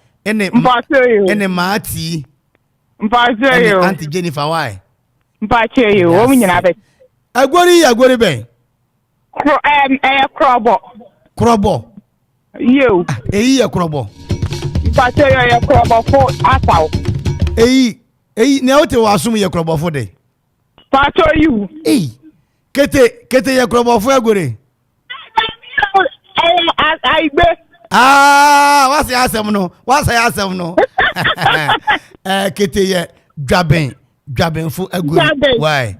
S6: mpacho yu
S4: ene maati
S6: mpacho yu
S4: Auntie Jennifer why
S6: mpacho yu o nyina be
S4: agori ben krobo
S6: yo
S4: eyi krobo
S6: mpacho yu ye krobo fo asaw
S4: eyi ne ote wasum ye krobo fo de
S6: mpacho yu
S4: kete ye krobo fo agore
S6: aigbe
S4: what's your asem no kete ye dwaben fu agore why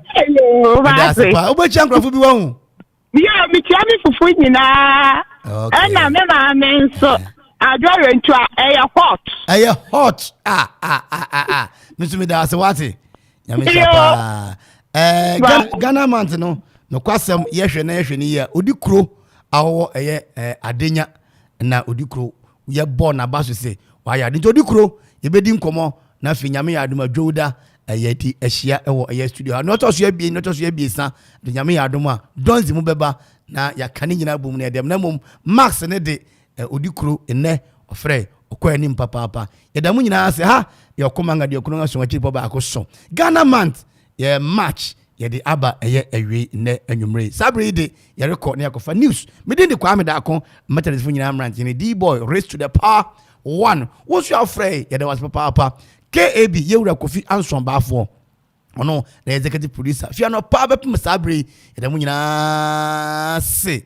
S4: that's pa obechi ankrofo bi won
S6: yeah mi tia mi fufu nyina na me ma me nso adware ntwa eye
S4: hot misumi da se wati nyame Ghana month no kwasem yehwe na yehwe ni ya odikuro awo eye adenya na odikuro ye born na baso se wa ya de odikuro ye bedi nkomo na fi nyame ya aduma dwoda eye di ehia ewo eye studio no to so ye bi sa de nyame ya aduma donzi mu beba na ya kane nyina bom na dem na mom max ne de odikuro ene ofre okwa ni papa ye da mu nyina se ha ye komanga de okuno so wachi boba akoso Ghana month ye match ye de aba eye ewe ne anwumre sabre de ye record ne akofa news me de kwa me da akon materials fu nyina amrant ne D-boy raised to the power 1 what's your afraid ye de was papa KAB ye wura Kofi Anson baafo ono na executive producer fia no pa bepem sabre ye de mu nyina se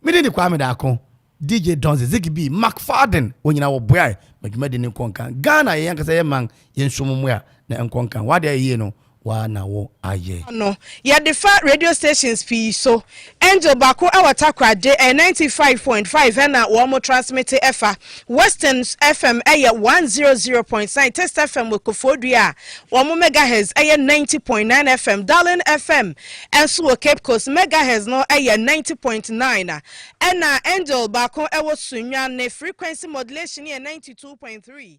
S4: me de kwa me da akon DJ Donze Ziggy B McFadden wonyina wo boy magmede ne konkan Ghana ye yankasa ye man ye nsomo a na enkonkan wade ye no wa na wo aye
S7: no ya the radio stations fi so Angel Bako awatakra de 95.5 na wo mo transmit efa Westerns FM 100.9 Test FM Kofodua wo mo megahertz 90.9 FM Darling FM enso Cape Coast megahertz no 90.9 na Angel Bako ewo sunwa ne frequency modulation 92.3